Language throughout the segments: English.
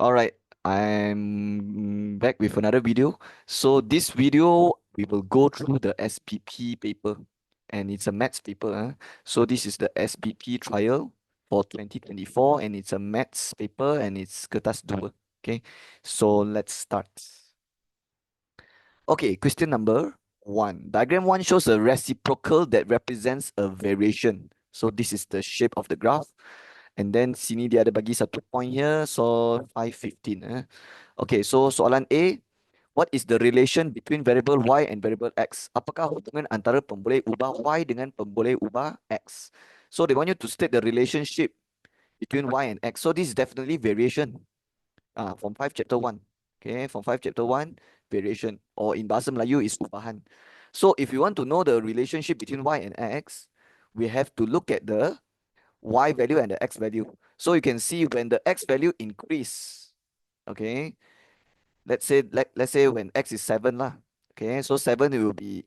All right, I'm back with another video. So this video, we will go through the SPP paper, and it's a maths paper. So this is the SBP trial for 2024, and it's a maths paper, and it's kertas 2. Okay, so let's start. Okay, question number 1. Diagram 1 shows a reciprocal that represents a variation. So this is the shape of the graph. And then sini dia ada bagi satu point here, so 515. Okay, so soalan A, what is the relation between variable y and variable x? Apakah hubungan antara pemboleh ubah y dengan pemboleh ubah x? So they want you to state the relationship between y and x. So this is definitely variation. From 5 chapter 1. Okay, from 5 chapter 1, variation. Or in Bahasa Melayu is ubahan. So if you want to know the relationship between y and x, we have to look at the y value and the x value. So you can see when the x value increase, okay, let's say when x is 7 lah, okay, so 7 will be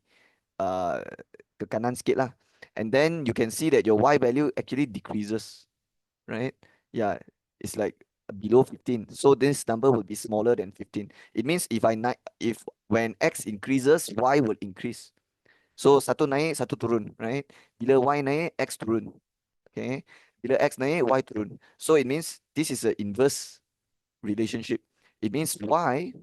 ke kanan sikit lah, and then you can see that your y value actually decreases, right? Yeah, it's like below 15. So this number will be smaller than 15. It means if when x increases, y will increase. So satu naik, satu turun, right? Bila y naik, x turun. Okay. Bila x naik, y turun. So it means this is an inverse relationship. It means y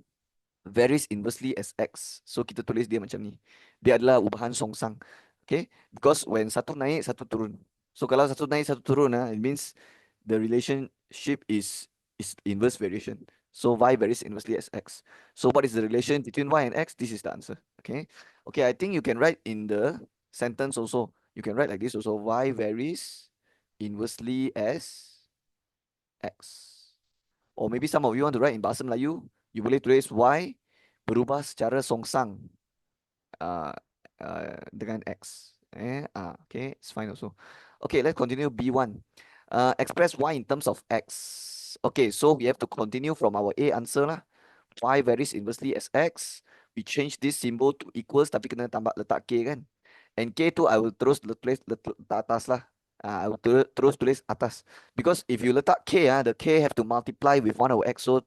varies inversely as x. So kita tulis dia macam ni. Dia adalah ubahan songsang. Okay. Because when satu naik, satu turun. So kalau satu naik, satu turun, it means the relationship is inverse variation. So y varies inversely as x. So what is the relation between y and x? This is the answer. Okay. Okay, I think you can write in the sentence also. You can write like this also. Y varies inversely as x. Or maybe some of you want to write in Bahasa Melayu, you boleh tulis y berubah secara songsang uh, dengan x. Okay, it's fine also. Okay, let's continue B1. Express y in terms of x. Okay, so we have to continue from our A answer lah. Y varies inversely as x. We change this symbol to equals, tapi kena tambah letak k kan. And k tu I will terus tulis letak atas lah. I will terus tulis atas. Because if you letak k, the k have to multiply with 1 over x. So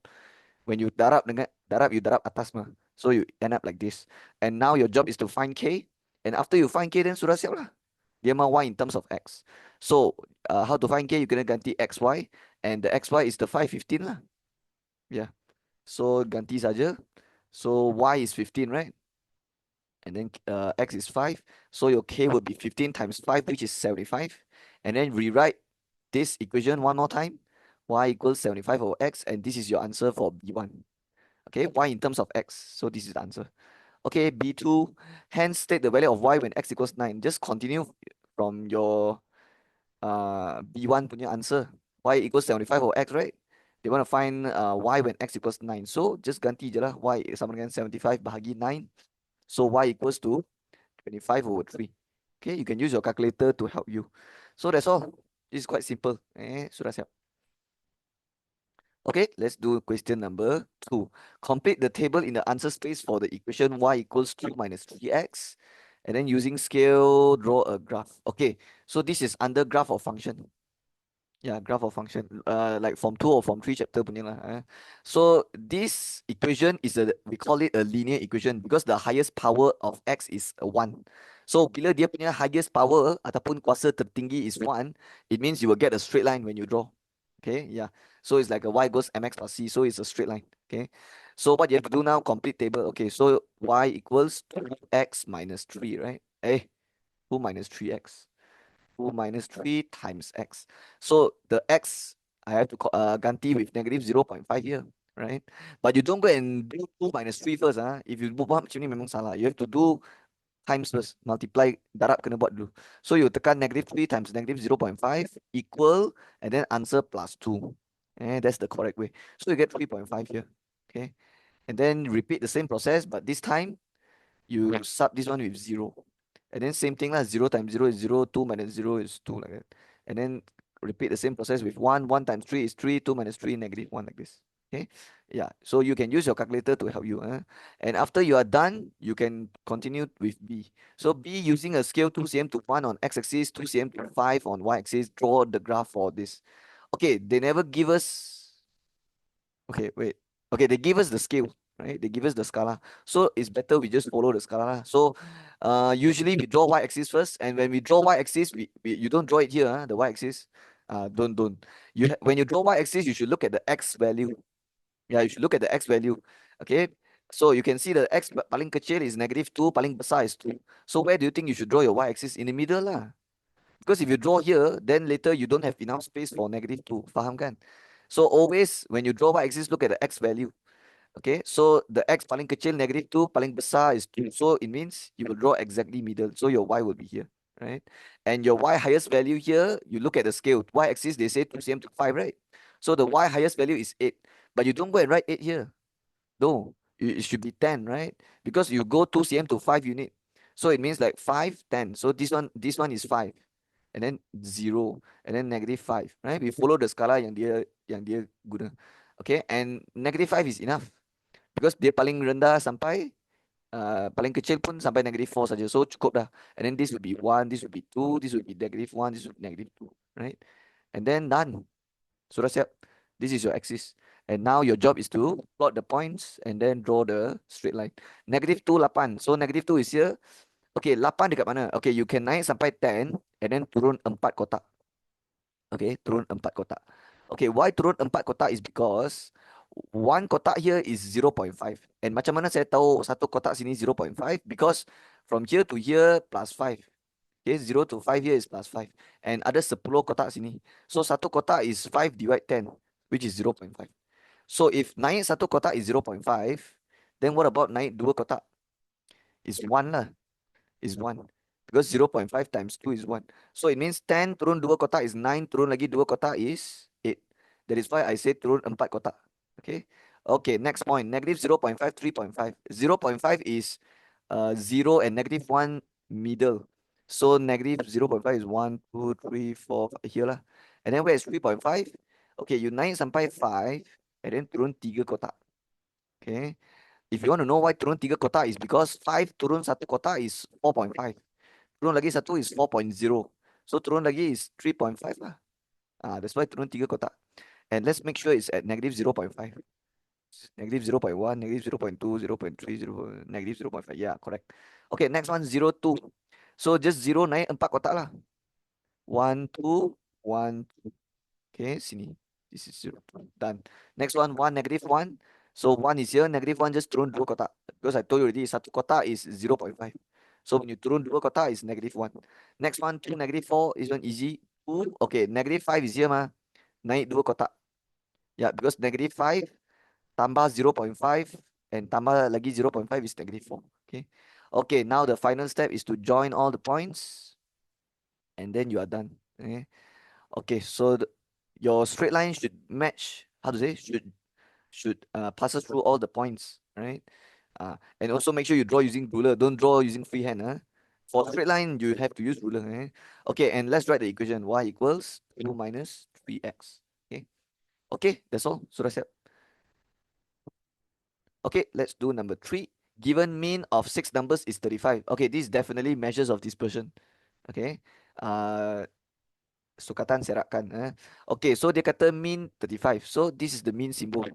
when you darab dengan darab, you darab atas mah. So you end up like this. And now your job is to find k. And after you find k, then sudah siap lah. Dia mah y in terms of x. So how to find k? You kena ganti xy. And the xy is the 515 lah. Yeah. So ganti saja. So y is 15, right? And then x is 5. So your k will be 15 times 5, which is 75. And then rewrite this equation one more time. Y equals 75 over x. And this is your answer for B1. Okay, y in terms of x. So this is the answer. Okay, B2. Hence state the value of y when x equals 9. Just continue from your B1 punya answer. Y equals 75 over x, right? They want to find y when x equals 9. So just ganti je lah. Y sama dengan 75 bahagi 9. So y equals to 25 over 3. Okay, you can use your calculator to help you. So that's all. This is quite simple. Sudah siap. Okay, let's do question number 2. Complete the table in the answer space for the equation y equals 2 minus 3x. And then using scale, draw a graph. Okay, so this is under graph of function. Yeah, graph of function. Like form 2 or form 3 chapter punya lah. So this equation is we call it a linear equation because the highest power of x is 1. So bila dia punya highest power ataupun kuasa tertinggi is 1, it means you will get a straight line when you draw. Okay, yeah. So it's like a y goes mx plus c, so it's a straight line. Okay. So what you have to do now, complete table. Okay, so y equals 2x minus 3, right? 2 minus 3x. 2 minus 3 times x. So the x, I have to ganti with negative 0.5 here, right? But you don't go and do 2 minus 3 first. If you buat macam ni memang salah. You have to do times first. Multiply, darab kena buat dulu. So you tekan negative 3 times negative 0.5 equal, and then answer plus 2. That's the correct way. So you get 3.5 here. Okay. And then repeat the same process, but this time you sub this one with 0. And then same thing lah, 0 times 0 is 0, 2 minus 0 is 2 like that. And then repeat the same process with 1. 1 times 3 is 3, 2 minus 3, negative 1 like this. Okay, yeah, so you can use your calculator to help you. And after you are done, you can continue with B. So B, using a scale 2 cm to 1 on x-axis, 2 cm to 5 on y-axis, draw the graph for this. Okay, they never give us Okay, wait. Okay, they give us the scale, right? They give us the scala. So it's better we just follow the scala lah. So usually we draw y-axis first, and when we draw y-axis, you don't draw it here, the y-axis. Don't. When you draw y-axis, you should look at the x value. Yeah, you should look at the x value. Okay. So you can see the x paling kecil is -2, paling besar is 2. So where do you think you should draw your y-axis? In the middle lah. Because if you draw here, then later you don't have enough space for -2. Faham kan? So always when you draw y-axis, look at the x value. Okay, so the x paling kecil -2, paling besar is 2. So it means you will draw exactly middle. So your y will be here, right? And your y highest value here, you look at the scale. Y-axis, they say 2 cm to 5, right? So the y highest value is 8. But you don't go and write 8 here. No, it should be 10, right? Because you go 2 cm to 5 unit. So it means like 5, 10. So this one is 5. And then 0. And then -5, right? We follow the skala yang dia guna. Okay, and -5 is enough. Because dia paling rendah sampai paling kecil pun sampai -4 saja. So cukup dah. And then this would be 1, this would be 2, this would be -1, this would be -2, right? And then done. Sudah siap. This is your axis. And now your job is to plot the points and then draw the straight line. -2, 8. So -2 is here. Okay, 8 dekat mana? Okay, you can naik sampai 10 and then turun 4 kotak. Okay, turun 4 kotak. Okay, why turun 4 kotak is because one kotak here is 0.5. And macam mana saya tahu satu kotak sini 0.5? Because from here to here plus 5. Okay, 0 to 5 here is plus 5. And ada 10 kotak sini. So satu kotak is 5 divide 10, which is 0.5. So if naik satu kotak is 0.5, then what about naik dua kotak? Is 1 lah. Is 1. Because 0.5 times 2 is 1. So it means 10 turun 2 kotak is 9, turun lagi 2 kotak is 8. That is why I say turun 4 kotak. Okay. Okay, next point. Negative 0.5, 3.5. 0.5 is 0 and -1 middle. So negative 0.5 is 1, 2, 3, 4 here lah. And then where is 3.5? Okay, you naik sampai 5 and then turun 3 kotak. Okay. If you want to know why turun 3 kotak is because 5 turun 1 kotak is 4.5. Turun lagi 1 is 4.0. So turun lagi is 3.5 lah. That's why turun 3 kotak. And let's make sure it's at negative 0.5. Negative 0.1, negative 0.2, 0.3, negative 0.5. Yeah, correct. Okay, next one, 0, 2. So just 0 naik 4 kotak lah. 1, 2, 1, 2. Okay, sini. This is 0, 2. Done. Next one, 1, -1. So 1 is here, -1 just turun 2 kotak. Because I told you already, satu kotak is 0.5. So when you turun 2 kotak is -1. Next one, 2, -4 is one easy. 2, okay, -5 is here mah. Naik 2 kotak. Yeah, because -5 tambah 0.5 and tambah lagi 0.5 is -4. Okay. Okay, now the final step is to join all the points and then you are done. Okay. Okay, so your straight line should match, how to say, should passes through all the points, right? And also make sure you draw using ruler. Don't draw using freehand. For straight line, you have to use ruler. Okay, and let's write the equation. Y equals 2 minus 3x. Okay. Okay, that's all. Sudah siap. Okay, let's do number 3. Given mean of 6 numbers is 35. Okay, this is definitely measures of dispersion. Okay. Sukatan serakan. Okay, so dia kata mean 35. So this is the mean symbol.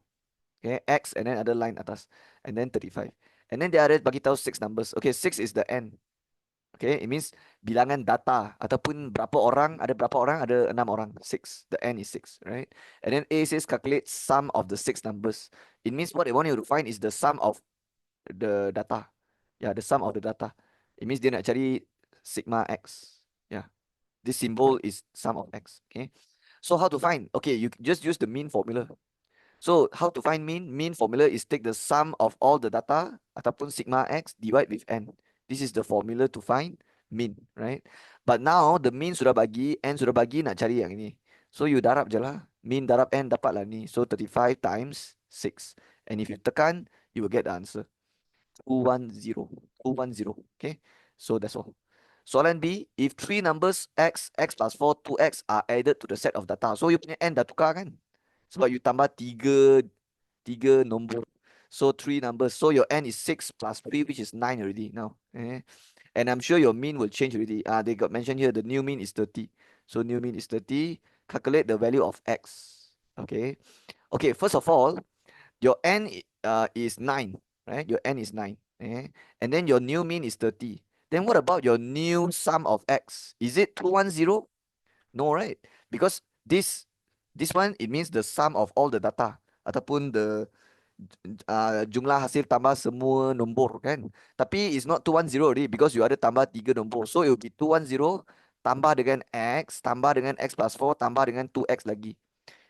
Okay, X and then other line atas. And then 35. And then dia ada bagi tahu 6 numbers. Okay, 6 is the n. Okay, it means bilangan data. Ataupun berapa orang, ada 6 orang. 6. The n is 6, right? And then A says calculate sum of the 6 numbers. It means what they want you to find is the sum of the data. Yeah, the sum of the data. It means dia nak cari sigma X. Yeah. This symbol is sum of X. Okay. So how to find? Okay, you just use the mean formula. So how to find mean? Mean formula is take the sum of all the data ataupun sigma X divide with n. This is the formula to find mean, right? But now the mean sudah bagi, n sudah bagi, nak cari yang ini. So you darab je lah. Mean darab n dapatlah ni. So 35 times 6. And if you tekan, you will get the answer. 210. 210. Okay. So that's all. Soalan B, if 3 numbers x, x plus 4, 2x are added to the set of data. So you punya n dah tukar kan? Sebab you tambah 3 nombor. So 3 numbers. So your n is 6 plus 3, which is 9 already now. And I'm sure your mean will change already. They got mentioned here, the new mean is 30. So new mean is 30. Calculate the value of x. Okay. Okay, first of all, Your n is 9, right? Your n is 9. And then your new mean is 30. Then what about your new sum of x? Is it 210? No, right? Because this one, it means the sum of all the data ataupun the jumlah hasil tambah semua nombor kan. Tapi it's not 210 already because you ada tambah 3 nombor. So it will be 210 tambah dengan x plus 4 tambah dengan 2x lagi.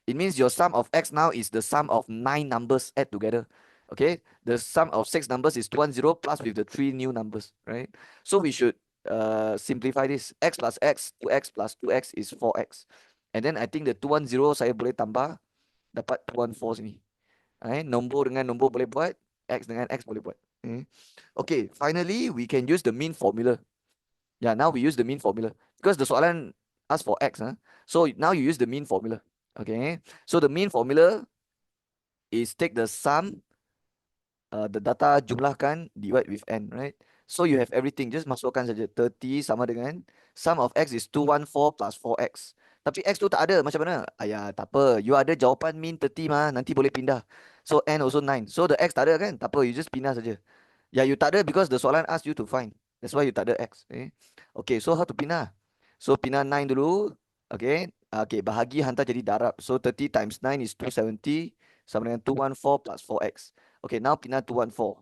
It means your sum of x now is the sum of 9 numbers add together. Okay, the sum of 6 numbers is 210 plus with the 3 new numbers, right? So we should simplify this. X plus x, 2x plus 2x is 4x. And then I think the 210 saya boleh tambah, dapat 214 sini. Nombor dengan nombor boleh buat, x dengan x boleh buat. Okay, finally we can use the mean formula. Yeah, now we use the mean formula because the soalan asked for x. So now you use the mean formula. Okay, so the mean formula is take the sum, the data jumlahkan, divide with n, right? So you have everything, just masukkan saja. 30 sama dengan sum of x is 214 plus 4x. Tapi x tu tak ada, macam mana? Ayah, tak apa. You ada jawapan mean 30 mah, nanti boleh pindah. So n also 9. So the x tak ada kan? Tak apa, you just pindah saja. Yeah, you tak ada because the soalan ask you to find. That's why you tak ada x. Okay, so how to pindah? So pindah 9 dulu. Okay, okay, bahagi hantar jadi darab. So 30 times 9 is 270 sama dengan 214 plus 4x. Okay, now pindah 214.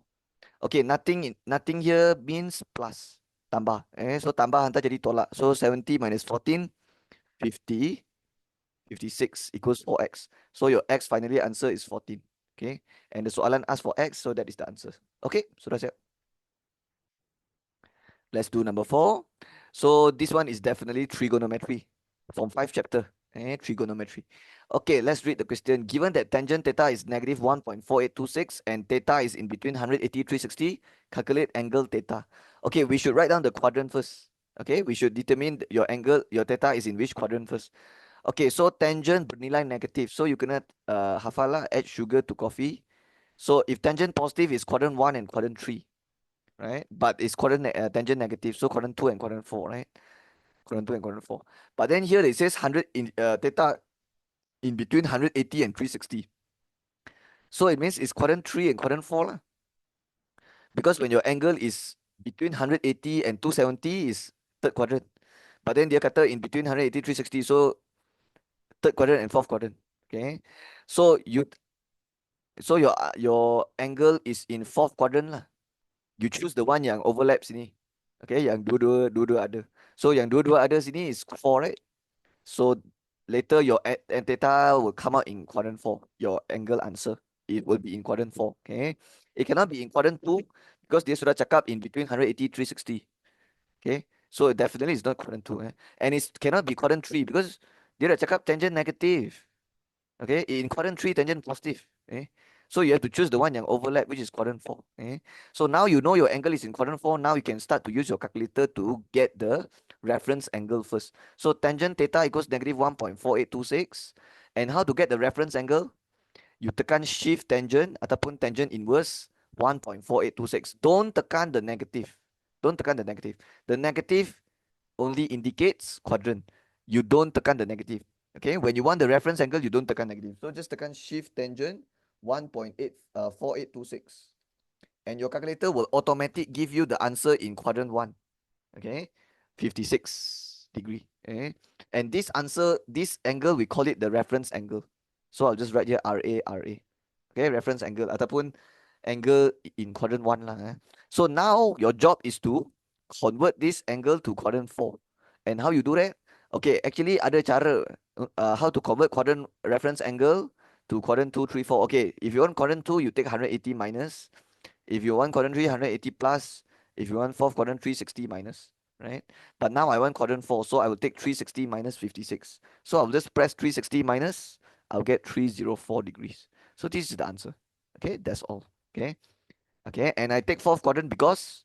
Okay, nothing here means plus. Tambah. So tambah hantar jadi tolak. So 70 minus 14, 50. 56 equals 4x. So your x finally answer is 14. Okay, and the soalan asked for x, so that is the answer. Okay, sudah siap. Let's do number 4. So this one is definitely trigonometry from 5 chapter. Trigonometry. Okay, let's read the question. Given that tangent theta is negative 1.4826 and theta is in between 180 360, calculate angle theta. Okay, we should write down the quadrant first. Okay, we should determine your angle, your theta is in which quadrant first. Okay, so tangent bernilai negative. So you kena hafal lah, add sugar to coffee. So if tangent positive is quadrant 1 and quadrant 3. Right? But it's tangent negative, so quadrant 2 and quadrant 4, right? Quadrant 2 and quadrant 4. But then here it says 100 in theta in between 180 and 360. So it means it's quadrant 3 and quadrant 4 lah. Because when your angle is between 180 and 270 is third quadrant. But then dia kata in between 180 360, so third quadrant and fourth quadrant. Okay. So your angle is in fourth quadrant lah. You choose the one yang overlap sini. Okay, yang dua-dua ada. So yang dua-dua ada sini is 4, right? So later your and theta will come out in quadrant 4. Your angle answer, it will be in quadrant 4. Okay, it cannot be in quadrant 2 because dia sudah cakap in between 180 360. Okay, so definitely it's not quadrant 2. And it cannot be quadrant 3 because dia dah cakap tangent negative. Okay, in quadrant 3 tangent positive. So you have to choose the one yang overlap, which is quadrant 4. So now you know your angle is in quadrant 4. Now you can start to use your calculator to get the reference angle first. So tangent theta equals negative 1.4826. And how to get the reference angle? You tekan shift tangent ataupun tangent inverse 1.4826. Don't tekan the negative. Don't tekan the negative. The negative only indicates quadrant. You don't tekan the negative. Okay, when you want the reference angle, you don't tekan negative. So just tekan shift tangent 1.4826. And your calculator will automatically give you the answer in quadrant 1. Okay, 56 degree. And this answer, this angle, we call it the reference angle. So I'll just write here RA. Okay, reference angle ataupun angle in quadrant 1 lah. So now your job is to convert this angle to quadrant 4. And how you do that? Okay, actually ada cara how to convert quadrant reference angle to quadrant 2, 3, 4. Okay, if you want quadrant 2, you take 180 minus. If you want quadrant 3, 180 plus. If you want fourth quadrant, 360 minus. Right? But now I want quadrant 4, so I will take 360 minus 56. So I'll just press 360 minus, I'll get 304 degrees. So this is the answer. Okay, that's all. Okay. Okay, and I take fourth quadrant because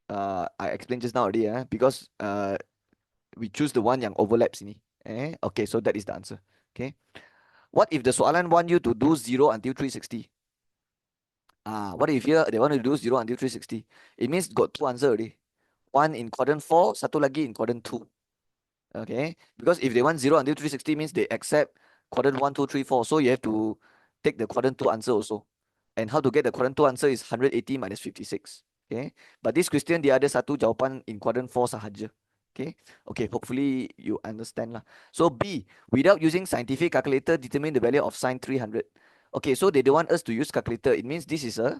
I explained just now already, because we choose the one yang overlaps ini. Okay, so that is the answer. Okay. What if the soalan want you to do 0 until 360? What if here they want to do 0 until 360? It means got two answers already. One in quadrant 4, satu lagi in quadrant 2. Okay, because if they want 0 until 360 means they accept quadrant 1, 2, 3, 4. So you have to take the quadrant 2 answer also. And how to get the quadrant 2 answer is 180 minus 56. Okay. But this question dia ada satu jawapan in quadrant 4 sahaja. Okay. Okay, hopefully you understand lah. So B, without using scientific calculator, determine the value of sine 300. Okay, so they don't want us to use calculator. It means this is a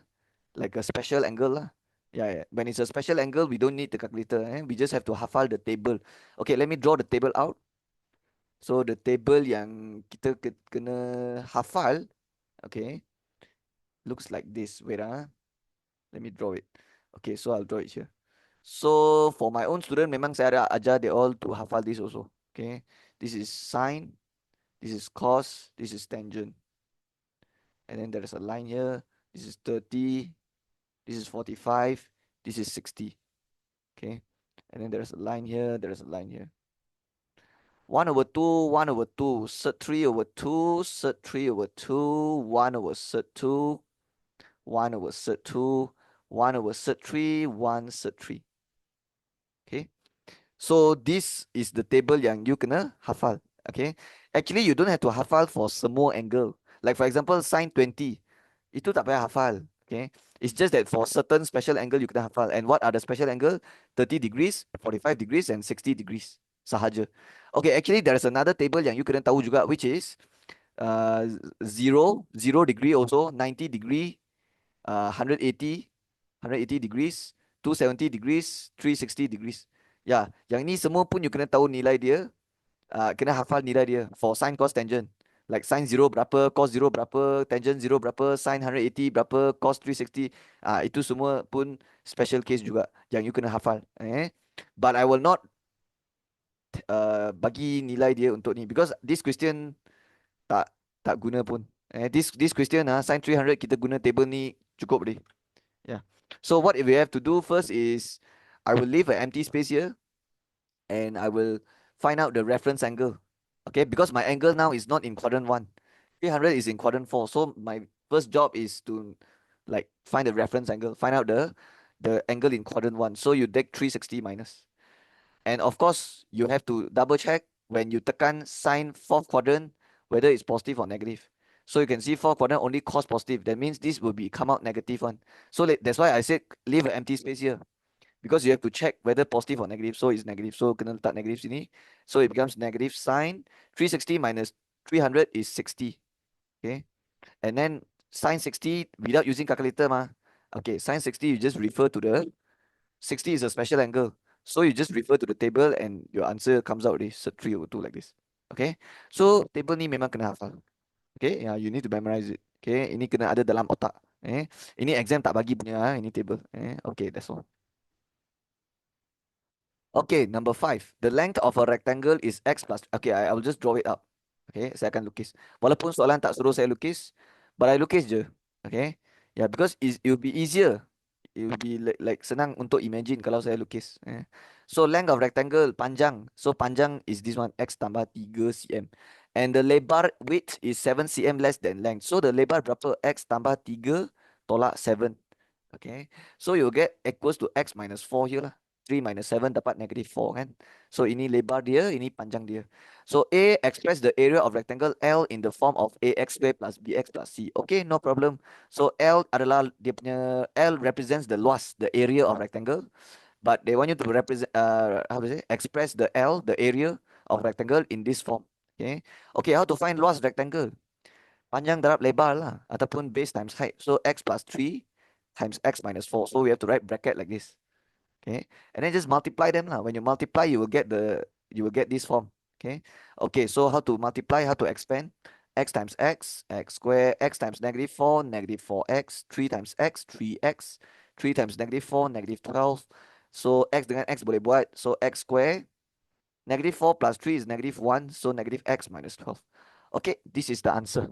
like a special angle lah. Yeah, yeah. When it's a special angle, we don't need the calculator. We just have to hafal the table. Okay, let me draw the table out. So the table yang kita kena hafal, okay, looks like this. Wait, let me draw it. Okay, so I'll draw it here. So for my own student, memang saya ada ajar they all to hafal this also. Okay, this is sine, this is cos, this is tangent, and then there is a line here. This is 30, this is 45, this is 60. Okay, and then there's a line here, there's a line here. 1 over 2, 1 over 2, sec 3 over 2, sec 3 over 2, 1 over sec 2, 1 over sec 2, 1 over sec 3, 1 sec 3. Okay. So this is the table yang you kena hafal. Okay. Actually, you don't have to hafal for semua angle. Like for example, sine 20. Itu tak payah hafal. Okay. It's just that for certain special angle, you kena hafal. And what are the special angle? 30 degrees, 45 degrees, and 60 degrees. Sahaja. Okay, actually, there is another table yang you kena tahu juga, which is 0 degree also, 90 degree, 180 degrees, 270 degrees, 360 degrees. Ya, yang ni semua pun you kena tahu nilai dia, kena hafal nilai dia for sin, cos, tangent. Like sin 0 berapa, cos 0 berapa, tangent 0 berapa, sin 180 berapa, cos 360. Itu semua pun special case juga yang you kena hafal. But I will not bagi nilai dia untuk ni because this question tak guna pun. This question sin 300 kita guna table ni cukup boleh. Yeah. So what we have to do first is I will leave an empty space here and I will find out the reference angle. Okay, because my angle now is not in quadrant 1. 300 is in quadrant 4. So my first job is to like find the reference angle, find out the angle in quadrant 1. So you take 360 minus. And of course, you have to double check when you tekan sine fourth quadrant, whether it's positive or negative. So you can see fourth quadrant only cos positive. That means this will be come out negative one. So that's why I said leave an empty space here. Because you have to check whether positive or negative. So it's negative. So kena letak negative sini. So it becomes negative sine 360 minus 300 is 60. Okay. And then sine 60 without using calculator ma. Okay, sine 60 you just refer to the 60 is a special angle. So you just refer to the table and your answer comes out this 3 over 2 like this. Okay. So table ni memang kena hafal. Okay. Yeah, you need to memorize it. Okay. Ini kena ada dalam otak. Ini exam tak bagi punya. Ini table. Okay, that's all. Okay, number 5. The length of a rectangle is x plus. Okay, I will just draw it up. Okay, saya akan lukis. Walaupun soalan tak suruh saya lukis, but I lukis je. Okay. Yeah, because it will be easier. It will be like senang untuk imagine kalau saya lukis. So length of rectangle panjang. So panjang is this one x tambah 3 cm. And the lebar width is 7 cm less than length. So the lebar berapa? X tambah 3 tolak 7. Okay. So you get equals to x minus 4 here lah. 3 minus 7 dapat negative 4 kan. So ini lebar dia, ini panjang dia. So A express the area of rectangle L in the form of AX square plus BX plus C. Okay, no problem. So L adalah dia punya, L represents the luas, the area of rectangle. But they want you to represent, how to say, express the L, the area of rectangle in this form. Okay. Okay, how to find luas rectangle? Panjang darab lebar lah, ataupun base times height. So X plus 3 times X minus 4. So we have to write bracket like this. Okay, and then just multiply them lah. When you multiply, you will get this form. Okay. Okay, so how to multiply, how to expand? X times X, X square, X times negative 4, negative 4X, 3 times X, 3X, 3 times negative 4, negative 12. So X dengan X boleh buat. So X square, negative 4 plus 3 is negative 1. So negative X minus 12. Okay, this is the answer.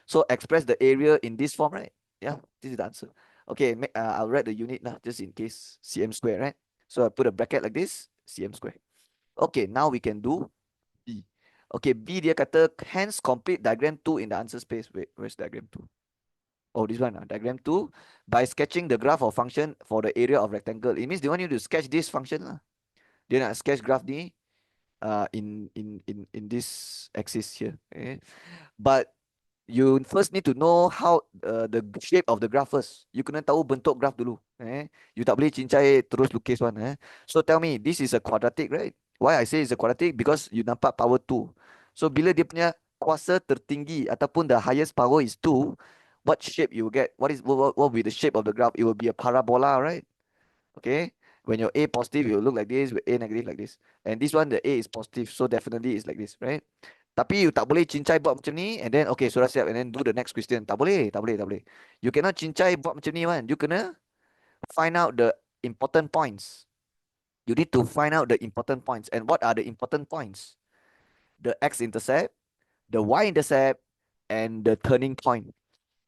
So express the area in this form, right? Yeah, this is the answer. Okay, I'll write the unit now, just in case, cm square, right? So I put a bracket like this, cm square. Okay, now we can do B. Okay, B dia kata, hence complete diagram 2 in the answer space. Wait, where's diagram 2? Oh, this one, diagram 2. By sketching the graph of function for the area of rectangle. It means they want you to sketch this function lah. Dia nak sketch graph ni in this axis here. Okay? But you first need to know how the shape of the graph first. You kena tahu bentuk graph dulu. You tak boleh cincai terus lukis one. So tell me, this is a quadratic, right? Why I say it's a quadratic? Because you nampak power 2. So bila dia punya kuasa tertinggi ataupun the highest power is 2, what shape you will get? What will be the shape of the graph? It will be a parabola, right? Okay. When your A positive, it will look like this. With A negative like this. And this one, the A is positive, so definitely it's like this, right? Tapi you tak boleh cincai buat macam ni and then okay sudah siap and then do the next question. Tak boleh, tak boleh, tak boleh. You cannot cincai buat macam ni kan. You kena find out the important points. You need to find out the important points. And what are the important points? The x-intercept, the y-intercept, and the turning point.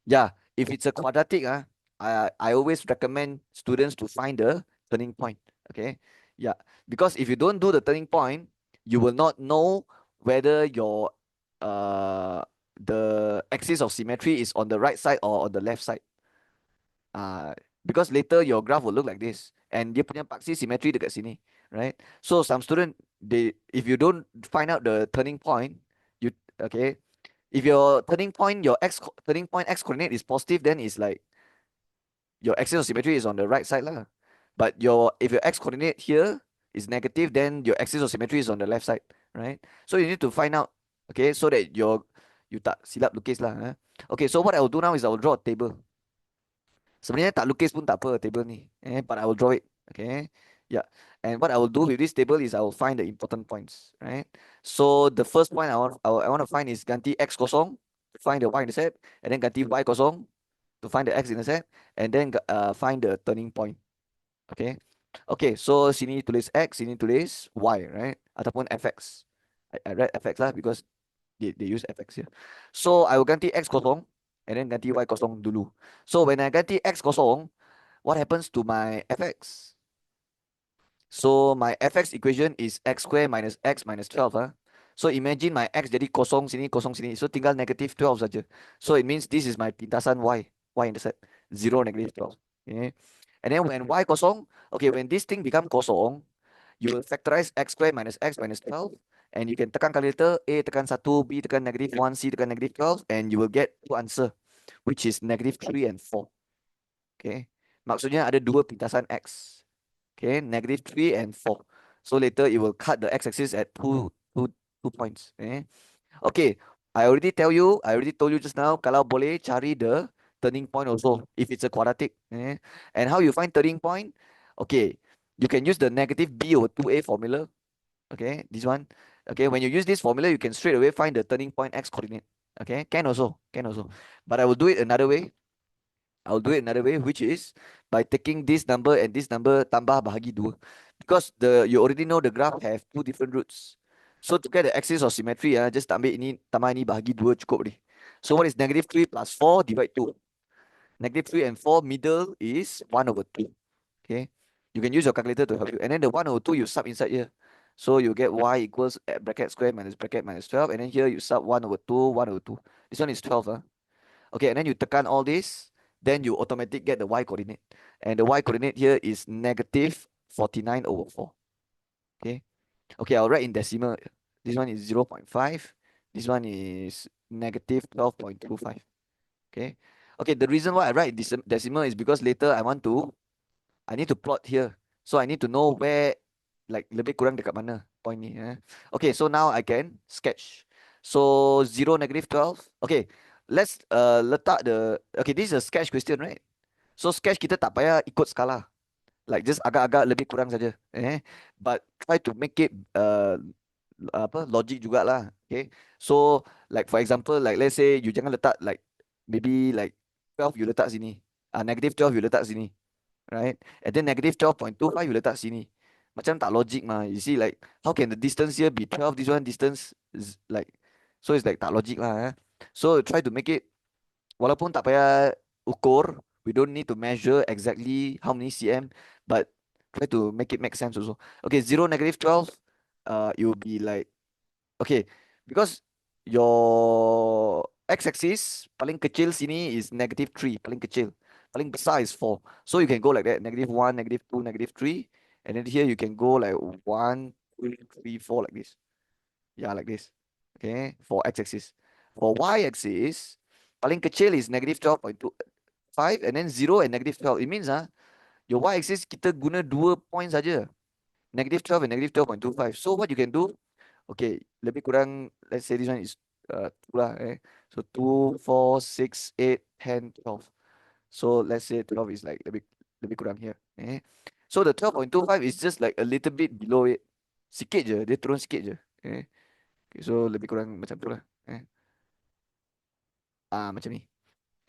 Yeah, if it's a quadratic, I always recommend students to find the turning point. Okay, yeah, because if you don't do the turning point, you will not know whether your the axis of symmetry is on the right side or on the left side. Because later your graph will look like this, and dia punya paksi symmetry dekat sini, right? So some student, they, if you don't find out the turning point, you okay, if your turning point, turning point x coordinate is positive, then it's like your axis of symmetry is on the right side lah. But if your x coordinate here is negative, then your axis of symmetry is on the left side, right? So you need to find out, okay, so that you tak silap lukis lah. Okay, so what I will do now is I will draw a table. Sebenarnya tak lukis pun tak apa table ni, but I will draw it, okay? Yeah, and what I will do with this table is I will find the important points, right? So the first point I want to find is ganti x kosong to find the y-intercept, and then ganti y kosong to find the x-intercept, and then find the turning point, okay? Okay, so sini tulis x, sini tulis y, right? Ataupun fx. I read fx lah because they use fx here. So I will ganti x kosong and then ganti y kosong dulu. So when I ganti x kosong, what happens to my fx? So my fx equation is x square minus x minus 12. So imagine my x jadi kosong sini. So tinggal negative 12 saja. So it means this is my pintasan y-intercept, 0, negative 12. Okay. And then when y kosong, okay, when this thing become kosong, you will factorize x square minus x minus 12. And you can tekan calculator, A tekan 1, B tekan negative 1, C tekan negative 12, and you will get two answer, which is negative 3 and 4. Okay. Maksudnya ada dua pintasan x. Okay, negative 3 and 4. So later it will cut the x-axis at two points. Okay, I already told you just now, kalau boleh cari the turning point also, if it's a quadratic. And how you find turning point? Okay, you can use the negative b over 2a formula. Okay, this one. Okay, when you use this formula, you can straight away find the turning point x coordinate. Okay, can also. But I will do it another way. Which is by taking this number and this number tambah bahagi 2. Because you already know the graph have two different roots. So to get the axis of symmetry, just ambil ini, tambah ini bahagi 2 cukup boleh. So what is negative 3 plus 4 divide 2? Negative 3 and 4 middle is 1 over 2. Okay. You can use your calculator to help you. And then the 1 over 2 you sub inside here. So you get y equals bracket square minus bracket minus 12. And then here you sub 1 over 2, 1 over 2. This one is 12. Okay, and then you tekan all this, then you automatically get the y coordinate. And the y coordinate here is negative 49 over 4. Okay. Okay, I'll write in decimal. This one is 0.5. This one is negative 12.25. Okay. Okay, the reason why I write decimal is because later I need to plot here. So I need to know where, like, lebih kurang dekat mana point ni. Okay, so now I can sketch. So 0, negative 12. Okay, let's letak okay, this is a sketch question, right? So sketch kita tak payah ikut skala. Like just agak-agak lebih kurang saja. But try to make it logic jugalah. Okay, so like for example, like let's say you jangan letak like maybe like 12 you letak sini. Negative 12 you letak sini. Right? And then negative 12.25 you letak sini. Macam tak logic mah. You see, like, how can the distance here be 12? This one distance is like, so it's like tak logic lah. So try to make it, walaupun tak payah ukur, we don't need to measure exactly how many cm, but try to make it make sense also. Okay, 0, negative 12, it will be like, okay, because your x-axis paling kecil sini is negative 3, paling kecil. Paling besar is 4. So you can go like that, negative 1, negative 2, negative 3. And then here you can go like 1, 2, 3, 4 like this. Yeah, like this. Okay, for x-axis. For y-axis, Paling kecil is negative 12.25 and then 0 and negative 12. It means your y-axis kita guna 2 points saja. Negative 12 and negative 12.25. So what you can do, okay, lebih kurang, let's say this one is 2 lah. So 2, 4, 6, 8, 10, 12. So let's say 12 is like lebih kurang here. So the 12.25 is just like a little bit below it. Sikit je, dia turun sikit je. Okay, so lebih kurang macam tu lah. Macam ni.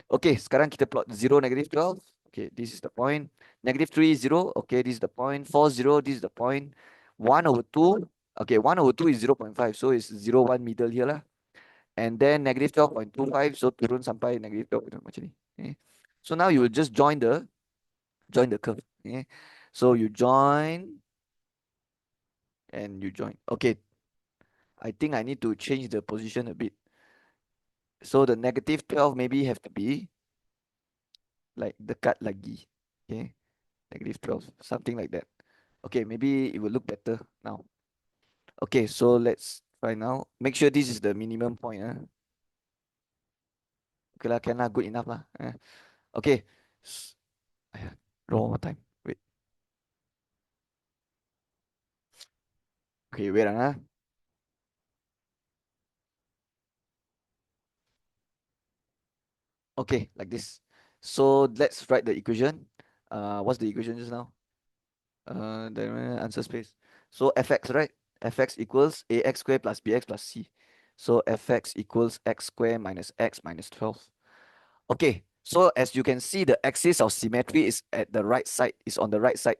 Okay, sekarang kita plot 0, negative 12. Okay, this is the point. Negative 3, 0. Okay, this is the point. 4, 0. This is the point. 1 over 2. Okay, 1 over 2 is 0.5. So it's 0, 1 middle here lah. And then negative 12.25. So turun sampai negative 12 macam ni. Okay. So now you will just join the curve. Okay. So you join and you join. Okay. I think I need to change the position a bit. So the negative 12 maybe have to be like dekat lagi. Okay. Negative 12, something like that. Okay, maybe it will look better now. Okay, so let's try now. Make sure this is the minimum point. Okay lah, can lah, good enough lah. Okay. Draw one more time. Wait. Okay, wait . Okay, like this. So let's write the equation. What's the equation just now? The answer space. So fx, right? Fx equals ax squared plus bx plus c. So fx equals x squared minus x minus 12. Okay, so as you can see, the axis of symmetry is at the right side, is on the right side.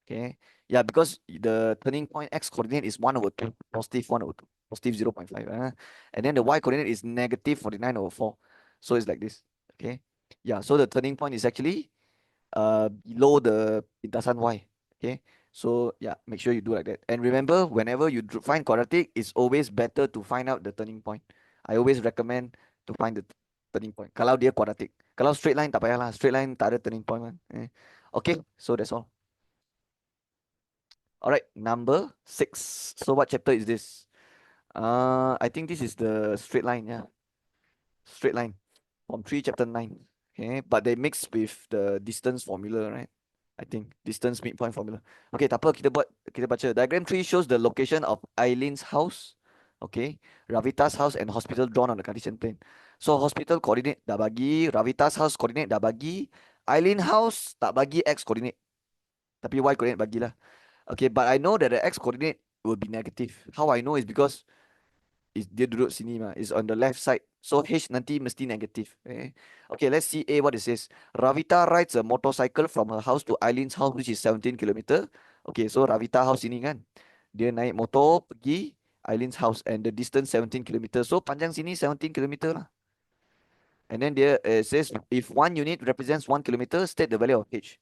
Okay, yeah, because the turning point x coordinate is 1 over 2, positive 1 over 2, positive 0.5. And then the y coordinate is negative 49 over 4. So it's like this. Okay, yeah, so the turning point is actually below the lintasan y. Okay, so yeah, make sure you do like that. And remember, whenever you find quadratic, it's always better to find out the turning point. I always recommend to find the turning point. Kalau dia quadratic. Kalau straight line tak payah lah. Straight line tak ada turning point man. Okay, so that's all. All right, number 6. So what chapter is this? I think this is the straight line. Yeah, straight line from 3 chapter 9. Okay, but they mix with the distance formula, right? I think distance midpoint formula. Okay, tak apa, kita baca. Diagram 3 shows the location of Eileen's house. Okay, Ravita's house and hospital drawn on the Cartesian plane. So hospital coordinate dah bagi, Ravita's house coordinate dah bagi, Eileen house tak bagi x coordinate. Tapi y coordinate bagilah. Okay, but I know that the x coordinate will be negative. How I know is because dia duduk sini mah. It's on the left side. So H nanti mesti negative. Okay, let's see A what it says. Ravita rides a motorcycle from her house to Eileen's house, which is 17 km. Okay, so Ravita house sini kan. Dia naik motor pergi Eileen's house and the distance 17 km. So panjang sini 17 km lah. And then there it says if 1 unit represents 1 km, state the value of H.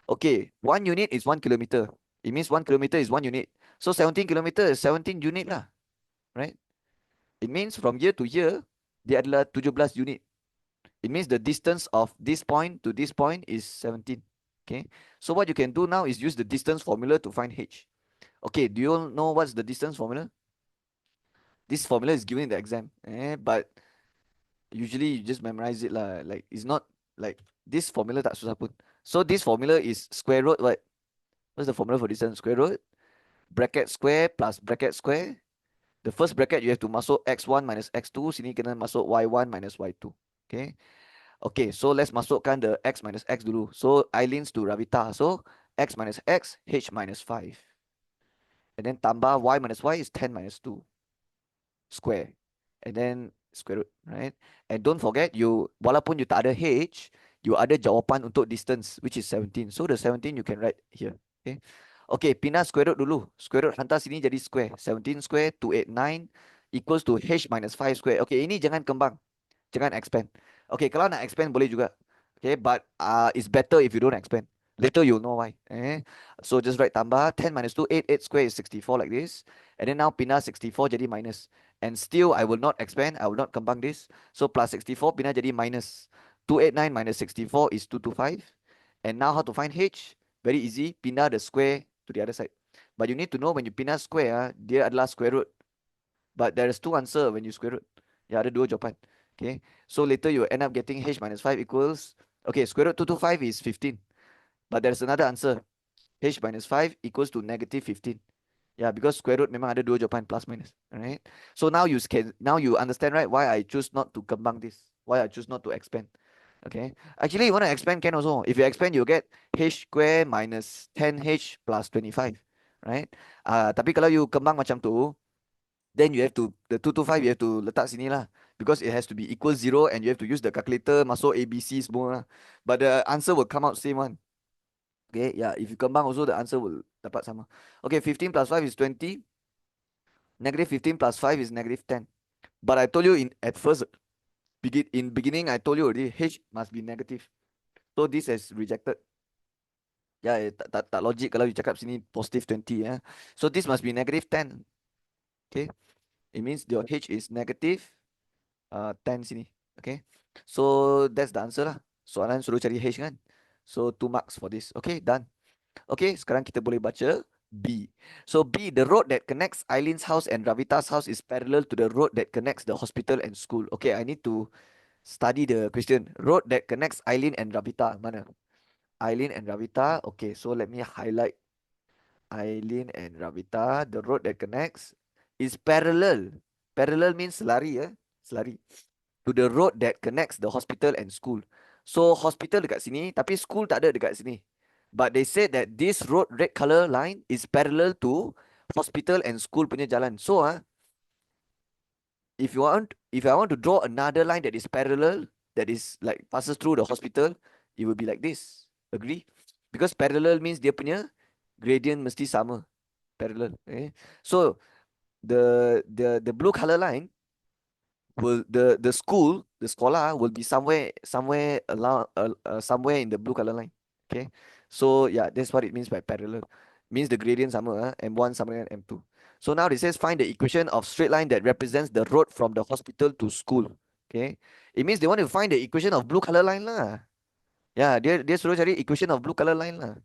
Okay, 1 unit is 1 km. It means 1 km is 1 unit. So 17 km is 17 unit lah. Right? It means from here to here, dia adalah 17 unit. It means the distance of this point to this point is 17. Okay. So what you can do now is use the distance formula to find H. Okay. Do you all know what's the distance formula? This formula is given in the exam. But usually you just memorize it lah. Like it's not like this formula tak susah pun. So this formula is square root what? What's the formula for distance? Square root bracket square plus bracket square. The first bracket you have to masuk x1 minus x2. Sini kena masuk y1 minus y2. Okay. Okay, so let's masukkan the x minus x dulu. So Eileen's to Ravita. So x minus x, h minus 5. And then tambah y minus y is 10 minus 2 square. And then square root, right? And don't forget, walaupun you tak ada h, you ada jawapan untuk distance, which is 17. So the 17 you can write here. Okay. Okay, pindah square root dulu. Square root hantar sini jadi square. 17 square, 289 equals to h minus 5 square. Okay, ini jangan kembang. Jangan expand. Okay, kalau nak expand boleh juga. Okay, but it's better if you don't expand. Later you'll know why. So just write tambah 10 minus 2, 8 square is 64 like this. And then now pindah 64 jadi minus. And still I will not expand. I will not kembang this. So plus 64 pindah jadi minus. 289 minus 64 is 225. And now how to find H? Very easy. Pindah the square to the other side. But you need to know when you pindah square, dia adalah square root. But there is two answer when you square root. Ya, ada dua jawapan. Okay, so later you end up getting h minus 5 equals, okay, square root 225 is 15. But there's another answer. H minus 5 equals to negative 15. Yeah, because square root memang ada dua jawapan, plus minus. Alright. So now you understand, right, why I choose not to kembang this. Why I choose not to expand. Okay. Actually, you want to expand can also. If you expand, you get h square minus 10h plus 25. Right? Tapi kalau you kembang macam tu, then you have to, the 225 you have to letak sini lah. Because it has to be equal 0 and you have to use the calculator, masuk ABC semua lah. But the answer will come out same one. Okay, yeah, if you combine also the answer will dapat sama. Okay, 15 plus 5 is 20. Negative 15 plus 5 is negative 10. But I told you at first, in beginning, I told you already, H must be negative. So this is rejected. Yeah, tak logic kalau you cakap sini positive 20. Yeah. So this must be negative 10. Okay, it means your H is negative 10 sini. Okay, so that's the answer lah. Soalan suruh cari H kan. So 2 marks for this. Okay, done. Okay, sekarang kita boleh baca B. So B, the road that connects Eileen's house and Ravita's house is parallel to the road that connects the hospital and school. Okay, I need to study the question. Road that connects Eileen and Ravita. Mana? Eileen and Ravita. Okay, so let me highlight Eileen and Ravita. The road that connects is parallel. Parallel means selari ya. Selari. To the road that connects the hospital and school. So hospital dekat sini, tapi school tak ada dekat sini. But they said that this road red color line is parallel to hospital and school punya jalan. So if I want to draw another line that is parallel, that is like passes through the hospital, it will be like this. Agree? Because parallel means dia punya gradient mesti sama. Parallel. Okay? So the blue color line will the school, the sekolah will be somewhere along somewhere in the blue color line. Okay, so yeah, that's what it means by parallel. Means the gradient sama, m1 sama dengan m2. So now it says find the equation of straight line that represents the road from the hospital to school. Okay, it means they want to find the equation of blue color line lah. Yeah, dia suruh cari equation of blue color line lah.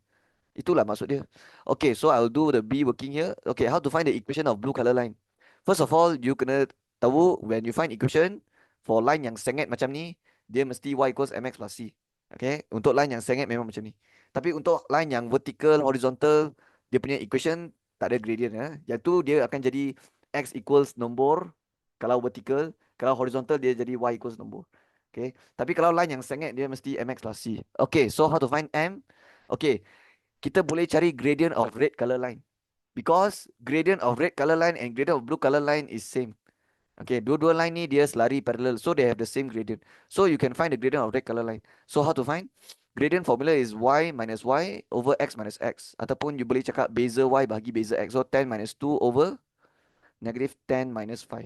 Itulah maksud dia. Okay, so I'll do the B working here. Okay, how to find the equation of blue color line? First of all, you kena tahu when you find equation for line yang sengit macam ni, dia mesti y equals mx plus c. Okay, untuk line yang sengit memang macam ni. Tapi untuk line yang vertical, horizontal, dia punya equation tak ada gradient. Yang tu dia akan jadi x equals nombor kalau vertical, kalau horizontal dia jadi y equals nombor. Okay, tapi kalau line yang sengit dia mesti mx plus c. Okay, so how to find m? Okay, kita boleh cari gradient of red color line. Because gradient of red color line and gradient of blue color line is same. Okay, dua-dua line ni dia selari parallel. So they have the same gradient. So you can find the gradient of red color line. So how to find? Gradient formula is y minus y over x minus x. Ataupun you boleh cakap beza y bahagi beza x. So 10 minus 2 over negative 10 minus 5.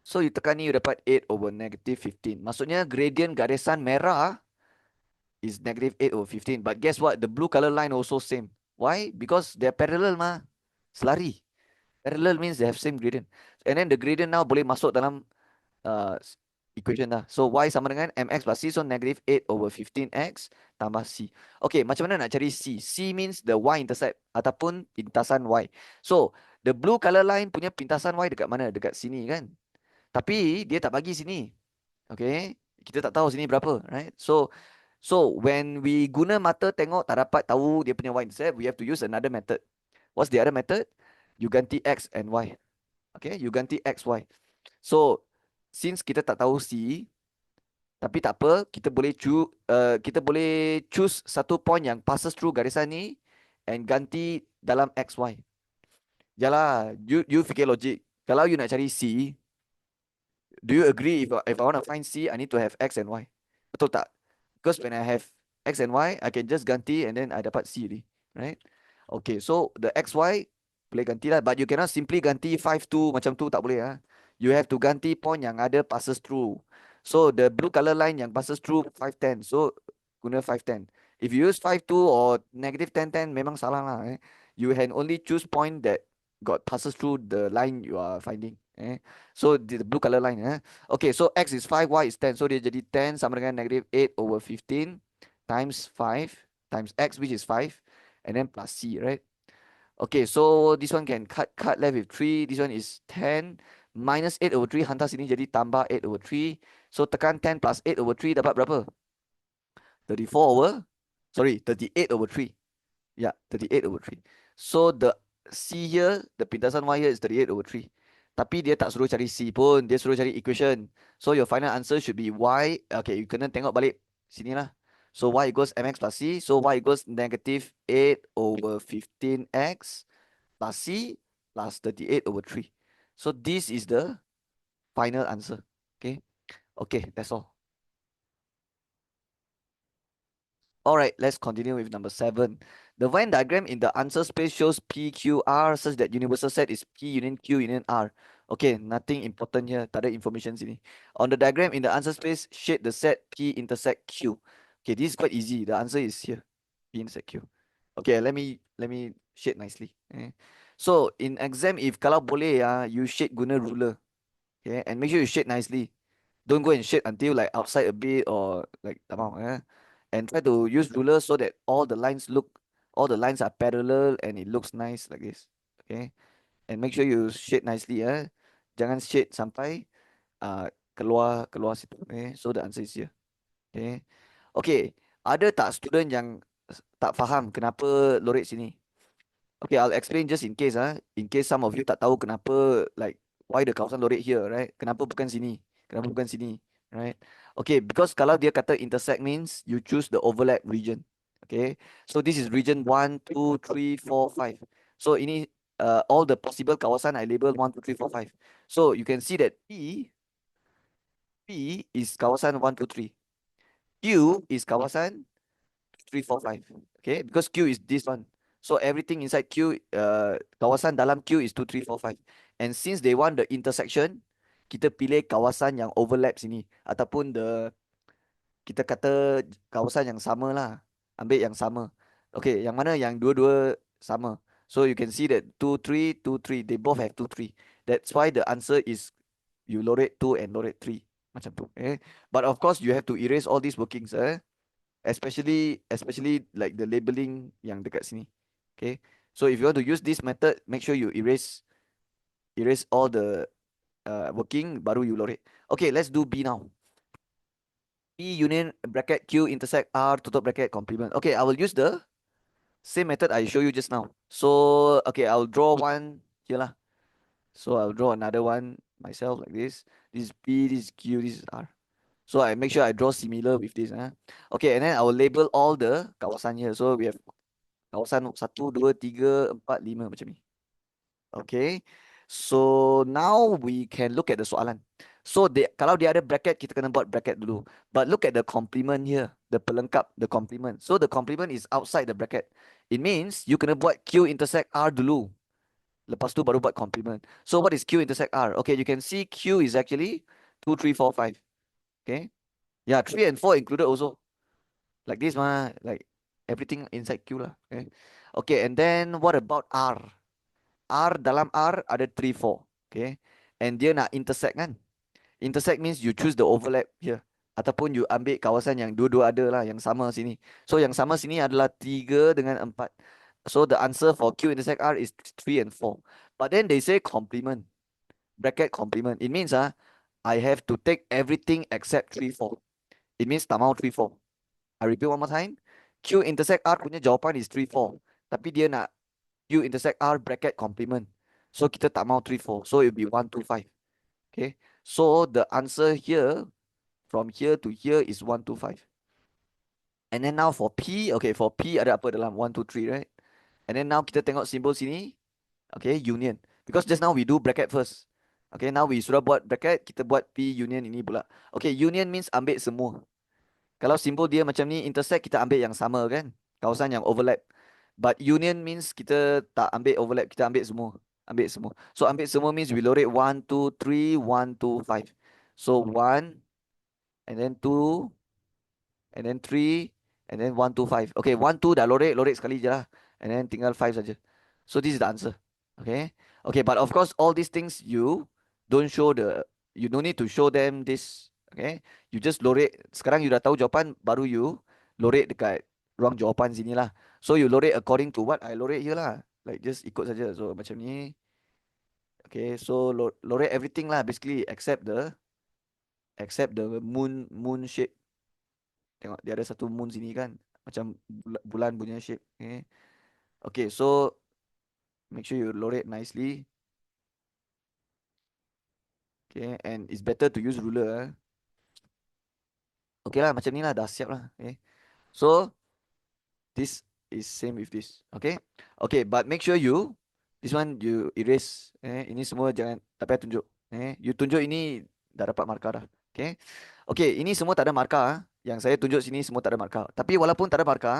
So you tekan ni you dapat 8 over negative 15. Maksudnya gradient garisan merah is negative 8 over 15. But guess what? The blue color line also same. Why? Because they're parallel mah. Selari. Parallel means they have same gradient. And then the gradient now boleh masuk dalam uh, equation dah. So y sama dengan mx plus c. So negative 8 over 15x tambah c. Okay, macam mana nak cari c? C means the y-intercept ataupun pintasan y. So the blue color line punya pintasan y dekat mana? Dekat sini kan? Tapi dia tak bagi sini. Okay, kita tak tahu sini berapa, right? So when we guna mata tengok tak dapat tahu dia punya y-intercept, we have to use another method. What's the other method? You ganti x and y. Okay, you ganti x, y. So since kita tak tahu c, tapi tak apa, kita boleh choose satu point yang passes through garisan ni and ganti dalam x, y. Yalah, you fikir logik. Kalau you nak cari c, do you agree if I want to find c, I need to have x and y? Betul tak? Because when I have x and y, I can just ganti and then I dapat c already, right? Okay, so the x, y boleh ganti lah, but you cannot simply ganti 5, 2 macam tu, tak boleh. You have to ganti point yang ada passes through. So the blue color line yang passes through 5, 10. So guna 5, 10. If you use 5, 2 or negative 10, 10 memang salah lah. You can only choose point that got passes through the line you are finding. So the blue color line. Okay, so x is 5, y is 10. So dia jadi 10 sama dengan negative 8 over 15 times 5 times x, which is 5, and then plus c, right? Okay, so this one can cut left with 3. This one is 10 minus 8 over 3 hantar sini jadi tambah 8 over 3. So tekan 10 plus 8 over 3 dapat berapa? 34 over, sorry, 38 over 3. Yeah, 38 over 3. So the C here, the pintasan Y here is 38 over 3. Tapi dia tak suruh cari C pun, dia suruh cari equation. So your final answer should be Y. Okay, you kena tengok balik sini lah. So Y equals mx plus C. So Y equals negative 8 over 15x plus C plus 38 over 3. So this is the final answer. Okay, okay, that's all. Alright, let's continue with number 7. The Venn diagram in the answer space shows PQR such that universal set is P union Q union R. Okay, nothing important here. Tak ada information sini. On the diagram in the answer space, shade the set P intersect Q. Okay, this is quite easy. The answer is here. P intersect Q. Okay, let me shade nicely. So in exam, if kalau boleh you shade guna ruler. Okay, and make sure you shade nicely. Don't go and shade until like outside a bit or like and try to use ruler so that all the lines are parallel and it looks nice like this. Okay, and make sure you shade nicely. Jangan shade sampai keluar situ. Okay, so the answer is here. Okay, okay. Ada tak student yang tak faham kenapa lorek sini? Okay, I'll explain just in case in case some of you tak tahu kenapa like why the kawasan lorek here, right? Kenapa bukan sini? Kenapa bukan sini, right? Okay, because kalau dia kata intersect means you choose the overlap region. Okay, so this is region 1, 2, 3, 4, 5. So ini all the possible kawasan I label 1, 2, 3, 4, 5. So you can see that P is kawasan 1, 2, 3. Q is kawasan 3, 4, 5. Okay, because Q is this one. So everything inside Q, kawasan dalam Q is 2, 3, 4, 5. And since they want the intersection, kita pilih kawasan yang overlap sini. Ataupun kita kata kawasan yang sama lah. Ambil yang sama. Okay, yang mana yang dua-dua sama. So you can see that 2, 3, 2, 3. They both have 2, 3. That's why the answer is you lorate 2 and lorate 3. Macam tu. But of course, you have to erase all these workings. Especially like the labeling yang dekat sini. Okay, so if you want to use this method, make sure you erase all the working baru you lorate. Okay, let's do B now. P union bracket Q intersect R tutup bracket complement. Okay, I will use the same method I show you just now. So okay, I'll draw one here lah. So I'll draw another one myself like this. This is P, this is Q, this is R. So I make sure I draw similar with this. Okay, and then I will label all the kawasan here. So we have kawasan 1, 2, 3, 4, 5 macam ni. Okay. So now we can look at the soalan. So kalau dia ada bracket, kita kena buat bracket dulu. But look at the complement here. The pelengkap, the complement. So the complement is outside the bracket. It means you kena buat Q intersect R dulu. Lepas tu baru buat complement. So what is Q intersect R? Okay, you can see Q is actually 2, 3, 4, 5. Okay. Yeah, 3 and 4 included also. Like this like everything inside Q lah. Okay, and then what about R? R dalam R ada 3, 4. Okay, and dia nak intersect kan? Intersect means you choose the overlap here. Ataupun you ambil kawasan yang dua-dua ada lah, yang sama sini. So yang sama sini adalah 3 dengan 4. So the answer for Q intersect R is 3 and 4. But then they say complement. Bracket complement. It means I have to take everything except 3, 4. It means tak mau 3, 4. I repeat one more time. Q intersect R punya jawapan is 3, 4. Tapi dia nak Q intersect R bracket complement. So kita tak mau 3, 4. So it will be 1, 2, 5. Okay. So the answer here, from here to here is 1, 2, 5. And then now for P, okay, for P ada apa dalam 1, 2, 3, right? And then now kita tengok simbol sini. Okay, union. Because just now we do bracket first. Okay, now we sudah buat bracket, kita buat P union ini pula. Okay, union means ambil semua. Kalau simbol dia macam ni, intersect kita ambil yang sama kan? Kawasan yang overlap. But union means kita tak ambil overlap, kita ambil semua. Ambil semua. So ambil semua means we lorate 1, 2, 3, 1, 2, 5. So 1, and then 2, and then 3, and then 1, 2, 5. Okay, 1, 2 dah lorate sekali je lah. And then tinggal 5 saja. So this is the answer. Okay. Okay, but of course all these things you don't you don't need to show them this. Okay, you just lorate. Sekarang you dah tahu jawapan, baru you lorate dekat ruang jawapan sini lah. So you lorate according to what I lorate here lah. Like just ikut saja. So macam ni. Okay, so lorate everything lah basically except the moon shape. Tengok dia ada satu moon sini kan, macam bulan punya shape. Okay. Okay, so make sure you lorate nicely. Okay, and it's better to use ruler. Okay lah, macam ni lah, dah siap lah. Okay. So this is same with this. Okay. Okay, but make sure this one you erase. Ini semua jangan, tak payah tunjuk. You tunjuk ini dah dapat markah dah. Okay. Okay, ini semua tak ada markah. Yang saya tunjuk sini semua tak ada markah. Tapi walaupun tak ada markah,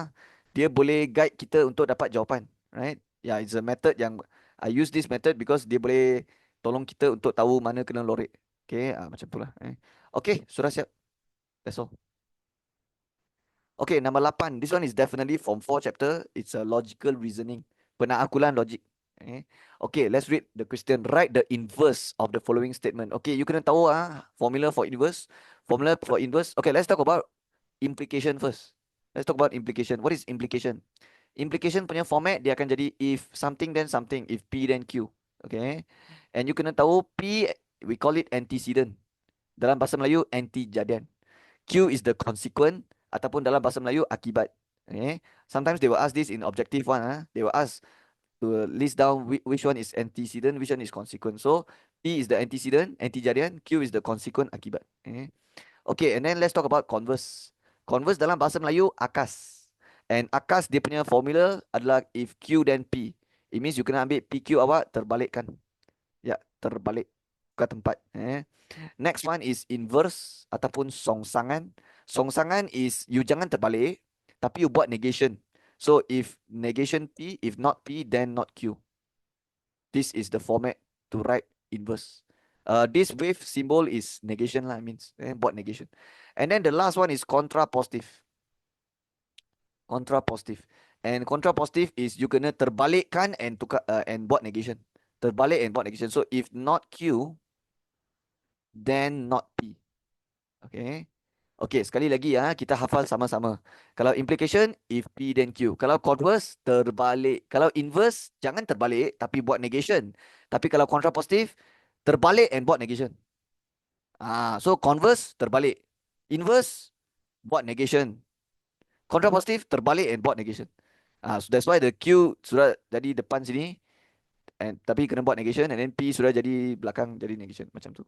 dia boleh guide kita untuk dapat jawapan. Right? Yeah, it's a method yang I use this method because dia boleh tolong kita untuk tahu mana kena lorek. Okay, macam tu lah. Okay, sudah siap. That's all. Okay, number 8. This one is definitely from 4 chapter. It's a logical reasoning. Penakakulan logik. Okay, let's read the question. Write the inverse of the following statement. Okay, you kena tahu formula for inverse. Formula for inverse. Okay, let's talk about implication first. Let's talk about implication. What is implication? Implication punya format dia akan jadi if something then something, if P then Q. Okay. And you kena tahu P, we call it antecedent. Dalam bahasa Melayu, antijadian. Q is the consequent ataupun dalam bahasa Melayu akibat. Okay. Sometimes they will ask this in objective one. They will ask to list down which one is antecedent, which one is consequent. So P is the antecedent, antijadian. Q is the consequent akibat. Okay, and then let's talk about converse. Converse dalam bahasa Melayu akas. And akas dia punya formula adalah if Q then P. It means you kena ambil PQ awak terbalikkan. Ya, terbalik ke tempat. Next one is inverse ataupun songsangan. Songsangan is you jangan terbalik, tapi you buat negation. So if negation P, if not P, then not Q. This is the format to write inverse. This wave symbol is negation lah, means buat negation. And then the last one is contrapositive. Contrapositive. And contrapositive is you kena terbalikkan and tukar and buat negation. Terbalik and buat negation. So if not Q, then not P. Okay. Okay, sekali lagi kita hafal sama-sama. Kalau implication, if P then Q. Kalau converse, terbalik. Kalau inverse, jangan terbalik tapi buat negation. Tapi kalau contrapositive, terbalik and buat negation. So converse, terbalik. Inverse, buat negation. Contrapositive, terbalik and buat negation. So that's why the Q sudah jadi depan sini. Tapi kena buat negation, and then P sudah jadi belakang jadi negation macam tu.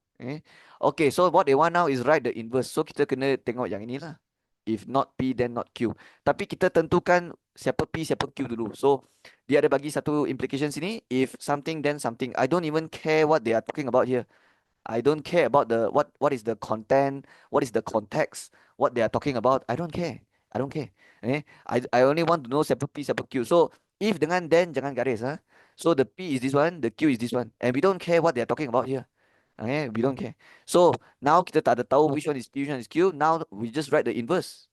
Okay, so what they want now is write the inverse. So kita kena tengok yang inilah. If not P then not Q. Tapi kita tentukan siapa P siapa Q dulu. So dia ada bagi satu implication sini, if something then something. I don't even care what they are talking about here. I don't care about the what is the content, what is the context, what they are talking about. I don't care. I don't care. I only want to know siapa P siapa Q. So if dengan then jangan garis. So the P is this one, the Q is this one. And we don't care what they are talking about here. Okay, we don't care. So now kita tak ada tahu which one is P, which one is Q. Now we just write the inverse.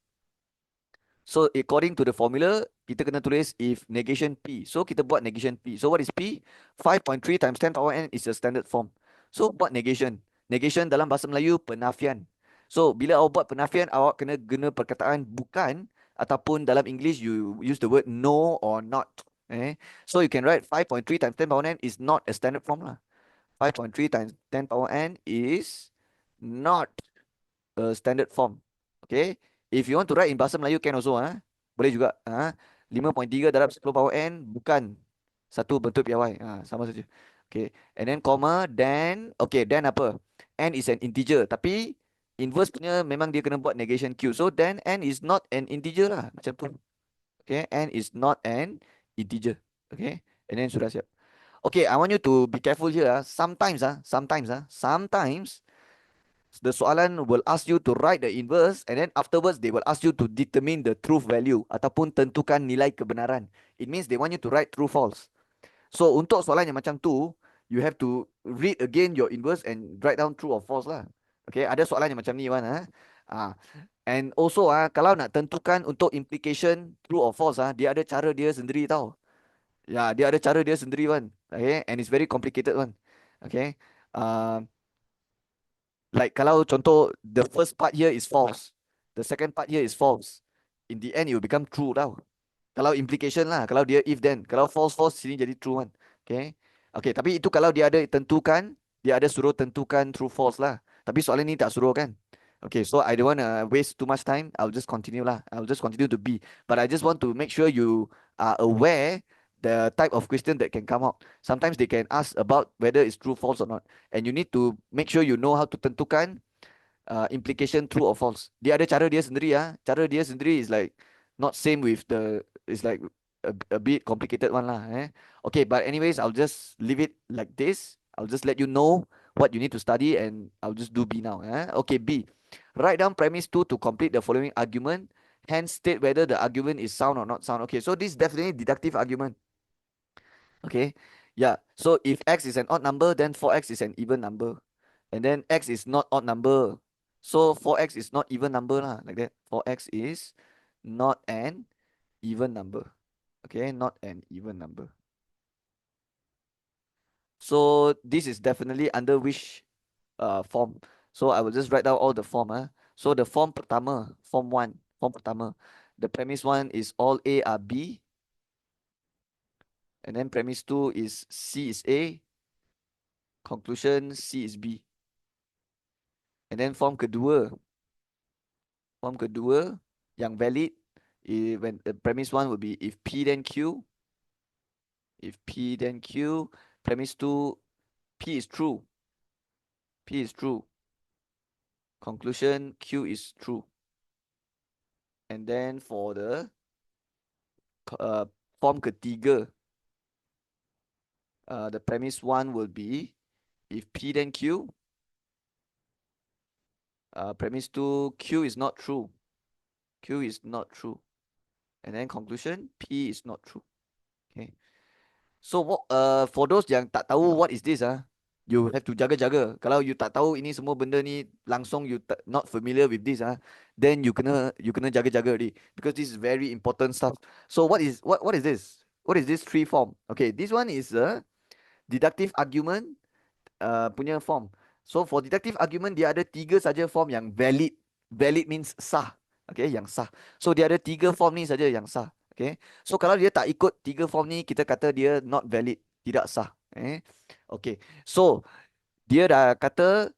So according to the formula, kita kena tulis if negation P. So kita buat negation P. So what is P? 5.3 times 10 power n is a standard form. So buat negation. Negation dalam bahasa Melayu penafian. So bila awak buat penafian, awak kena guna perkataan bukan ataupun dalam English you use the word no or not. So you can write 5.3 times 10 power n is not a standard form lah. 5.3 times 10 power n is not a standard form. Okay. If you want to write in bahasa Melayu can also. Boleh juga. 5.3 darab 10 power n bukan satu bentuk piawai. Sama saja. Okay. And then comma, then. Okay, then apa? N is an integer. Tapi inverse punya memang dia kena buat negation Q. So then n is not an integer lah. Macam tu. Okay. N is not an integer. Okay. And then sudah siap. Okay, I want you to be careful here. Sometimes the soalan will ask you to write the inverse, and then afterwards they will ask you to determine the truth value ataupun tentukan nilai kebenaran. It means they want you to write true false. So untuk soalan yang macam tu, you have to read again your inverse and write down true or false lah. Okay, ada soalan yang macam ni kan. And also kalau nak tentukan untuk implication true or false dia ada cara dia sendiri tau. Ya, dia ada cara dia sendiri kan. Okay, and it's very complicated one. Okay. Like kalau contoh the first part here is false, the second part here is false. In the end it will become true tau. Kalau implication lah, kalau dia if then, kalau false sini jadi true one. Okay. Okay, tapi itu kalau dia ada tentukan, dia ada suruh tentukan true false lah. Tapi soalan ni tak suruh kan? Okay, so I don't want to waste too much time. I'll just continue lah. I'll just continue to B. But I just want to make sure you are aware the type of question that can come out. Sometimes they can ask about whether it's true, false or not. And you need to make sure you know how to tentukan implication true or false. Dia ada cara dia sendiri ah. Cara dia sendiri is like not same with the, it's like a bit complicated one lah. Okay, but anyways, I'll just leave it like this. I'll just let you know what you need to study, and I'll just do B now. Okay, B. Write down premise 2 to complete the following argument. Hence, state whether the argument is sound or not sound. Okay, so this is definitely deductive argument. Okay, yeah. So if x is an odd number, then 4x is an even number. And then x is not odd number. So 4x is not even number lah, like that. 4x is not an even number. Okay, not an even number. So this is definitely under which form. So I will just write down all the form. So the form pertama, form 1, form pertama. The premise 1 is all A are B. And then premise 2 is C is A. Conclusion C is B. And then form kedua yang valid, when premise 1 will be if P then Q. If P then Q, premise 2, P is true. P is true. Conclusion Q is true. And then for the form ketiga, the premise 1 will be if P then Q. Premise 2, Q is not true. Q is not true. And then conclusion, P is not true. Okay. So for those yang tak tahu what is this you have to jaga-jaga. Kalau you tak tahu ini semua benda ni, langsung you not familiar with this then you kena jaga-jaga already, because this is very important stuff. So what is this? What is this tree form? Okay, this one is a deductive argument punya form. So for deductive argument, dia ada 3 saja form yang valid. Valid means sah. Okay, yang sah. So dia ada 3 form ni saja yang sah. Okay. So kalau dia tak ikut 3 form ni, kita kata dia not valid, tidak sah. Okay. So dia dah kata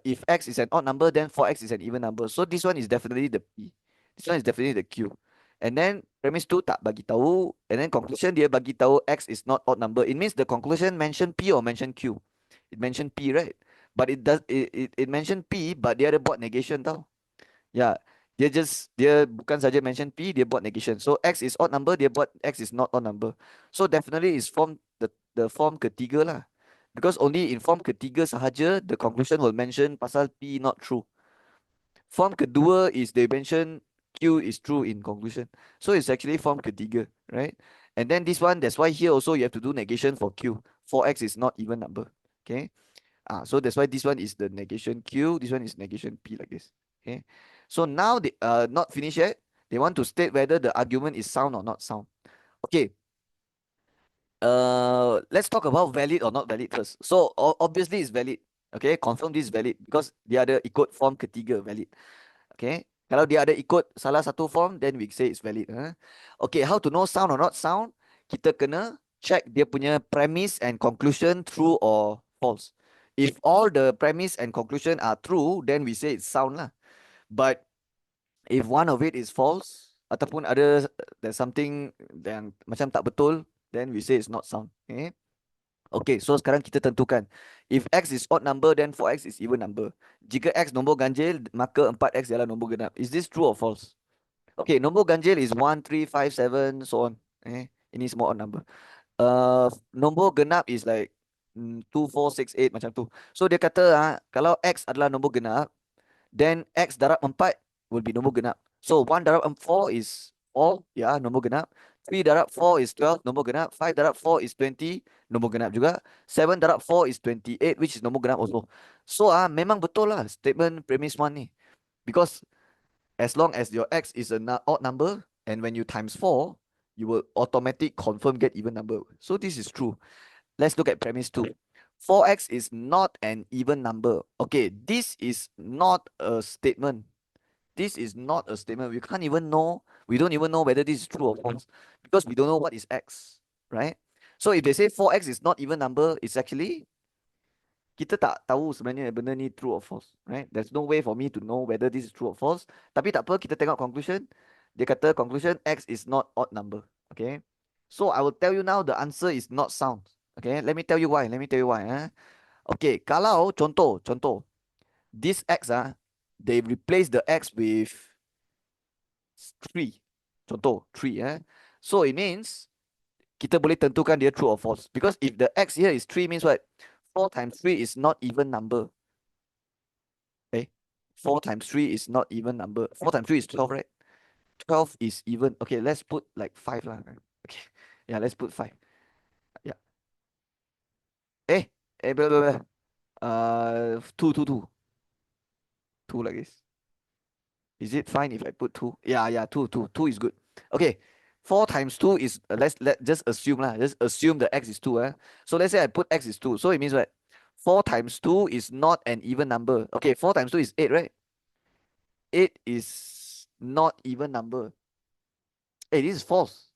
if x is an odd number, then 4x is an even number. So this one is definitely the P. This one is definitely the Q. And then premise 2 tak bagi tahu. And then conclusion dia bagi tahu x is not odd number. It means the conclusion mention P or mention Q. It mentioned P, right? But it mentioned P, but dia ada buat negation tau. Yeah. Dia bukan saja mention P, dia buat negation. So X is odd number, dia buat X is not odd number. So definitely is form the form ketiga lah. Because only in form ketiga sahaja the conclusion will mention pasal P not true. Form kedua is they mention Q is true in conclusion. So it's actually form ketiga, right? And then this one, that's why here also you have to do negation for Q. 4x is not even number. Okay. So that's why this one is the negation Q, this one is negation P, like this. Okay. So now they not finished yet. They want to state whether the argument is sound or not sound. Okay. Let's talk about valid or not valid first. So obviously it's valid. Okay, confirm this is valid because dia ada ikut form ketiga valid. Okay. Kalau dia ada ikut salah satu form, then we say it's valid. Okay, how to know sound or not sound? Kita kena check dia punya premise and conclusion true or false. If all the premise and conclusion are true, then we say it's sound lah. But if one of it is false, ataupun ada there's something yang macam tak betul, then we say it's not sound. Okay, so sekarang kita tentukan. If x is odd number, then 4x is even number. Jika x nombor ganjil, maka 4x ialah nombor genap. Is this true or false? Okay, nombor ganjil is 1, 3, 5, 7, so on. Ini semua odd number. Nombor genap is like 2, 4, 6, 8 macam tu. So dia kata kalau x adalah nombor genap, then x darab 4 will be nombor genap. So 1 darab 4 is 4, ya, nombor genap. 3 darab 4 is 12, nombor genap. 5 darab 4 is 20, nombor genap juga. 7 darab 4 is 28, which is nombor genap also. So memang betul lah statement premise 1 ni. Because as long as your x is an odd number, and when you times 4, you will automatically confirm get even number. So this is true. Let's look at premise 2. 4x is not an even number. Okay, this is not a statement. This is not a statement. We don't even know whether this is true or false, because we don't know what is x, right? So if they say 4x is not even number, it's actually kita tak tahu sebenarnya benda ni true or false, right? There's no way for me to know whether this is true or false. Tapi tak apa, kita tengok conclusion. Dia kata conclusion x is not odd number. Okay. So I will tell you now the answer is not sound. Okay. Let me tell you why. Let me tell you why. Okay. Kalau contoh, this x they replace the x with 3. Contoh 3 So it means kita boleh tentukan dia true or false. Because if the x here is 3 means what? 4 times 3 is not even number. Okay. 4 times 3 is not even number. 4 times 3 is 12, right? 12 is even. Okay, let's put like 5 lah. Okay. Yeah, let's put 5. Yeah. Blah, blah, blah. 2. 2 like this. Is it fine if I put 2? Yeah, 2. 2 is good. Okay. 4 times 2 is, let just assume lah. Just assume the x is 2. So let's say I put x is 2. So it means what? 4 times 2 is not an even number. Okay, 4 times 2 is 8, right? 8 is not even number. Hey, this is false.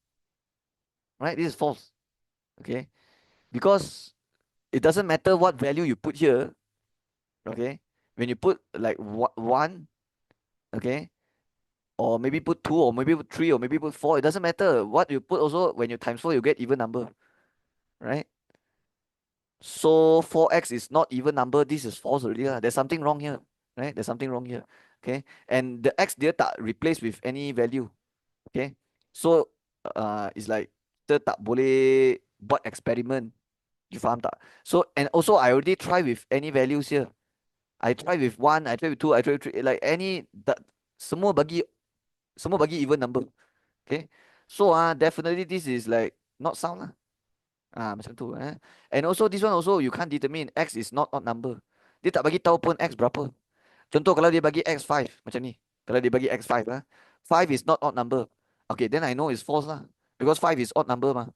Right? This is false. Okay. Because it doesn't matter what value you put here. Okay. When you put like 1, okay, or maybe put 2, or maybe put 3, or maybe put 4, it doesn't matter. What you put also, when you times 4, you get even number. Right? So 4x is not even number. This is false already. There's something wrong here. Right? There's something wrong here. Okay. And the x dia tak replace with any value. Okay. So it's like kita tak boleh buat eksperimen. You faham tak? So, and also I already try with any values here. I try with 1, I try with 2, I try with 3, like any semua bagi even number. Okay. So definitely this is like not sound lah. Macam tu. And also this one also you can't determine x is not odd number. Dia tak bagi tahu pun x berapa. Contoh kalau dia bagi x 5 macam ni. Kalau dia bagi x 5 5 is not odd number. Okay, then I know it's false lah. Because 5 is odd number mah.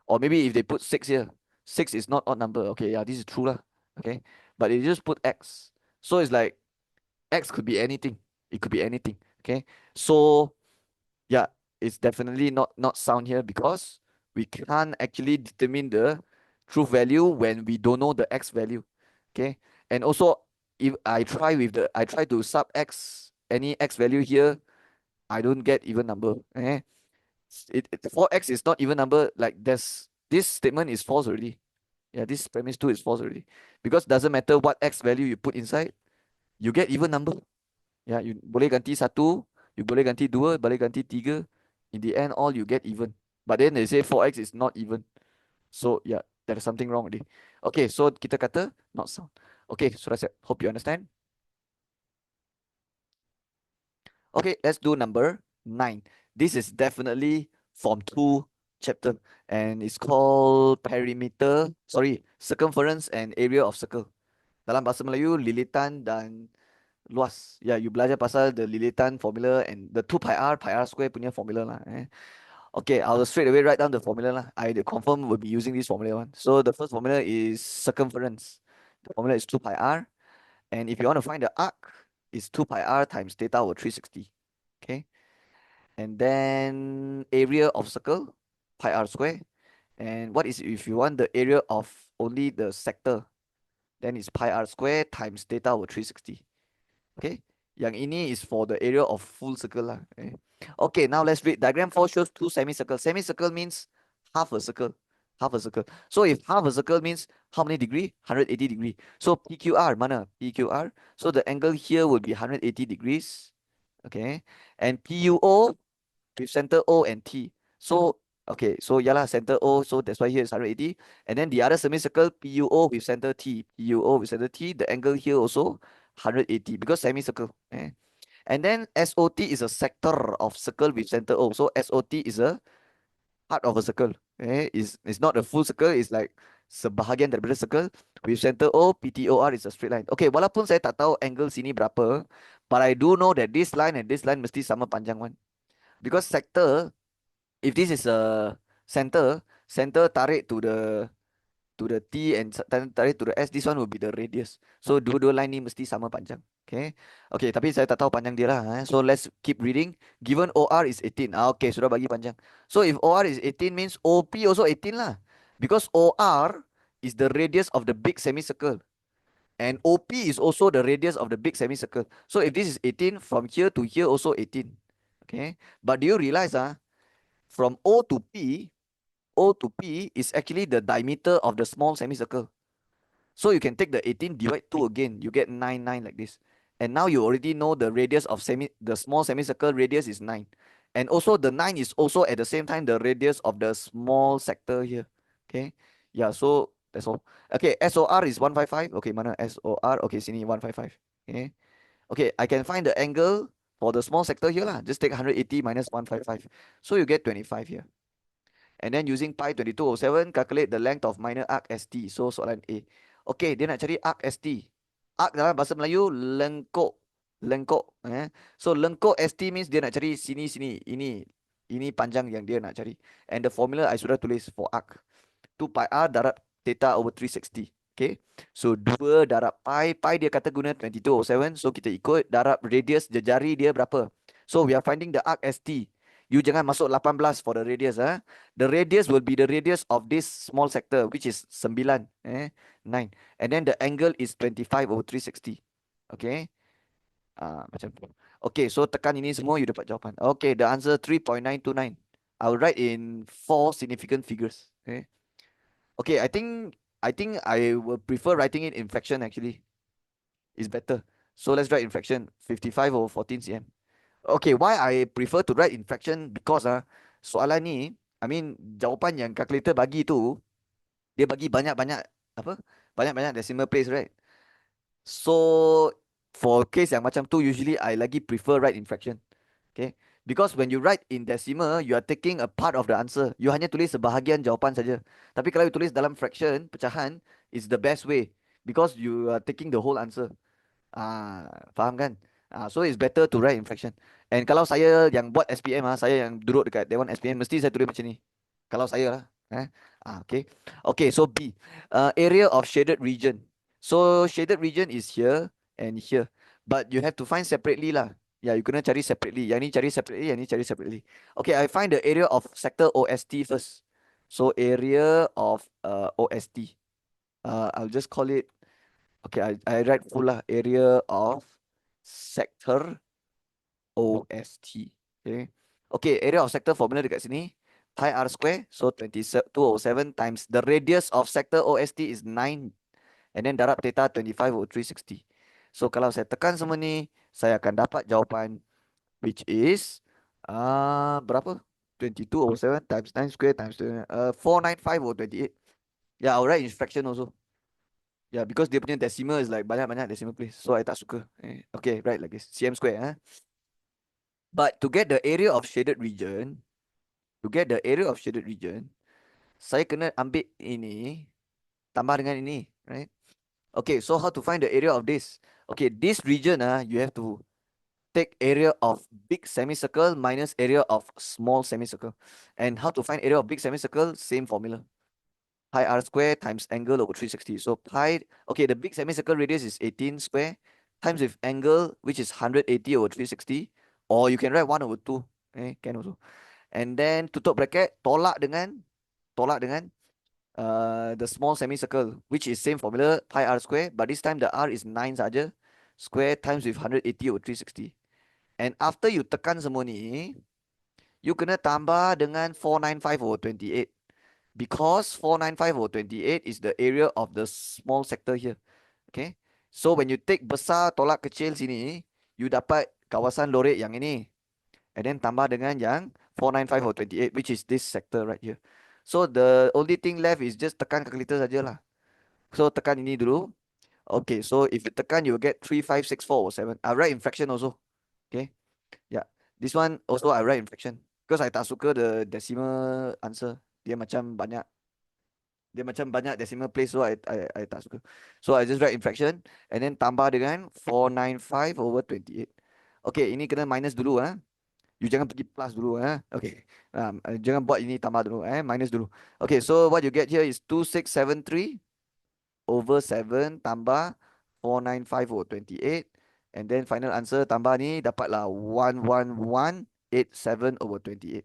Or maybe if they put 6 here, 6 is not odd number. Okay, yeah, this is true lah. Okay, but they just put x. So it's like x could be anything. It could be anything. Okay, so yeah, it's definitely not sound here because we can't actually determine the truth value when we don't know the x value. Okay, and also if I try to sub x any x value here, I don't get even number. 4x is not even number. Like this statement is false already. Yeah, this premise 2 is false already. Because doesn't matter what x value you put inside, you get even number. Yeah, you boleh ganti 1, you boleh ganti 2, boleh ganti 3. In the end, all you get even. But then they say 4x is not even. So yeah, there is something wrong already. Okay, so kita kata not sound. Okay, so that's it. Hope you understand. Okay, let's do number 9. This is definitely Form 2 chapter and it's called circumference and area of circle. Dalam bahasa Melayu, lilitan dan luas. Yeah, you belajar pasal the lilitan formula and the 2 pi r square punya formula lah. Okay, I'll straight away write down the formula lah. I confirm will be using this formula one. So the first formula is circumference. The formula is 2 pi r. And if you want to find the arc, it's 2 pi r times theta over 360. Okay. And then area of circle, pi r square. And what is if you want the area of only the sector, then it's pi r square times theta over 360. Okay. Yang ini is for the area of full circle lah. Okay, now let's read. Diagram 4 shows 2 semicircles. Semicircle means half a circle. Half a circle. So if half a circle means how many degree? 180 degree. So PQR, mana? PQR. So the angle here will be 180 degrees. Okay. And PUO with center O and T. So, okay, so yalah, center O, so that's why here is 180. And then the other semicircle, PUO with center T. PUO with center T, the angle here also 180 because semicircle. And then SOT is a sector of circle with center O. So SOT is a part of a circle. It's not a full circle, it's like sebahagian daripada circle. With center O, PTOR is a straight line. Okay, walaupun saya tak tahu angle sini berapa, but I do know that this line and this line mesti sama panjang one. Because sector, if this is a center tarik to the T and tarik to the S, this one will be the radius. So dua-dua line ni mesti sama panjang. Okay, tapi saya tak tahu panjang dia lah. So let's keep reading. Given OR is 18. Okay, sudah bagi panjang. So if OR is 18 means OP also 18 lah. Because OR is the radius of the big semicircle. And OP is also the radius of the big semicircle. So if this is 18, from here to here also 18. Okay. But do you realize from O to P is actually the diameter of the small semicircle. So you can take the 18 divide 2 again, you get 9, 9 like this. And now you already know the radius of the small semicircle radius is 9. And also the 9 is also at the same time the radius of the small sector here. Okay. Yeah, so that's all. Okay, SOR is 155. Okay, mana SOR? Okay, sini 155. Okay. Okay, I can find the angle for the small sector here lah. Just take 180 minus 155. So you get 25 here. And then using pi 2207, calculate the length of minor arc ST. So soalan A. Okay, dia nak cari arc ST. Arc dalam bahasa Melayu, lengkok. Lengkok. So lengkok ST means dia nak cari sini, sini. Ini panjang yang dia nak cari. And the formula I sudah tulis for arc. 2 pi r darab theta over 360. Okay. So 2 darab pi. Pi dia kata guna 2207. So kita ikut darab radius jari dia berapa. So we are finding the arc ST. You jangan masuk 18 for the radius. The radius will be the radius of this small sector, which is 9. 9. And then the angle is 25 over 360. Okay. Macam tu. Okay, so tekan ini semua, you dapat jawapan. Okay, the answer 3.929. I'll write in 4 significant figures. Okay. Okay, I think I will prefer writing it in fraction actually. It's better. So let's write in fraction 55 over 14 cm. Okay, why I prefer to write in fraction? Because soalan ni, I mean jawapan yang calculator bagi tu, dia bagi banyak-banyak apa? Banyak-banyak decimal place, right? So for case yang macam tu, usually I lagi prefer write in fraction. Okay, because when you write in decimal, you are taking a part of the answer. You hanya tulis sebahagian jawapan saja. Tapi kalau you tulis dalam fraction, pecahan, is the best way because you are taking the whole answer. Faham kan? So it's better to write in fraction. And kalau saya yang buat SPM, saya yang duduk dekat Dewan SPM, mesti saya tulis macam ni. Kalau saya lah. Okay. Okay, so B. Area of shaded region. So shaded region is here and here. But you have to find separately lah. Yeah, you kena cari separately. Yang ni cari separately, yang ni cari separately. Okay, I find the area of sector OST first. So area of OST. I'll just call it. Okay, I write full lah. Area of sector OST. Okay. Okay, area of sector formula dekat sini. Pi r square. So 207 times the radius of sector OST is 9. And then darab theta 25 over 360. So kalau saya tekan semua ni, saya akan dapat jawapan which is berapa? 22 over 7 times 9 square times 495 over 28. Yeah, I'll write in fraction also. Yeah, because dia punya decimal is like banyak-banyak decimal place. So I tak suka. Okay, right, like this. Cm square. But to get the area of shaded region, saya kena ambil ini, tambah dengan ini, right? Okay, so how to find the area of this? Okay, this region, you have to take area of big semicircle minus area of small semicircle. And how to find area of big semicircle? Same formula. Pi r square times angle over 360. So pi, okay, the big semicircle radius is 18 square times with angle, which is 180 over 360. Or you can write 1 over 2. Can also. And then tutup bracket, tolak dengan the small semicircle, which is same formula, pi r square, but this time the r is 9 saja, square times with 180 over 360. And after you tekan semua ni, you kena tambah dengan 495 over 28. Because 495 over 28 is the area of the small sector here. Okay. So when you take besar tolak kecil sini, you dapat kawasan lorek yang ini. And then tambah dengan yang 495 over 28, which is this sector right here. So the only thing left is just tekan calculator saja lah. So tekan ini dulu. Okay, so if you tekan, you will get 3564 over 7. I write in fraction also. Okay. Yeah. This one also I write in fraction. Because I tak suka the decimal answer. Dia macam banyak decimal place, so I tak suka. So I just write in fraction and then tambah dengan 495 over 28. Okay, ini kena minus dulu. You jangan pergi plus dulu. Okay. Jangan buat ini tambah dulu. Minus dulu. Okay, so what you get here is 2673 over 7 tambah 495 over 28. And then final answer tambah ni dapatlah 11187 over 28.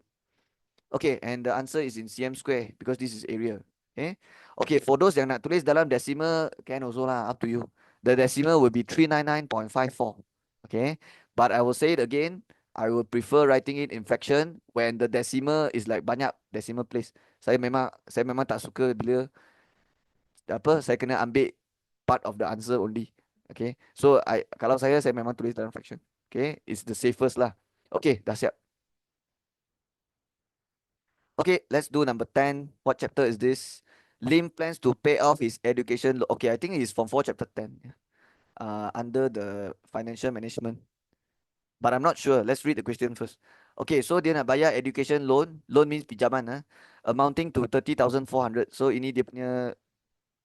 Okay, and the answer is in cm square because this is area. Okay. Okay, for those yang nak tulis dalam decimal, can also lah, up to you. The decimal will be 399.54. Okay. But I will say it again, I would prefer writing it in fraction when the decimal is like banyak decimal place. Saya memang tak suka bila saya kena ambil part of the answer only. Okay. So kalau saya memang tulis dalam fraction. Okay. It's the safest lah. Okay, dah siap. Okay, let's do number 10. What chapter is this? Lim plans to pay off his education. Okay, I think it's from 4 chapter 10. Yeah. Under the financial management. But I'm not sure. Let's read the question first. Okay, so dia nak bayar education loan. Loan means pinjaman. Amounting to 30,400. So ini dia punya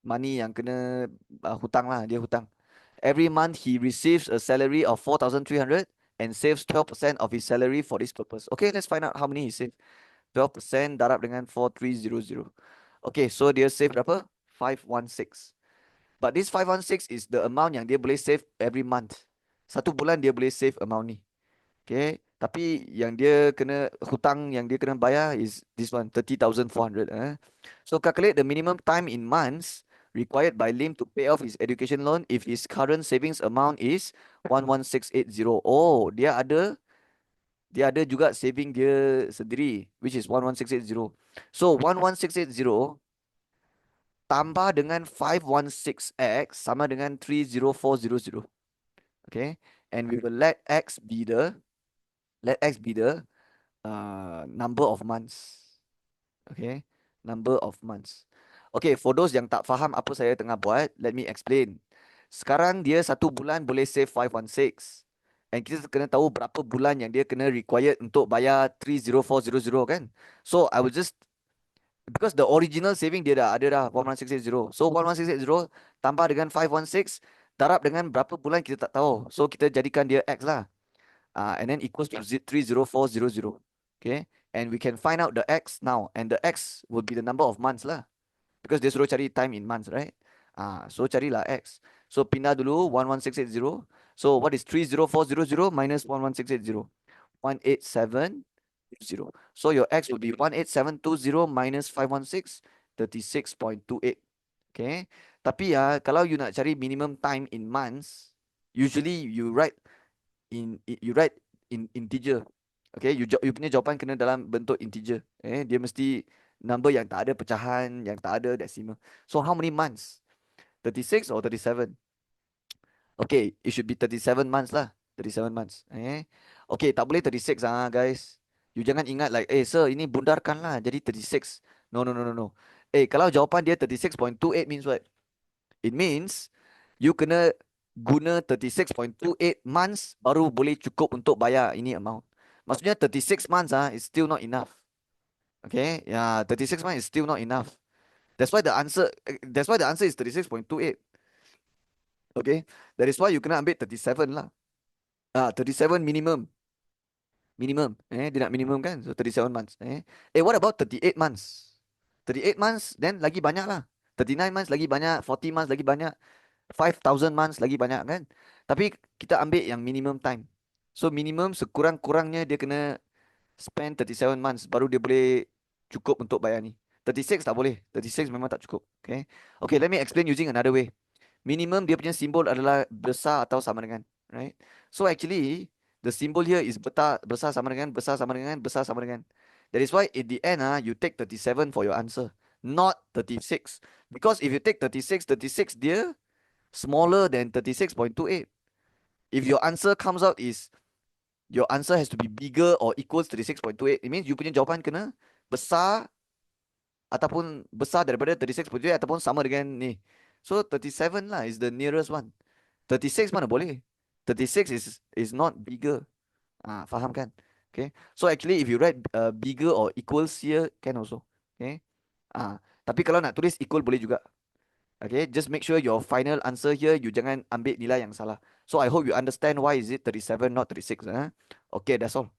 money yang kena hutang lah. Dia hutang. Every month he receives a salary of 4,300 and saves 12% of his salary for this purpose. Okay, let's find out how many he saved. 12% darab dengan 4,300. Okay, so dia save berapa? 516. But this 516 is the amount yang dia boleh save every month. Satu bulan dia boleh save amount ni. Okay, tapi yang dia kena hutang yang dia kena bayar is this one, 30,400. So calculate the minimum time in months required by Lim to pay off his education loan if his current savings amount is 11680. Oh, dia ada juga saving dia sendiri, which is 11680. So 11680 tambah dengan 516x sama dengan 30400. Okay, and we will let x be the number of months. Okay, number of months. Okay, for those yang tak faham apa saya tengah buat, let me explain. Sekarang dia satu bulan boleh save 516. And kita kena tahu berapa bulan yang dia kena required untuk bayar 30400 kan. So I will just, because the original saving dia dah ada dah 11680. So 11680 tambah dengan 516 darab dengan berapa bulan kita tak tahu. So kita jadikan dia X lah. And then equals to 30400. Okay. And we can find out the X now. And the X will be the number of months lah. Because dia suruh cari time in months, right? So carilah X. So pindah dulu 11680. So what is 30400 minus 11680? 18720. So your X will be 18720 minus 516, 36.28. Okay. Tapi kalau you nak cari minimum time in months, usually you write in integer. Okay, you punya jawapan kena dalam bentuk integer. Dia mesti number yang tak ada pecahan, yang tak ada decimal. So how many months? 36 or 37? Okay, it should be 37 months lah. 37 months. Okay, tak boleh 36 guys. You jangan ingat like, sir, ini bundarkan lah jadi 36. No, no, no, no, no. Kalau jawapan dia 36.28 means what? It means you kena guna 36.28 months baru boleh cukup untuk bayar ini amount. Maksudnya 36 months is still not enough. Okay, 36 months is still not enough. That's why the answer is 36.28. Okay, that is why you kena ambil 37 lah. 37 minimum. Dia nak minimum kan? So 37 months. What about 38 months? 38 months, then lagi banyak lah. 39 months lagi banyak, 40 months lagi banyak, 5,000 months lagi banyak kan? Tapi kita ambil yang minimum time. So minimum sekurang-kurangnya dia kena spend 37 months baru dia boleh cukup untuk bayar ni. 36 tak boleh. 36 memang tak cukup. Okay. Okay, let me explain using another way. Minimum dia punya simbol adalah besar atau sama dengan, right? So actually, the symbol here is besar sama dengan, besar sama dengan, besar sama dengan. That is why at the end, you take 37 for your answer, not 36. Because if you take 36 dia smaller than 36.28. If your answer comes out is, your answer has to be bigger or equals 36.28. It means you punya jawapan kena besar ataupun besar daripada 36.28 ataupun sama dengan ni. So 37 lah is the nearest one. 36 mana boleh? 36 is not bigger. Faham kan? Okay. So actually if you write bigger or equals here can also. Okay. Tapi kalau nak tulis equal boleh juga. Okay. Just make sure your final answer here you jangan ambil nilai yang salah. So I hope you understand why is it 37 not 36. Okay, that's all.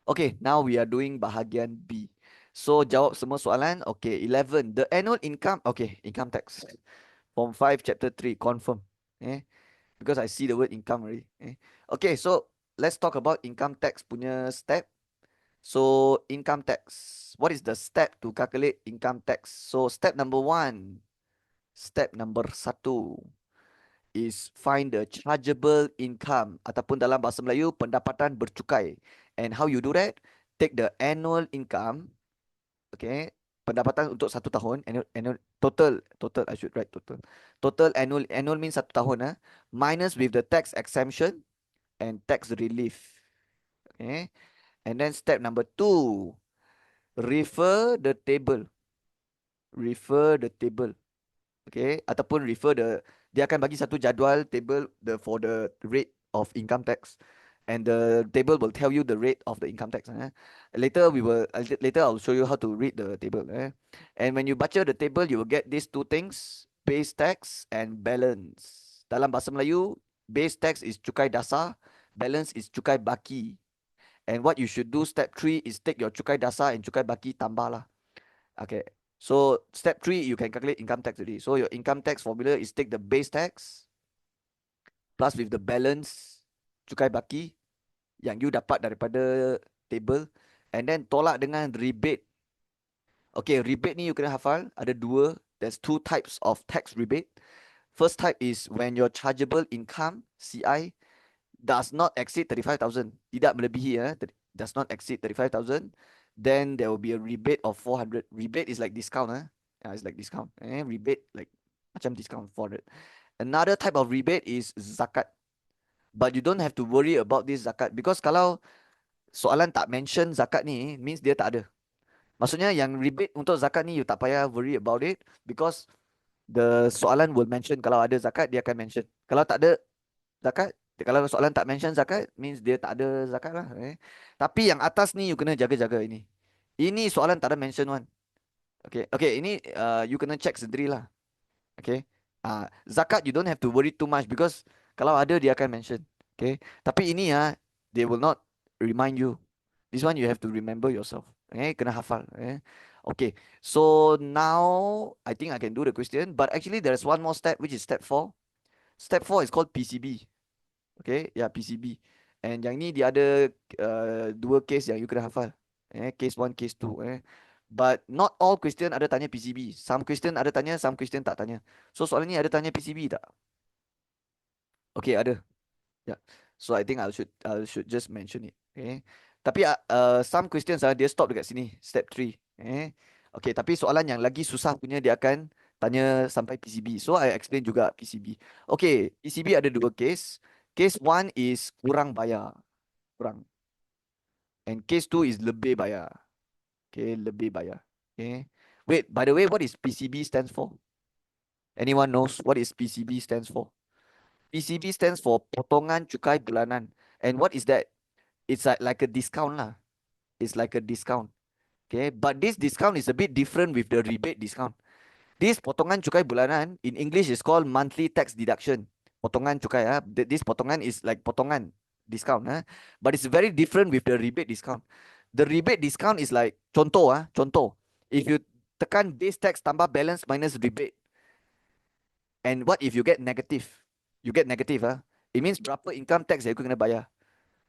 Okay, now we are doing bahagian B. So jawab semua soalan. Okay, 11. The annual income. Okay, income tax. Form 5 chapter 3 confirm. Because I see the word income already. Okay, so let's talk about income tax punya step. So income tax. What is the step to calculate income tax? So step number one, step number satu is find the chargeable income ataupun dalam bahasa Melayu pendapatan bercukai. And how you do that? Take the annual income, okay, pendapatan untuk satu tahun, annual total I should write total annual means satu tahun minus with the tax exemption and tax relief, okay. And then step number two, refer the table, okay, ataupun dia akan bagi satu jadual table for the rate of income tax, and the table will tell you the rate of the income tax. Later I'll show you how to read the table. And when you baca the table, you will get these two things: base tax and balance. Dalam bahasa Melayu, base tax is cukai dasar, balance is cukai baki. And what you should do, step 3, is take your cukai dasar and cukai baki tambah lah. Okay. So step 3, you can calculate income tax already. So your income tax formula is take the base tax plus with the balance cukai baki yang you dapat daripada table, and then tolak dengan rebate. Okay, rebate ni you kena hafal, ada dua. There's two types of tax rebate. First type is when your chargeable income, CI, does not exceed 35,000. Tidak melebihi, does not exceed 35,000. Then there will be a rebate of 400. Rebate is like discount. It's like discount. Rebate like macam discount 400. Another type of rebate is zakat. But you don't have to worry about this zakat. Because kalau soalan tak mention zakat ni, means dia tak ada. Maksudnya yang rebate untuk zakat ni, you tak payah worry about it. Because the soalan will mention kalau ada zakat, dia akan mention. Kalau tak ada zakat, kalau soalan tak mention zakat, means dia tak ada zakat lah. Tapi yang atas ni, you kena jaga-jaga ini. Ini soalan tak ada mention one. Okay, ini you kena check sendiri lah. Okay. Zakat, you don't have to worry too much because kalau ada, dia akan mention. Okay. Tapi ini they will not remind you. This one you have to remember yourself. Kena hafal. Okay. So now I think I can do the question. But actually there's one more step, which is step 4. Step 4 is called PCB. Okay, PCB. And yang ni dia ada dua case yang you kena hafal. Case 1, case 2. But not all question ada tanya PCB. Some question ada tanya, some question tak tanya. So soalan ni ada tanya PCB tak? Okay, ada. Yeah. So I think I should just mention it. Okay. Tapi some questions dia stop dekat sini, step 3. Okay, tapi soalan yang lagi susah punya dia akan tanya sampai PCB. So I explain juga PCB. Okay, PCB ada dua case. Case 1 is kurang bayar. Kurang. And case 2 is lebih bayar. Okay, lebih bayar. Okay. Wait, by the way, what is PCB stands for? Anyone knows what is PCB stands for? PCB stands for potongan cukai bulanan. And what is that? It's like a discount lah. It's like a discount. Okay, but this discount is a bit different with the rebate discount. This potongan cukai bulanan in English is called monthly tax deduction. Potongan cukai. This potongan is like potongan discount. But it's very different with the rebate discount. The rebate discount is like contoh. If you tekan base tax tambah balance minus rebate, and what if you get negative? You get negative. It means berapa income tax yang you kena bayar.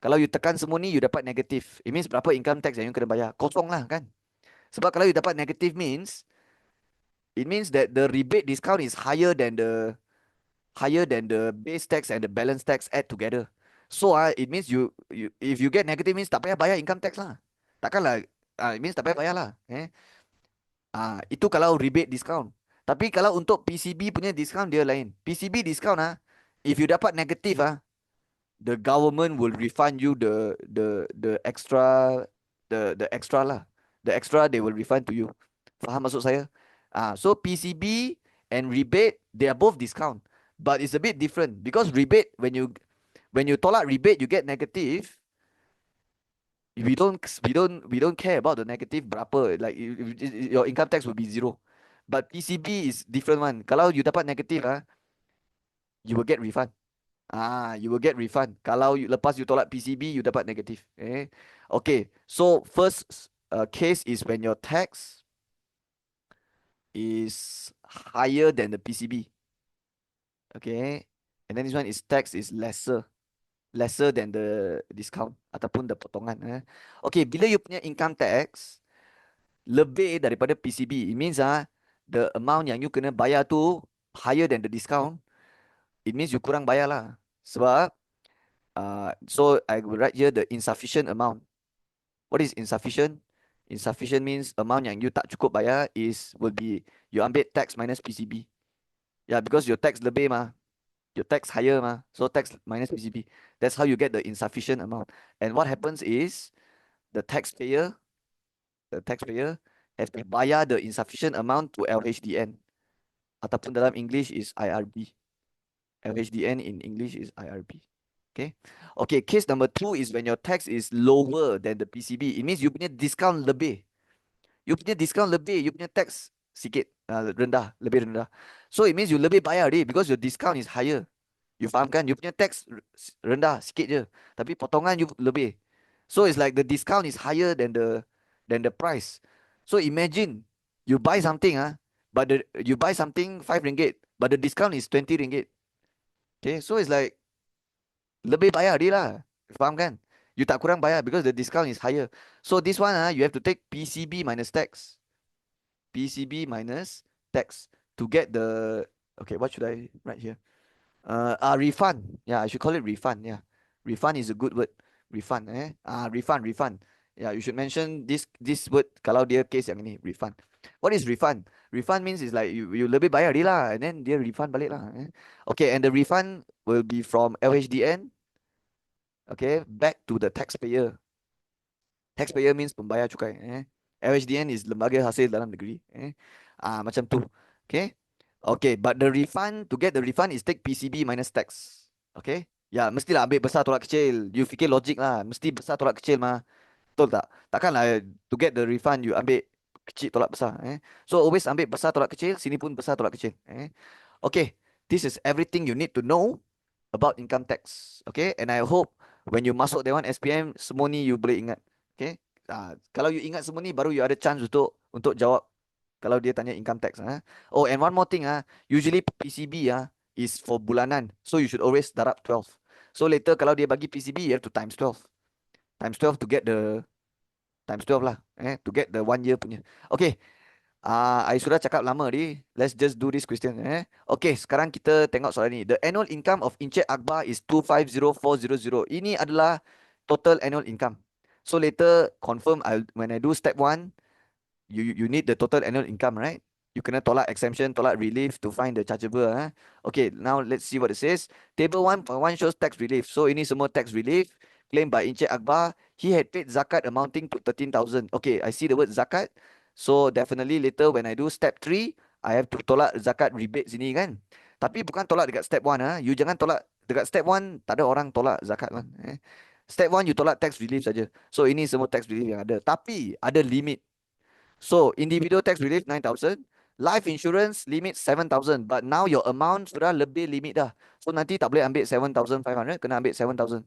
Kalau you tekan semua ni, you dapat negative. It means berapa income tax yang you kena bayar. Kosong lah kan. Sebab kalau you dapat negative means, it means that the rebate discount is higher than the base tax and the balance tax add together. So it means you if you get negative means tak payah bayar income tax lah. Takkanlah it means tak payah bayar lah. Itu kalau rebate discount. Tapi kalau untuk PCB punya discount dia lain. PCB discount if you dapat negative the government will refund you the extra the extra lah. The extra they will refund to you. Faham maksud saya? So PCB and rebate, they are both discount, but it's a bit different because rebate, when you tolak rebate, you get negative. We don't care about the negative berapa. Like your income tax will be 0. But PCB is different one. Kalau you dapat negative you will get refund. You will get refund. Kalau lepas you tolak PCB, you dapat negative. Okay. So first case is when your tax is higher than the PCB. Okay. And then this one is tax is lesser lesser than the discount ataupun the potongan. Okay, bila you punya income tax lebih daripada PCB, it means the amount yang you kena bayar tu higher than the discount, it means you kurang bayar lah. Sebab, so I will write here the insufficient amount. What is insufficient? Insufficient means amount yang you tak cukup bayar will be you ambil tax minus PCB. Yeah, because your tax lebih mah. Your tax higher mah. So tax minus PCB. That's how you get the insufficient amount. And what happens is the taxpayer have to bayar the insufficient amount to LHDN. Ataupun dalam English is IRB. LHDN in English is IRB. Okay. Okay, case number 2 is when your tax is lower than the PCB. It means you punya discount lebih. You punya discount lebih, you punya tax sikit rendah, lebih rendah. So it means you lebih bayar deh because your discount is higher. You faham kan? You punya tax rendah sikit je, tapi potongan you lebih. So it's like the discount is higher than the price. So imagine you buy something but you buy something 5 ringgit, but the discount is 20 ringgit. Okay, so it's like lebih bayar dia lah. Faham kan? You tak kurang bayar because the discount is higher. So this one you have to take PCB minus tax. PCB minus tax to get the, okay, what should I write here? Refund. Yeah, I should call it refund. Yeah. Refund is a good word. Refund, refund. Yeah, you should mention this word kalau dia case yang ini, refund. What is refund? Refund means is like you lebih bayar dia lah, and then dia refund balik lah. Okay, and the refund will be from LHDN, okay, back to the taxpayer. Taxpayer means pembayar cukai. LHDN is lembaga hasil dalam negeri. Macam tu. Okay. Okay, but the refund, to get the refund is take PCB minus tax. Okay. Ya, mestilah ambil besar tolak kecil. You fikir logik lah. Mesti besar tolak kecil mah. Betul tak? Takkanlah to get the refund you ambil kecil tolak besar. So always ambil besar tolak kecil, sini pun besar tolak kecil. Okay. This is everything you need to know about income tax. Okay. And I hope when you masuk Dewan SPM, semua ni you boleh ingat. Okay. Kalau you ingat semua ni, baru you ada chance untuk jawab kalau dia tanya income tax. Oh, and one more thing. Usually PCB is for bulanan. So you should always darab 12. So later kalau dia bagi PCB, you have to times 12. Times 12 to get the, times 12 lah. To get the 1 year punya. Okay. I sudah cakap lama ni. Let's just do this question. Okay, sekarang kita tengok soalan ni. The annual income of Encik Akbar is 250400. Ini adalah total annual income. So later confirm when I do step 1, you need the total annual income, right? You kena tolak exemption, tolak relief to find the chargeable. Okay, now let's see what it says. Table 1.1 shows tax relief. So ini semua tax relief claimed by Encik Akbar. He had paid zakat amounting to 13,000. Okay, I see the word zakat. So definitely later when I do step 3, I have to tolak zakat rebate sini kan. Tapi bukan tolak dekat step 1. You jangan tolak dekat step 1, tak ada orang tolak zakat kan. Step 1 you tolak tax relief saja. So ini semua tax relief yang ada. Tapi ada limit. So individual tax relief 9,000. Life insurance limit 7,000. But now your amount sudah lebih limit dah. So nanti tak boleh ambil 7,500. Kena ambil 7,000.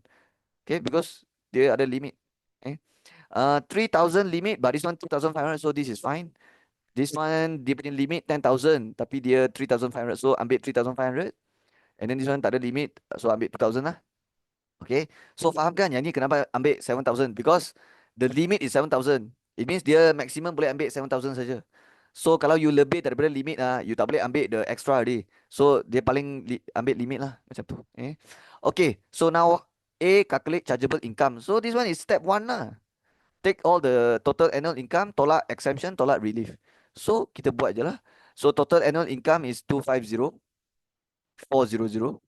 Okay, because dia ada limit. 3,000 limit, but this one 2,500. So this is fine. This one dia punya limit 10,000, tapi dia 3,500. So ambil 3,500. And then this one tak ada limit, so ambil 2,000 lah. Okay. So faham kan yang ni kenapa ambil 7,000? Because the limit is 7,000. It means dia maximum boleh ambil 7,000 saja. So kalau you lebih daripada limit you tak boleh ambil the extra already. So dia paling ambil limit lah macam tu. Okay. So now A, calculate chargeable income. So this one is step 1 lah. Take all the total annual income, tolak exemption, tolak relief. So kita buat je lah. So total annual income is 250,400.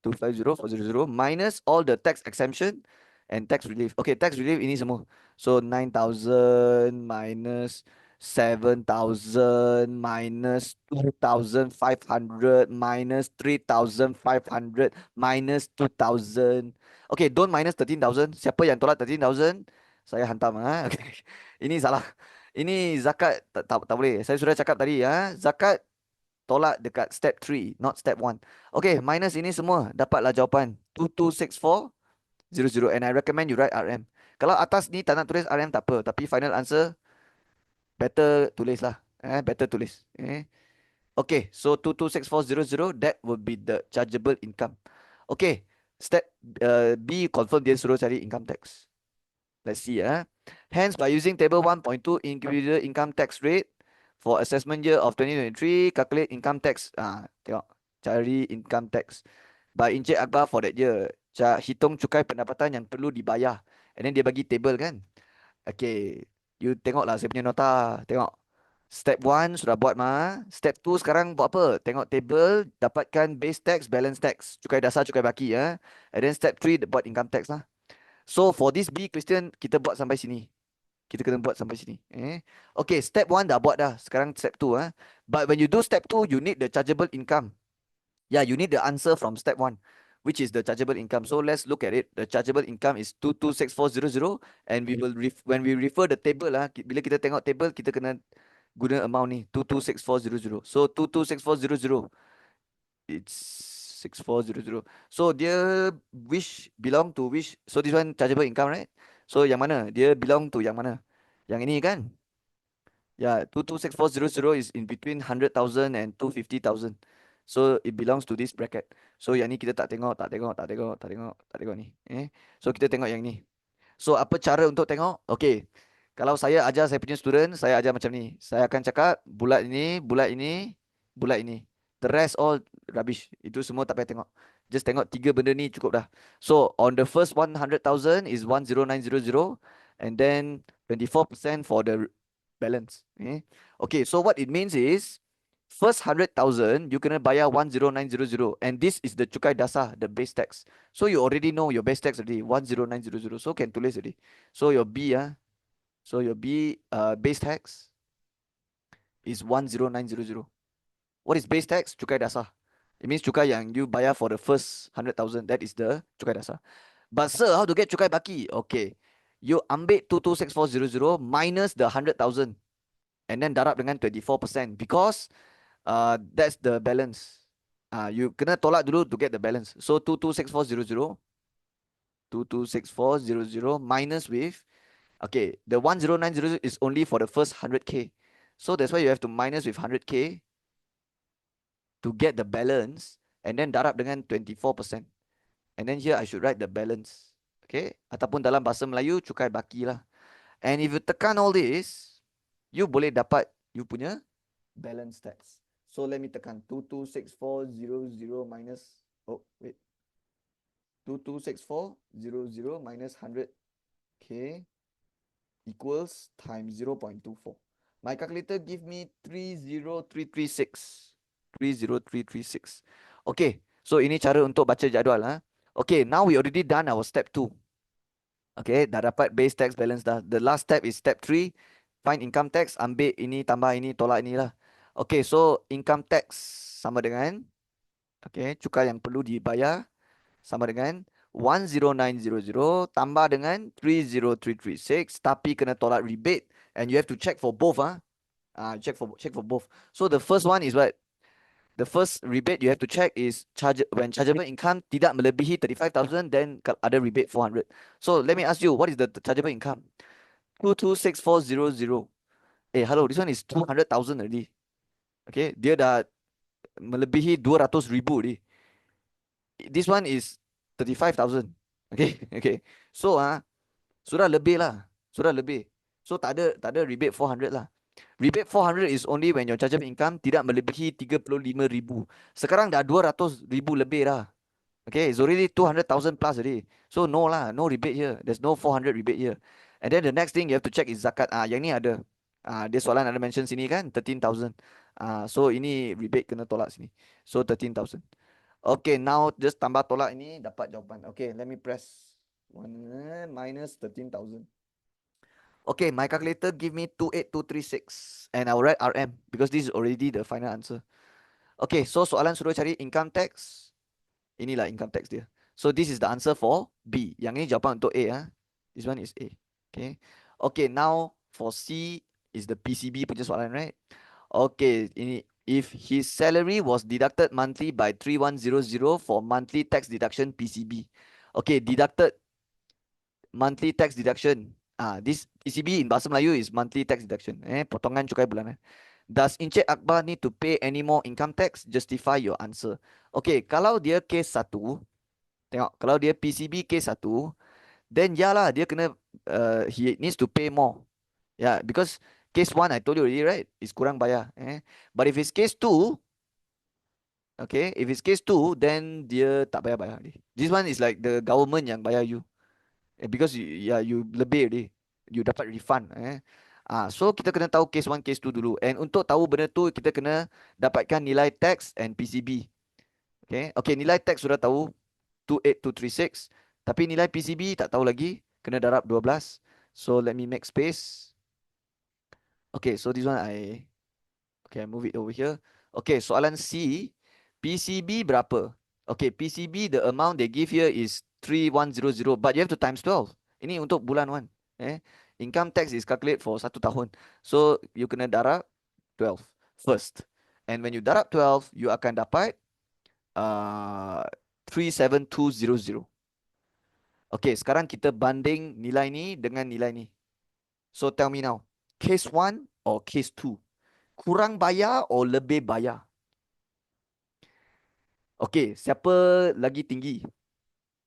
250,400 minus all the tax exemption and tax relief. Okay, tax relief ini semua. So 9,000 minus 7,000 minus 2,500 minus 3,500 minus 2,000. Okay, don't minus 13,000. Siapa yang tolak 13,000, saya hantam. Okay. Ini salah. Ini zakat tak boleh. Saya sudah cakap tadi zakat tolak dekat step 3, not step 1. Okay, minus ini semua. Dapatlah jawapan 226400. And I recommend you write RM. Kalau atas ni tak nak tulis RM tak apa. Tapi final answer, better tulis lah. Better tulis. Okay, so 226400, that would be the chargeable income. Okay, Step B, confirm dia suruh cari income tax. Let's see. Hence, by using table 1.2 individual income tax rate for assessment year of 2023, calculate income tax. Tengok. Cari income tax. By Encik Akbar for that year. Hitung cukai pendapatan yang perlu dibayar. And then dia bagi table kan. Okay. You tengoklah saya punya nota. Tengok. Step 1 sudah buat mah. Step 2 sekarang buat apa? Tengok table, dapatkan base tax, balance tax. Cukai dasar, cukai baki. And then step 3 buat income tax lah. So for this B question, kita buat sampai sini. Kita kena buat sampai sini. Okay, step 1 dah buat dah. Sekarang step 2. But when you do step 2, you need the chargeable income. Yeah, you need the answer from step 1, which is the chargeable income. So let's look at it. The chargeable income is 226400, and we will when we refer the table bila kita tengok table, kita kena guna amount ni 226400. So 226400, it's 6400. So dia belong to which? So this one chargeable income, right? So yang mana? Dia belong to yang mana? Yang ini kan? Yeah, 226400 is in between 100,000 and 250,000. So it belongs to this bracket. So yang ni kita tak tengok ni. So kita tengok yang ni. So apa cara untuk tengok? Okay. Kalau saya ajar saya punya student, saya ajar macam ni. Saya akan cakap bulat ini, bulat ini, bulat ini. The rest all rubbish. Itu semua tak payah tengok. Just tengok 3 benda ni cukup dah. So on the first 100,000 is 10900, and then 24% for the balance. Okay, so what it means is first 100,000 you kena bayar 10900, and this is the cukai dasar, the base tax. So you already know your base tax already 10900. So can tulis already. So your B base tax is 10900. What is base tax? Cukai dasar. It means cukai yang you bayar for the first 100,000. That is the cukai dasar. But sir, how to get cukai baki? Okay, you ambil 226400 minus the 100,000, and then darab dengan 24%, because that's the balance. You kena tolak dulu to get the balance. So 226400 minus with, okay, the 10900 is only for the first 100k. So that's why you have to minus with 100k to get the balance, and then darab dengan 24%. And then here I should write the balance. Okay, ataupun dalam bahasa Melayu cukai baki lah. And if you tekan all this, you boleh dapat you punya balance tax. So let me tekan 226400 minus, oh wait, 226400 minus 100k equals times 0.24. My calculator give me 30336. 30336. Okay, so ini cara untuk baca jadual. Okay, now we already done our step 2. Okay, dah dapat base tax, balance dah. The last step is step 3. Find income tax, ambil ini, tambah ini, tolak ini lah. Okay, so income tax sama dengan, okay, cukai yang perlu dibayar sama dengan 10900 tambah dengan 30336, tapi kena tolak rebate, and you have to check for both. Check for both. So the first one is what? The first rebate you have to check is when chargeable income tidak melebihi 35,000, then ada rebate 400. So let me ask you, what is the chargeable income? 226400. Hello, this one is 200,000 already. Okay, dia dah melebihi 200,000 ni. This one is 35,000. Okay, okay. So sudah lebih lah. Sudah lebih. So tak ada rebate 400 lah. Rebate 400 is only when your chargeable income tidak melebihi 35,000. Sekarang dah 200,000 lebih dah. Okay, it's already 200,000 plus already. So no lah, no rebate here. There's no 400 rebate here. And then the next thing you have to check is zakat. Yang ni ada. Dia soalan ada mention sini kan, 13,000. So ini rebate kena tolak sini. So 13,000. Okay, now just tambah tolak ini dapat jawapan. Okay, let me press 1 minus 13,000. Okay, my calculator give me 28236, and I'll write RM because this is already the final answer. Okay, so soalan suruh cari income tax. Inilah income tax dia. So this is the answer for B. Yang ini jawapan untuk A. This one is A. Okay. Okay, now for C is the PCB punya soalan, right? Okay, ini if his salary was deducted monthly by 3100 for monthly tax deduction PCB. Okay, deducted monthly tax deduction. This PCB in bahasa Melayu is monthly tax deduction. Potongan cukai bulanan. Does Encik Akbar need to pay any more income tax? Justify your answer. Okay, kalau dia case 1, Tengok, kalau dia PCB case 1, then ya lah, dia kena, he needs to pay more. Yeah, because case 1, I told you already, right? Is kurang bayar. But if it's case 2, okay, if it's case 2, then dia tak bayar-bayar. This one is like the government yang bayar you. Because you lebih already. You dapat refund. So kita kena tahu case 1, case 2 dulu. And untuk tahu benda tu, kita kena dapatkan nilai tax and PCB. Okay, nilai tax sudah tahu, 28236. Tapi nilai PCB tak tahu lagi. Kena darab 12. So let me make space. Okay, so this one I move it over here. Okay, soalan C, PCB berapa? Okay, PCB, the amount they give here is 3100, but you have to times 12. Ini untuk bulan 1. Income tax is calculate for 1 tahun. So you kena darab 12 first. And when you darab 12, you akan dapat 37200. Okay, sekarang kita banding nilai ni dengan nilai ni. So tell me now, case 1 or case 2? Kurang bayar or lebih bayar? Okay, siapa lagi tinggi?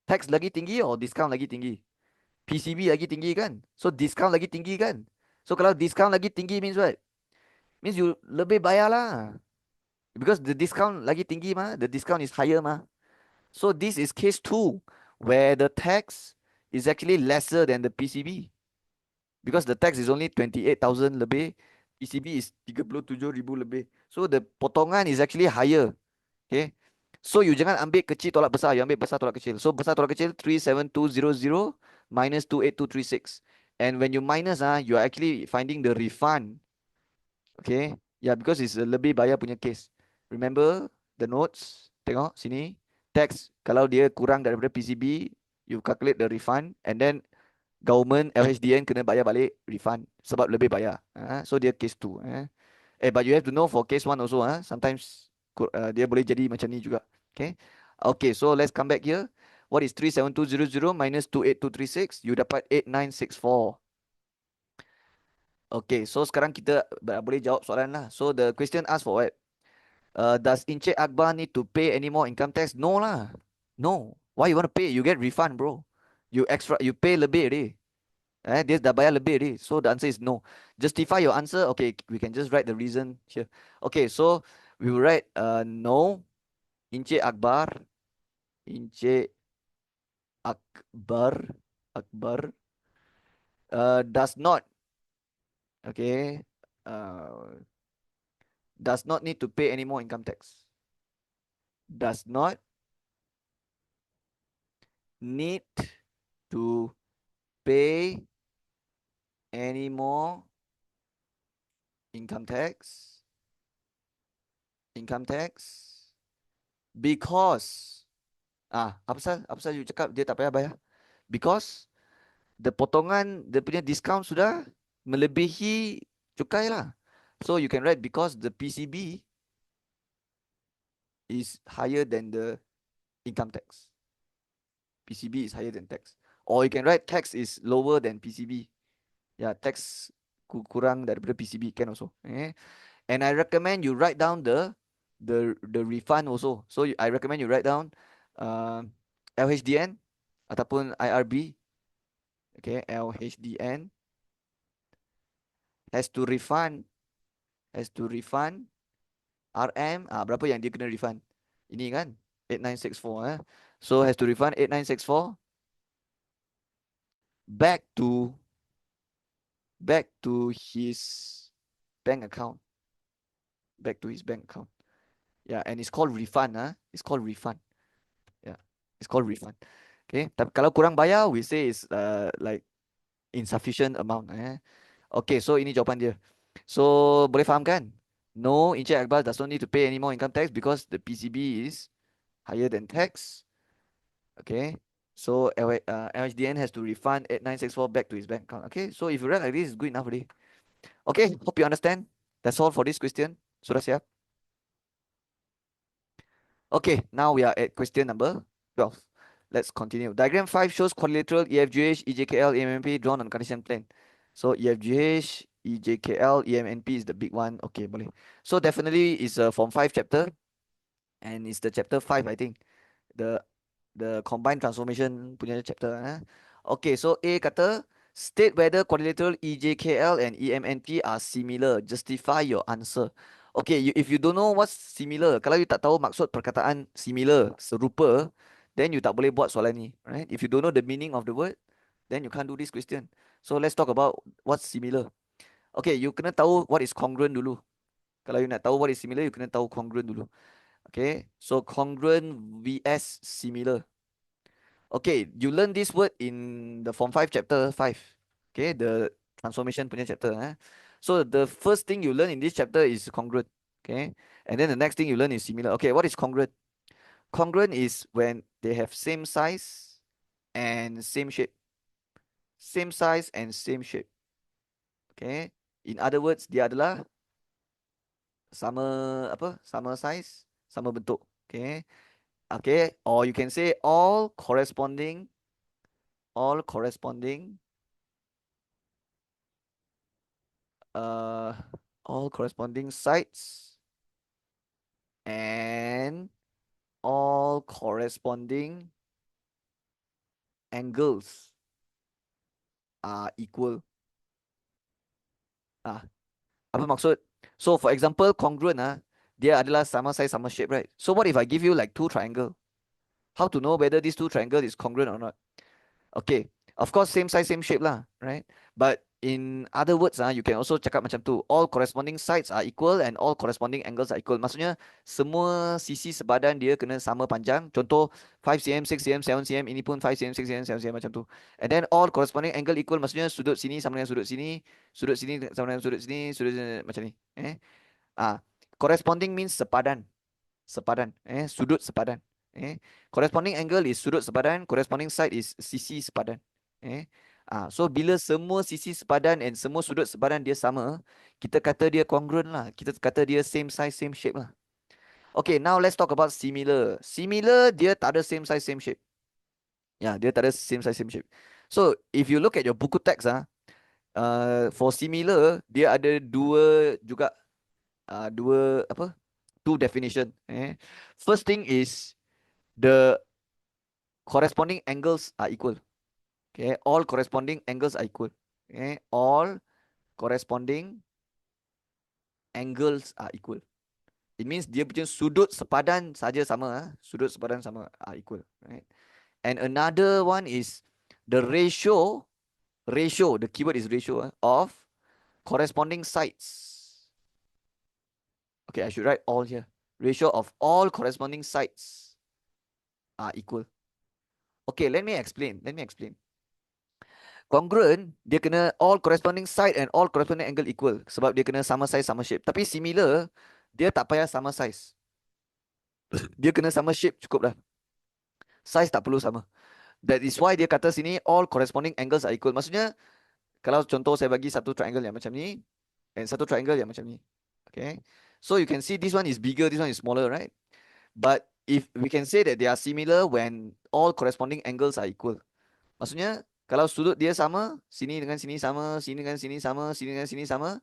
Tax lagi tinggi or discount lagi tinggi? PCB lagi tinggi kan? So discount lagi tinggi kan? So kalau discount lagi tinggi means what? Means you lebih bayar lah. Because the discount lagi tinggi mah. The discount is higher mah. So this is case 2, where the tax is actually lesser than the PCB. Because the tax is only 28,000 lebih. PCB is 37,000 lebih. So the potongan is actually higher. Okay. So you jangan ambil kecil tolak besar, you ambil besar tolak kecil. So besar tolak kecil 37200 minus 28236. And when you minus, you are actually finding the refund. Okay. Yeah, because it's a lebih bayar punya case. Remember the notes? Tengok sini. Tax, kalau dia kurang daripada PCB, you calculate the refund. And then government, LHDN kena bayar balik refund. Sebab lebih bayar. So dia case 2. But you have to know for case 1 also. Sometimes dia boleh jadi macam ni juga. Okay, so let's come back here. What is 37200 minus 28236? You dapat 8964. Okay, so sekarang kita boleh jawab soalan lah. So the question asks for what? Does Encik Akbar need to pay any more income tax? No lah. No. Why you want to pay? You get refund, bro. You pay lebih already. Dia dah bayar lebih already. So the answer is no. Justify your answer. Okay, we can just write the reason here. Okay, so we will write no. Encik Akbar does not, okay, does not need to pay any more income tax. Does not need to pay any more income tax. Because apa pasal you cakap dia tak payah bayar? Because the potongan, dia punya discount sudah melebihi cukai lah. So you can write because the PCB is higher than the income tax. PCB is higher than tax. Or you can write tax is lower than PCB. Yeah, tax kurang daripada PCB can also. And I recommend you write down the refund also. So I recommend you write down LHDN ataupun IRB. Okay, LHDN has to refund RM. Berapa yang dia kena refund? Ini kan 8964. So has to refund 8964 back to his bank account. Yeah, and it's called refund. It's called refund. Yeah, it's called refund. Okay, tapi kalau kurang bayar, we say it's like insufficient amount. Okay, so ini jawapan dia. So boleh faham kan? No, Encik Akbar does not need to pay any more income tax because the PCB is higher than tax. Okay, so LHDN has to refund 8964 back to his bank account. Okay, so if you write like this, it's good enough already. Okay, hope you understand. That's all for this question. Sudah siap? Okay, now we are at question number 12. Let's continue. Diagram 5 shows quadrilateral EFGH, EJKL, EMNP drawn on Cartesian plane. So EFGH, EJKL, EMNP is the big one. Okay, boleh. So definitely it's a Form 5 chapter. And it's the chapter 5, I think. The the combined transformation punya chapter. Okay, so A kata state whether quadrilateral EJKL and EMNP are similar. Justify your answer. Okay, if you don't know what's similar, kalau you tak tahu maksud perkataan similar, serupa, then you tak boleh buat soalan ni, right? If you don't know the meaning of the word, then you can't do this question. So let's talk about what's similar. Okay, you kena tahu what is congruent dulu. Kalau you nak tahu what is similar, you kena tahu congruent dulu. Okay, so congruent vs similar. Okay, you learn this word in the Form 5 chapter 5. Okay, the transformation punya chapter. So the first thing you learn in this chapter is congruent. Okay, and then the next thing you learn is similar. Okay, what is congruent? Congruent is when they have same size and same shape. Same size and same shape. Okay, in other words, dia adalah sama apa? Sama size, sama bentuk. Okay, okay, or you can say all corresponding uh all corresponding sides and all corresponding angles are equal. Ah, apa maksud? So for example, congruent dia adalah sama size sama shape, right? So what if I give you like two triangle? How to know whether these two triangle is congruent or not? Okay, of course same size same shape lah, right? But in other words you can also cakap macam tu, all corresponding sides are equal and all corresponding angles are equal. Maksudnya semua sisi sebadan dia kena sama panjang. Contoh 5 cm, 6 cm, 7 cm, ini pun 5 cm, 6 cm, 7 cm macam tu. And then all corresponding angle equal, maksudnya sudut sini sama dengan sudut sini, sudut sini sama dengan sudut sini, sudut sini macam ni. Corresponding means sepadan. Sepadan, sudut sepadan. Corresponding angle is sudut sepadan, corresponding side is sisi sepadan. So bila semua sisi sepadan and semua sudut sepadan dia sama, kita kata dia congruent lah. Kita kata dia same size, same shape lah. Okay, now let's talk about similar. Similar, dia tak ada same size, same shape. Ya, dia tak ada same size, same shape. So, if you look at your buku teks, for similar, dia ada dua juga, two definition. First thing is the corresponding angles are equal. Okay, all corresponding angles are equal. Okay, all corresponding angles are equal. It means dia punya sudut sepadan saja sama, sudut sepadan sama are equal, right? And another one is the ratio, the keyword is ratio of corresponding sides. Okay, I should write all here. Ratio of all corresponding sides are equal. Okay, let me explain. Congruent, dia kena all corresponding side and all corresponding angle equal. Sebab dia kena sama size, sama shape. Tapi similar, dia tak payah sama size. Dia kena sama shape, cukup dah. Size tak perlu sama. That is why dia kata sini all corresponding angles are equal. Maksudnya, kalau contoh saya bagi satu triangle yang macam ni, and satu triangle yang macam ni. Okay. So you can see this one is bigger, this one is smaller, right? But if we can say that they are similar when all corresponding angles are equal. Maksudnya, kalau sudut dia sama, sini dengan sini sama, sini dengan sini sama, sini dengan sini sama,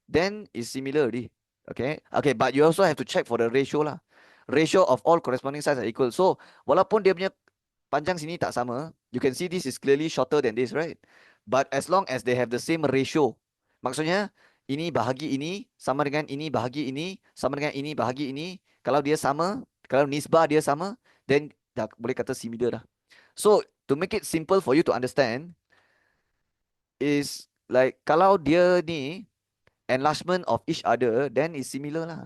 then it's similar already. Okay. Okay, but you also have to check for the ratio lah. Ratio of all corresponding sides are equal. So, walaupun dia punya panjang sini tak sama, you can see this is clearly shorter than this, right? But as long as they have the same ratio, maksudnya ini bahagi ini sama dengan ini bahagi ini sama dengan ini bahagi ini. Kalau dia sama, kalau nisbah dia sama, then dah boleh kata similar dah. So to make it simple for you to understand, is like kalau dia ni enlargement of each other, then is similar lah.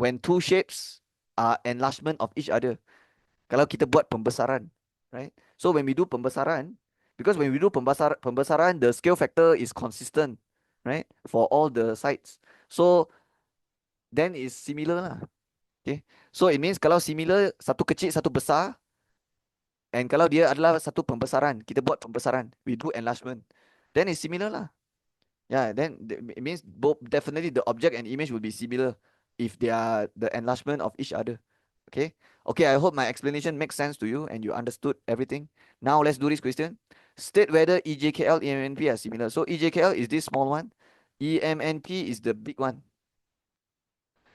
When two shapes are enlargement of each other. Kalau kita buat pembesaran, right? So when we do pembesaran, because when we do pembesaran, the scale factor is consistent, right? For all the sides. So then is similar lah. Okay. So it means kalau similar, satu kecil, satu besar. And kalau dia adalah satu pembesaran, kita buat pembesaran, we do enlargement, then it's similar lah. Yeah, then it means both definitely the object and image will be similar if they are the enlargement of each other. Okay. Okay, I hope my explanation makes sense to you and you understood everything. Now let's do this question. State whether EJKL, EMNP are similar. So EJKL is this small one. EMNP is the big one.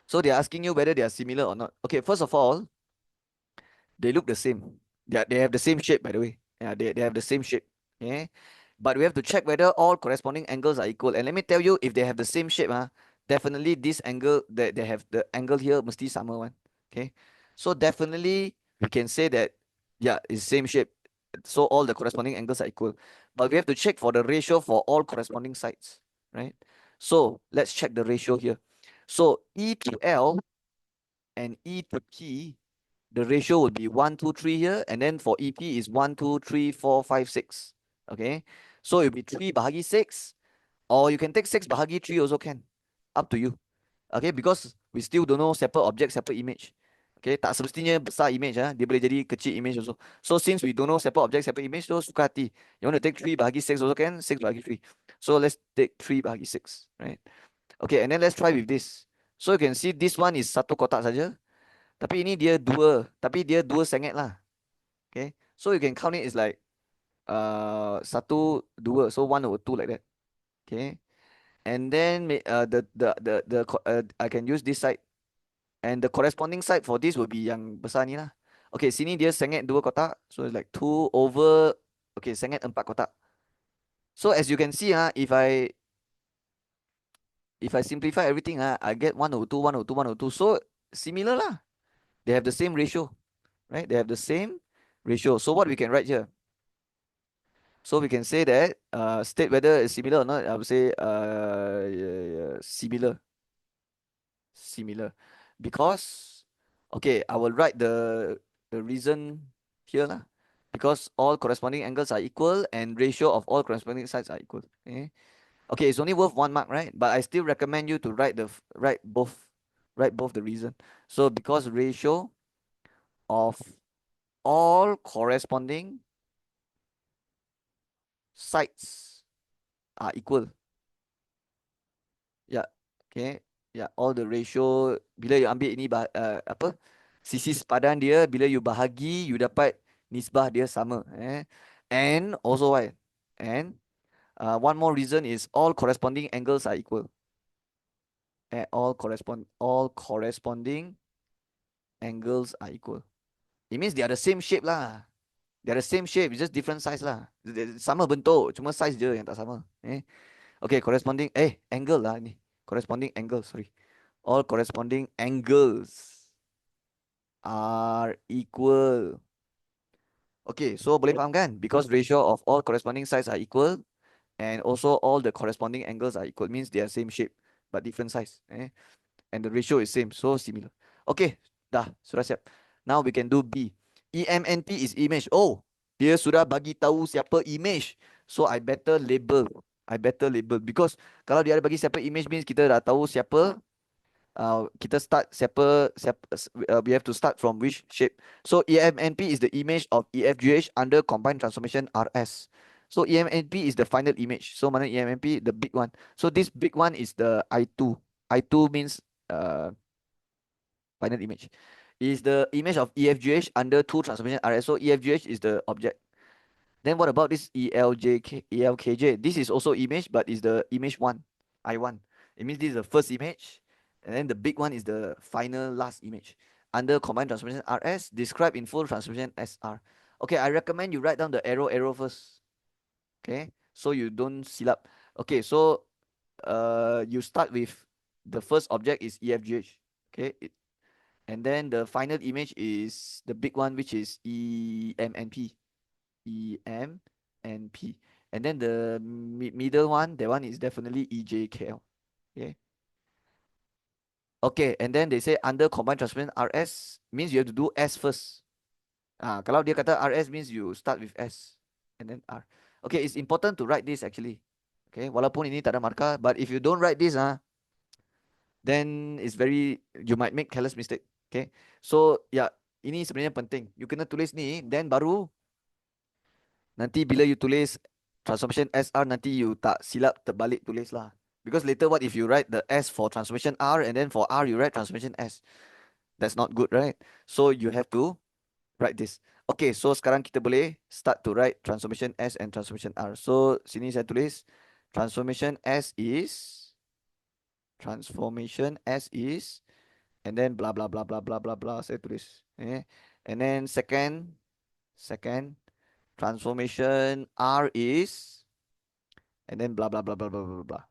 So they're asking you whether they are similar or not. Okay, first of all, they look the same. They have the same shape, by the way. Yeah, they have the same shape. Okay. But we have to check whether all corresponding angles are equal. And let me tell you, if they have the same shape, definitely this angle that they have the angle here must be sama one. Okay. So definitely we can say that yeah, it's same shape. So all the corresponding angles are equal. But we have to check for the ratio for all corresponding sides. Right? So let's check the ratio here. So E to L and E to P, the ratio will be 1, 2, 3 here, and then for EP is 1, 2, 3, 4, 5, 6. Okay, so it'll be 3 bahagi 6, or you can take 6 bahagi 3 also can. Up to you. Okay, because we still don't know separate object, separate image. Okay, tak semestinya besar image, dia boleh jadi kecil image also. So since we don't know separate object, separate image, so suka hati. You want to take 3 bahagi 6 also can, 6 bahagi 3. So let's take 3 bahagi 6, right? Okay, and then let's try with this. So you can see this one is satu kotak saja. Tapi ini dia dua, tapi dia dua sengit lah. Okay, so you can count it is like satu dua, so 1/2 like that. Okay, and then I can use this side, and the corresponding side for this will be yang besar ni lah. Okay, sini dia sengit 2 kotak, so it's like 2 over, okay, sengit 4 kotak. So as you can see, if I simplify everything, I get 1/2, 1/2, 1/2. So similar lah. They have the same ratio, right? They have the same ratio. So what we can write here? So we can say that state whether it's similar or not. I would say yeah, similar, similar, because okay, I will write the reason here lah. Because all corresponding angles are equal and ratio of all corresponding sides are equal. Okay, okay, it's only worth 1 mark, right? But I still recommend you to write both the reason. So because ratio of all corresponding sides are equal. Ya, okay. Ya, all the ratio bila you ambil ini apa? Sisi sepadan dia bila you bahagi you dapat nisbah dia sama, And also why? And one more reason is all corresponding angles are equal. All corresponding angles are equal. It means they are the same shape lah. They are the same shape, it's just different size lah. Sama bentuk, cuma size je yang tak sama. Okay, corresponding angle lah ni. Corresponding angle, sorry. All corresponding angles are equal. Okay, so boleh faham kan? Because ratio of all corresponding sides are equal, and also all the corresponding angles are equal, means they are same shape but different size. And the ratio is same, so similar. Okay, dah, sudah siap. Now we can do B. EMNP is image. Oh, dia sudah bagi tahu siapa image. So I better label. Because kalau dia ada bagi siapa image means kita dah tahu siapa. Kita start we have to start from which shape. So EMNP is the image of EFGH under combined transformation RS. So EMNP is the final image. So mana EMNP, the big one. So this big one is the I2. I2 means final image. Is the image of EFGH under two transformation RS. So EFGH is the object. Then what about this ELKJ? This is also image, but is the image one, I1. It means this is the first image, and then the big one is the final last image. Under combined transformation RS, describe in full transformation SR. Okay, I recommend you write down the arrow first. Okay, so you don't seal up. Okay, so you start with the first object is EFGH. Okay, and then the final image is the big one, which is EMNP. E, M, and P. And then the middle one, that one is definitely EJKL. Okay. Okay, and then they say under combined transformation RS means you have to do S first. Kalau dia kata RS means you start with S and then R. Okay, it's important to write this actually. Okay, walaupun ini tak ada markah, but if you don't write this, then it's you might make careless mistake. Okay, so yeah, ini sebenarnya penting. You kena tulis ni, then baru nanti bila you tulis transformation SR, nanti you tak silap terbalik tulis lah. Because later what if you write the S for transformation R and then for R you write transformation S? That's not good, right? So you have to write this. Okay, so sekarang kita boleh start to write transformation S and transformation R. So sini saya tulis transformation S is and then blah blah blah blah blah blah blah saya tulis. And then second Second transformation R is, and then blah blah blah blah blah blah blah.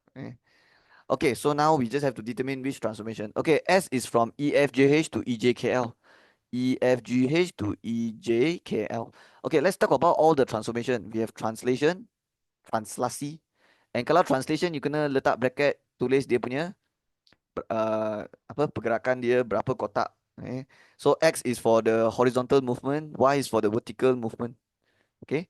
Okay, so now we just have to determine which transformation. Okay, S is from EFGH to EJKL. EFGH to EJKL. Okay, let's talk about all the transformation. We have translation, translasi. And kalau translation, you kena letak bracket, tulis dia punya apa pergerakan dia berapa kotak. So X is for the horizontal movement, Y is for the vertical movement. Okay.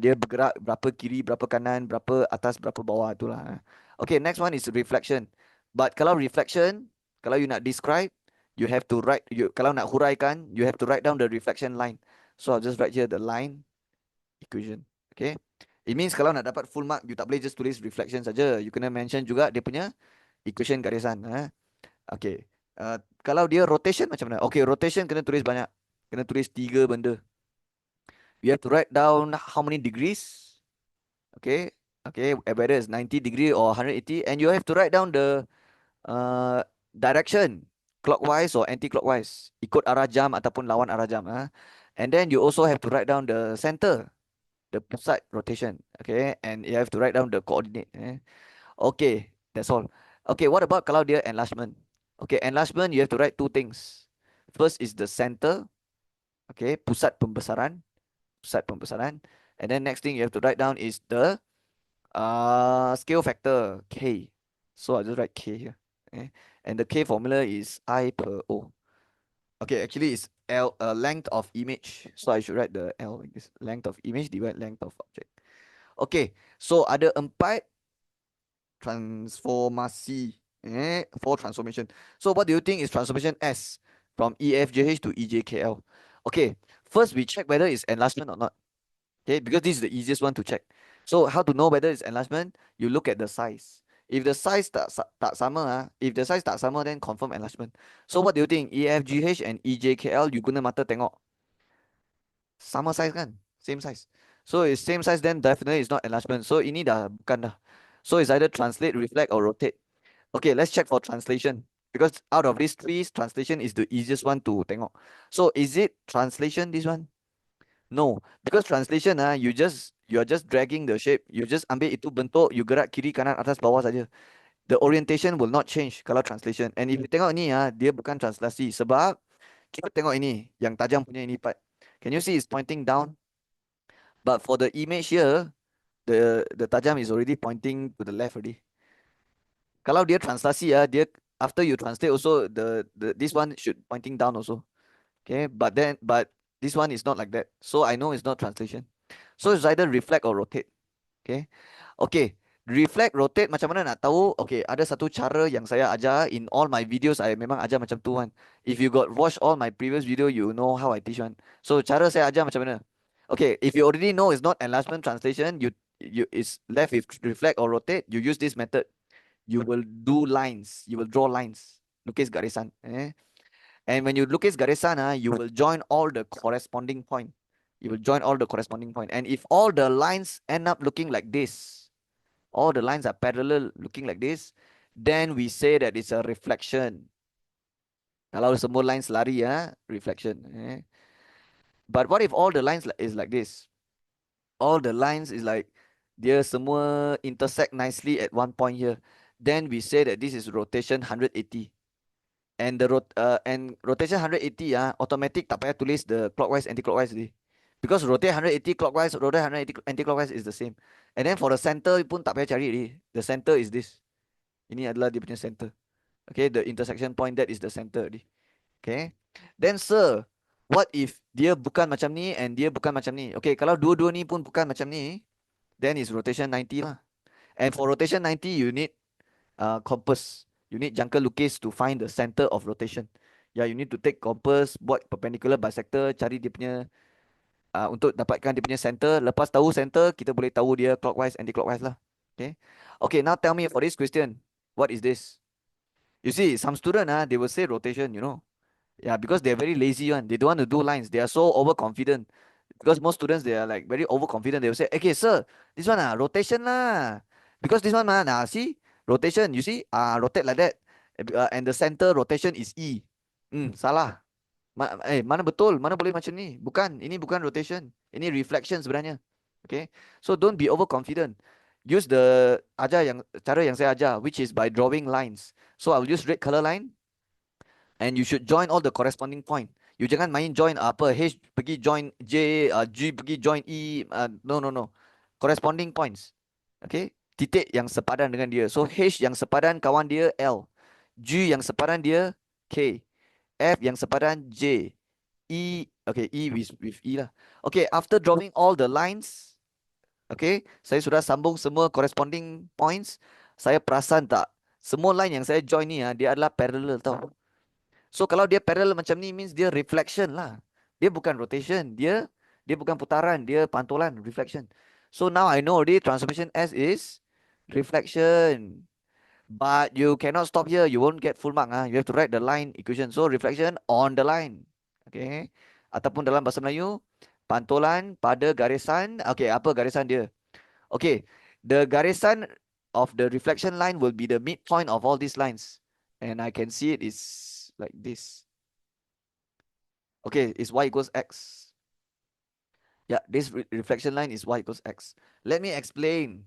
Dia bergerak berapa kiri, berapa kanan, berapa atas, berapa bawah itulah. Okay, next one is reflection. But kalau reflection, kalau you nak describe, you have to write, kalau nak huraikan, you have to write down the reflection line. So I'll just write here the line equation. Okay. It means kalau nak dapat full mark, you tak boleh just tulis reflection saja. You kena mention juga dia punya equation garisan. Okay. Kalau dia rotation macam mana? Okay, rotation kena tulis banyak. Kena tulis 3 benda. You have to write down how many degrees. Okay. Okay, whether it's 90 degree or 180. And you have to write down the direction. Clockwise or anti-clockwise. Ikut arah jam ataupun lawan arah jam. And then you also have to write down the center. The pusat rotation. Okay. And you have to write down the coordinate. Okay. That's all. Okay, what about kalau dia enlargement? Okay, enlargement you have to write two things. First is the center. Okay, pusat pembesaran. Pusat pembesaran. And then next thing you have to write down is the scale factor K. So I'll just write K here. Okay. And the K formula is I per O. Okay, actually it's L length of image. So I should write the L like this. Length of image divided length of object. Okay, so ada 4 transformasi. For transformation. So what do you think is transformation S from EFJH to EJKL? Okay, first we check whether it's enlargement or not. Okay, because this is the easiest one to check. So how to know whether it's enlargement? You look at the size. If the size tak sama, if the size tak sama, then confirm enlargement. So what do you think? EFGH and EJKL, you guna mata tengok. Sama size kan? Same size. So it's same size, then definitely it's not enlargement. So ini dah bukan dah. So it's either translate, reflect, or rotate. Okay, let's check for translation. Because out of these 3, translation is the easiest one to tengok. So is it translation, this one? No, because translation you are just dragging the shape. You just ambil itu bentuk, you gerak kiri kanan atas bawah saja. The orientation will not change kalau translation. And if you tengok ni dia bukan translasi sebab kita tengok ini yang tajam punya ini part. Can you see it's pointing down? But for the image here, the tajam is already pointing to the left already. Kalau dia translasi dia after you translate also the this one should pointing down also. Okay, but this one is not like that. So I know it's not translation. So it's either reflect or rotate. Okay. Okay. Reflect, rotate macam mana nak tahu? Okay, ada satu cara yang saya ajar in all my videos. I memang ajar macam tu kan. If you got watch all my previous video, you know how I teach one. So cara saya ajar macam mana? Okay, if you already know it's not enlargement translation, you is left with reflect or rotate. You use this method. You will do lines. You will draw lines. Lukis garisan. And when you lukis garisan, you will join all the corresponding point. You will join all the corresponding point. And if all the lines end up looking like this, all the lines are parallel looking like this, then we say that it's a reflection. Kalau semua lines lari reflection. But what if all the lines is like this? All the lines is like dia semua intersect nicely at one point here. Then we say that this is rotation 180. And the rotation 180 automatic tak payah tulis the clockwise anti-clockwise ni. Because rotate 180 clockwise, rotate 180 anti-clockwise is the same. And then for the center pun tak payah cari ni. The center is this. Ini adalah dia punya center. Okay, the intersection point, that is the center ni. Okay. Then sir, what if dia bukan macam ni and dia bukan macam ni? Okay, kalau dua-dua ni pun bukan macam ni, then is rotation 90 lah. And for rotation 90, you need compass. You need jangka lukis to find the center of rotation. Yeah, you need to take compass, buat perpendicular bisector, cari dia punya untuk dapatkan dia punya center. Lepas tahu center, kita boleh tahu dia clockwise, anti-clockwise lah. Okay. Okay, now tell me for this question, what is this? You see, some student they will say rotation, you know. Yeah, because they're very lazy one. They don't want to do lines. They are so overconfident. Because most students, they are like very overconfident. They will say, okay, sir, this one rotation lah. Because this one see, rotation, you see, rotate like that. And the center rotation is E. Salah. Mana betul? Mana boleh macam ni? Bukan, ini bukan rotation. Ini reflection sebenarnya. Okay. So don't be overconfident. Use the cara yang saya ajar, which is by drawing lines. So I will use red color line, and you should join all the corresponding point. You jangan main join apa H pergi join J, G pergi join E, no no no. Corresponding points. Okay? Titik yang sepadan dengan dia. So H yang sepadan kawan dia L. G yang sepadan dia K. F yang sepadan J. E, okay, E with E lah. Okay, after drawing all the lines, okay, saya sudah sambung semua corresponding points. Saya perasan tak, semua line yang saya join ni dia adalah parallel tau. So kalau dia parallel macam ni means dia reflection lah. Dia bukan rotation, dia bukan putaran, dia pantulan, reflection. So now I know already transformation S is reflection. But you cannot stop here. You won't get full mark. You have to write the line equation. So reflection on the line. Okay. Ataupun dalam bahasa Melayu, pantulan pada garisan. Okay, apa garisan dia? Okay. The garisan of the reflection line will be the midpoint of all these lines. And I can see it is like this. Okay, it's y equals x. Yeah, this reflection line is y equals x. Let me explain.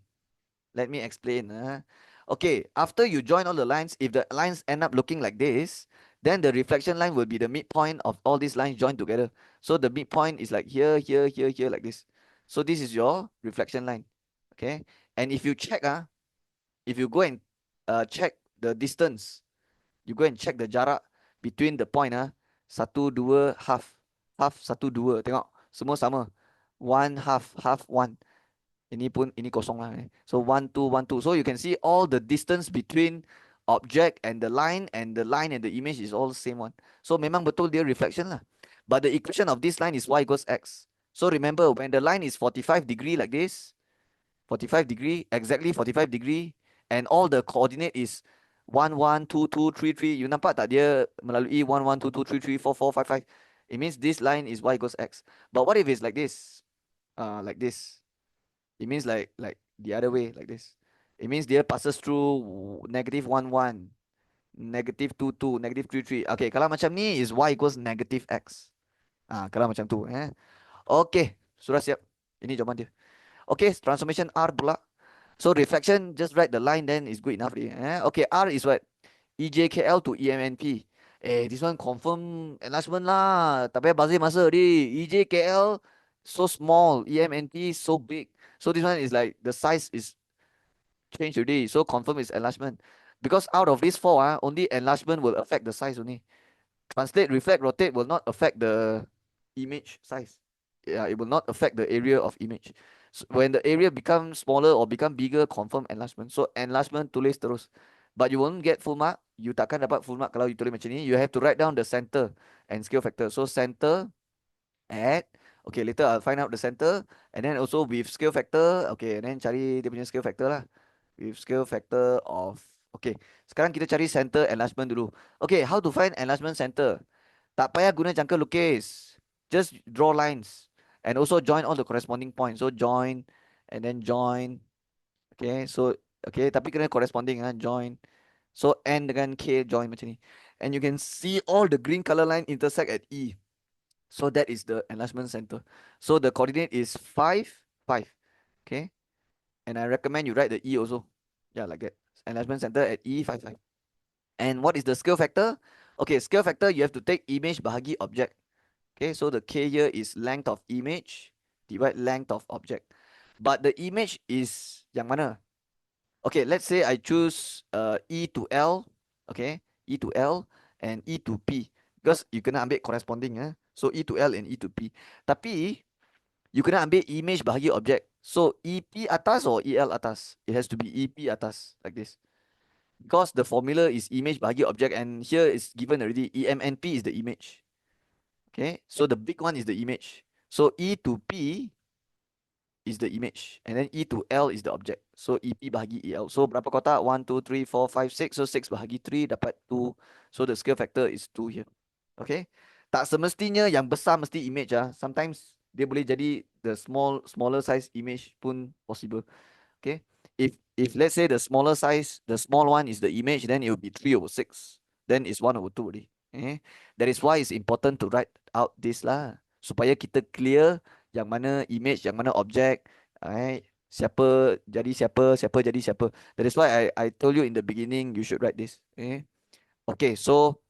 Okay, after you join all the lines, if the lines end up looking like this, then the reflection line will be the midpoint of all these lines joined together. So the midpoint is like here, here, here, here, like this. So this is your reflection line. Okay, and if you check, if you go and check the distance, you go and check the jarak between the point, satu, dua, half, satu, dua. Tengok, semua sama. One, half, one. Ini pun, ini kosong lah. So 1, 2, 1, 2. So you can see all the distance between object and the line and the image is all the same one. So memang betul dia reflection lah. But the equation of this line is y equals x. So remember, when the line is 45 degree like this, 45 degree, exactly 45 degree, and all the coordinate is 1, 1, 2, 2, 3, 3. You nampak tak dia melalui 1, 1, 2, 2, 3, 3, 4, 4, 5, 5. It means this line is y equals x. But what if it's like this? Like this. It means like the other way, like this. It means dia passes through negative 1, 1, negative 2, 2, negative 3, 3. Okay, kalau macam ni is y equals negative x. Kalau macam tu. Okay, sudah siap. Ini jawapan dia. Okay, transformation R pula. So reflection, just write the line, then is good enough. Okay, R is what? EJKL to EMNP. This one confirm enlargement lah. Tak payah bazir masa di. EJKL so small, EMNP so big. So this one is like the size is changed already. So confirm is enlargement. Because out of these four, only enlargement will affect the size only. Translate, reflect, rotate will not affect the image size. Yeah, it will not affect the area of image. So when the area becomes smaller or become bigger, confirm enlargement. So enlargement tulis terus. But you won't get full mark. You takkan dapat full mark kalau you tulis macam ni. You have to write down the center and scale factor. So center at, okay, later I'll find out the center, and then also with scale factor. Okay, and then cari dia punya scale factor lah. With scale factor of, okay, sekarang kita cari center enlargement dulu. Okay, how to find enlargement center? Tak payah guna jangka lukis. Just draw lines. And also join all the corresponding points. So join, and then join. Okay, so, okay, tapi kena corresponding, join. So N dengan K join macam ni. And you can see all the green color line intersect at E. So that is the enlargement center. So the coordinate is 5, 5. Okay. And I recommend you write the E also. Yeah, like that. Enlargement center at E, 5, 5. And what is the scale factor? Okay, scale factor, you have to take image bahagi object. Okay, so the K here is length of image divide length of object. But the image is yang mana? Okay, let's say I choose E to L. Okay, E to L and E to P. Because you kena ambil corresponding. So E to L and E to P. Tapi you kena ambil image bahagi object. So EP atas or EL atas? It has to be EP atas, like this. Because the formula is image bahagi object, and here is given already. EMNP is the image. Okay, so the big one is the image. So E to P is the image, and then E to L is the object. So EP bahagi EL. So berapa kotak? 1, 2, 3, 4, 5, 6. So 6 bahagi 3 dapat 2. So the scale factor is 2 here. Okay. Tak semestinya yang besar mesti image. Sometimes dia boleh jadi the smaller size image pun possible. Okay. If let's say the smaller size, the small one is the image, then it will be 3/6. Then it's 1/2 already. That is why it's important to write out this lah. Supaya kita clear yang mana image, yang mana object. Siapa jadi siapa, siapa jadi siapa. That is why I told you in the beginning you should write this. Okay, so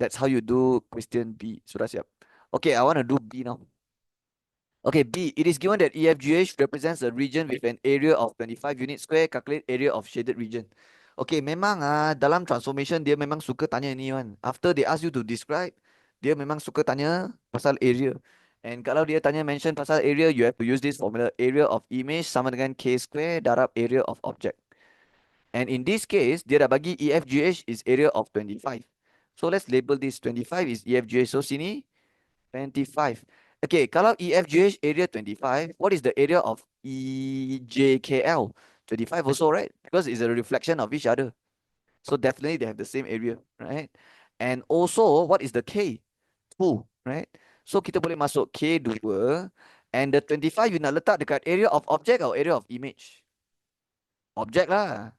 that's how you do question B. Sudah siap. Okay, I want to do B now. Okay, B. It is given that EFGH represents a region with an area of 25 unit square. Calculate area of shaded region. Okay, memang dalam transformation dia memang suka tanya ni kan. After they ask you to describe, dia memang suka tanya pasal area. And kalau dia tanya mention pasal area, you have to use this formula. Area of image sama dengan K square darab area of object. And in this case, dia dah bagi EFGH is area of 25. So let's label this 25 is EFGH. So sini 25. Okay, kalau EFGH area 25, what is the area of EJKL? 25 also, right? Because it's a reflection of each other. So definitely they have the same area, right? And also, what is the K? 2, right? So kita boleh masuk K2 and the 25 you nak letak dekat area of object or area of image? Object lah.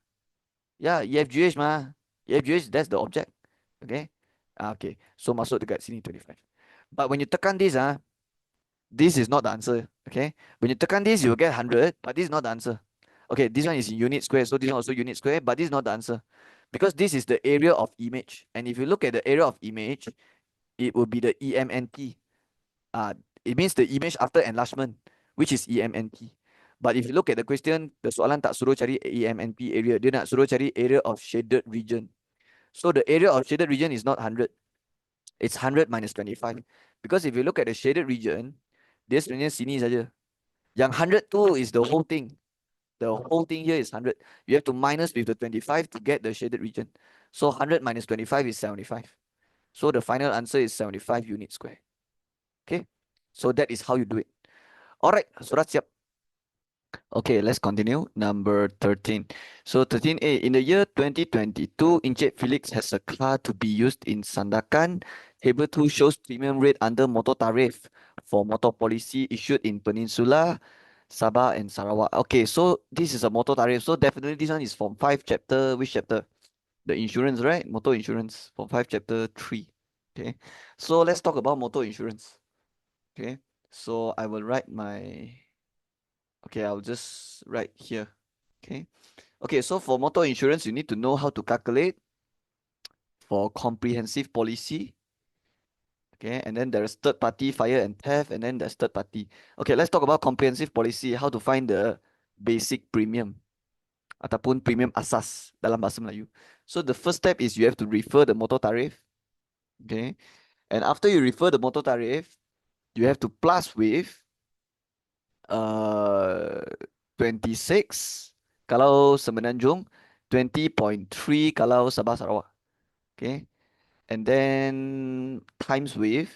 Yeah, EFGH mah. EFGH, that's the object. Okay? Okay. So masuk dekat sini 25. But when you tekan this, this is not the answer. Okay? When you tekan this, you will get 100, but this is not the answer. Okay, this one is in unit square, so this one also unit square, but this is not the answer. Because this is the area of image. And if you look at the area of image, it will be the EMNT. It means the image after enlargement, which is EMNT. But if you look at the question, the soalan tak suruh cari EMNT area. Dia nak suruh cari area of shaded region. So the area of shaded region is not 100. It's 100 minus 25. Because if you look at the shaded region, dia sebenarnya sini saja. Yang 100 tu is the whole thing. The whole thing here is 100. You have to minus with the 25 to get the shaded region. So 100 minus 25 is 75. So the final answer is 75 unit square. Okay. So that is how you do it. Alright, sudah siap. Okay, let's continue. Number 13. So 13A, in the year 2022, Encik Felix has a car to be used in Sandakan. Table 2 shows premium rate under motor tariff for motor policy issued in Peninsula, Sabah and Sarawak. Okay, so this is a motor tariff. So definitely this one is from 5 chapter. Which chapter? The insurance, right? Motor insurance from 5 chapter 3. Okay, so let's talk about motor insurance. Okay, so I will write my... Okay, I'll just write here. Okay. Okay, so for motor insurance, you need to know how to calculate for comprehensive policy. Okay, and then there's third party fire and theft, and then there's third party. Okay, let's talk about comprehensive policy, how to find the basic premium ataupun premium asas dalam bahasa Melayu. So the first step is you have to refer the motor tariff. Okay, and after you refer the motor tariff, you have to plus with 26 kalau Semenanjung, 20.3 kalau Sabah Sarawak. Okay. And then times with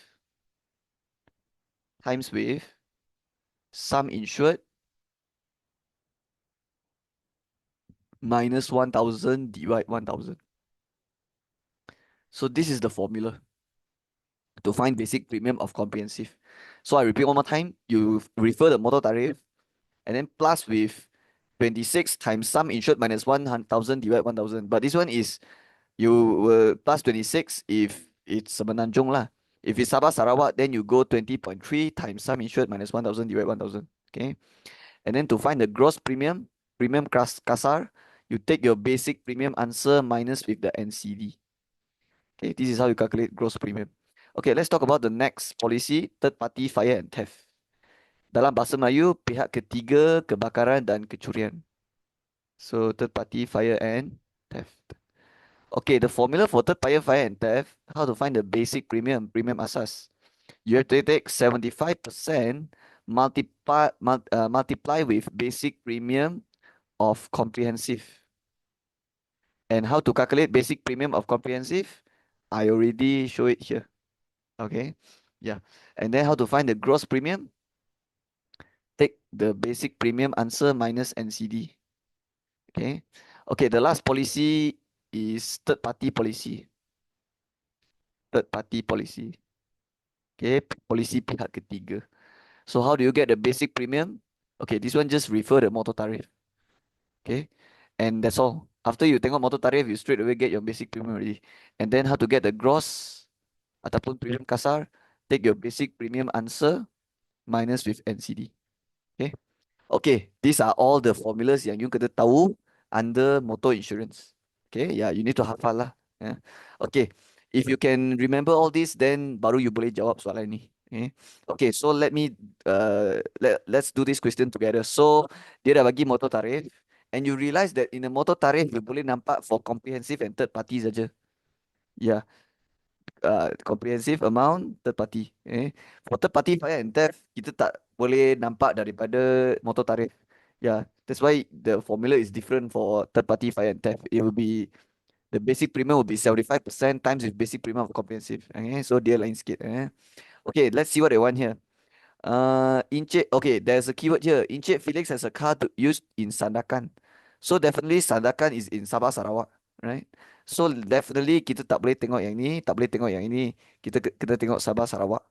sum insured minus 1,000 divide 1,000. So this is the formula to find basic premium of comprehensive. So I repeat one more time. You refer the motor tariff and then plus with 26 times sum insured minus 1,000 divide 1,000. But this one is you will plus 26 if it's Semenanjung lah. If it's Sabah Sarawak, then you go 20.3 times sum insured minus 1,000 divide 1,000. Okay. And then to find the gross premium, kasar, you take your basic premium answer minus with the NCD. Okay, this is how you calculate gross premium. Okay, let's talk about the next policy, third party fire and theft. Dalam bahasa Melayu, pihak ketiga, kebakaran dan kecurian. So third party fire and theft. Okay, the formula for third party fire and theft, how to find the basic premium asas. You have to take 75% multiply with basic premium of comprehensive. And how to calculate basic premium of comprehensive? I already show it here. Okay, yeah. And then how to find the gross premium? Take the basic premium answer minus NCD. Okay. Okay, the last policy is third party policy. Third party policy. Okay, policy pihak ketiga. So how do you get the basic premium? Okay, this one just refer the motor tariff. Okay. And that's all. After you tengok motor tarif, you straight away get your basic premium already. And then how to get the gross ataupun premium kasar, take your basic premium answer minus with NCD. Okay. Okay, these are all the formulas yang you kena tahu under motor insurance. Okay, yeah, you need to hafal lah. Yeah. Okay, if you can remember all this, then baru you boleh jawab soalan ni. Okay, so let's do this question together. So dia dah bagi motor tarif, and you realize that in the motor tarif you boleh nampak for comprehensive and third party saja. Yeah, comprehensive amount third party. For third party fire and theft, kita tak boleh nampak daripada motor tarif. Yeah, that's why the formula is different for third party fire and theft. It will be the basic premium will be 75% times with basic premium of comprehensive. So dia lain sikit. Okay, let's see what they want here. Okay, there's a keyword here. Encik Felix has a car used in Sandakan. So definitely Sandakan is in Sabah Sarawak, right? So definitely kita tak boleh tengok yang ni, tak boleh tengok yang ini. Kita tengok Sabah Sarawak.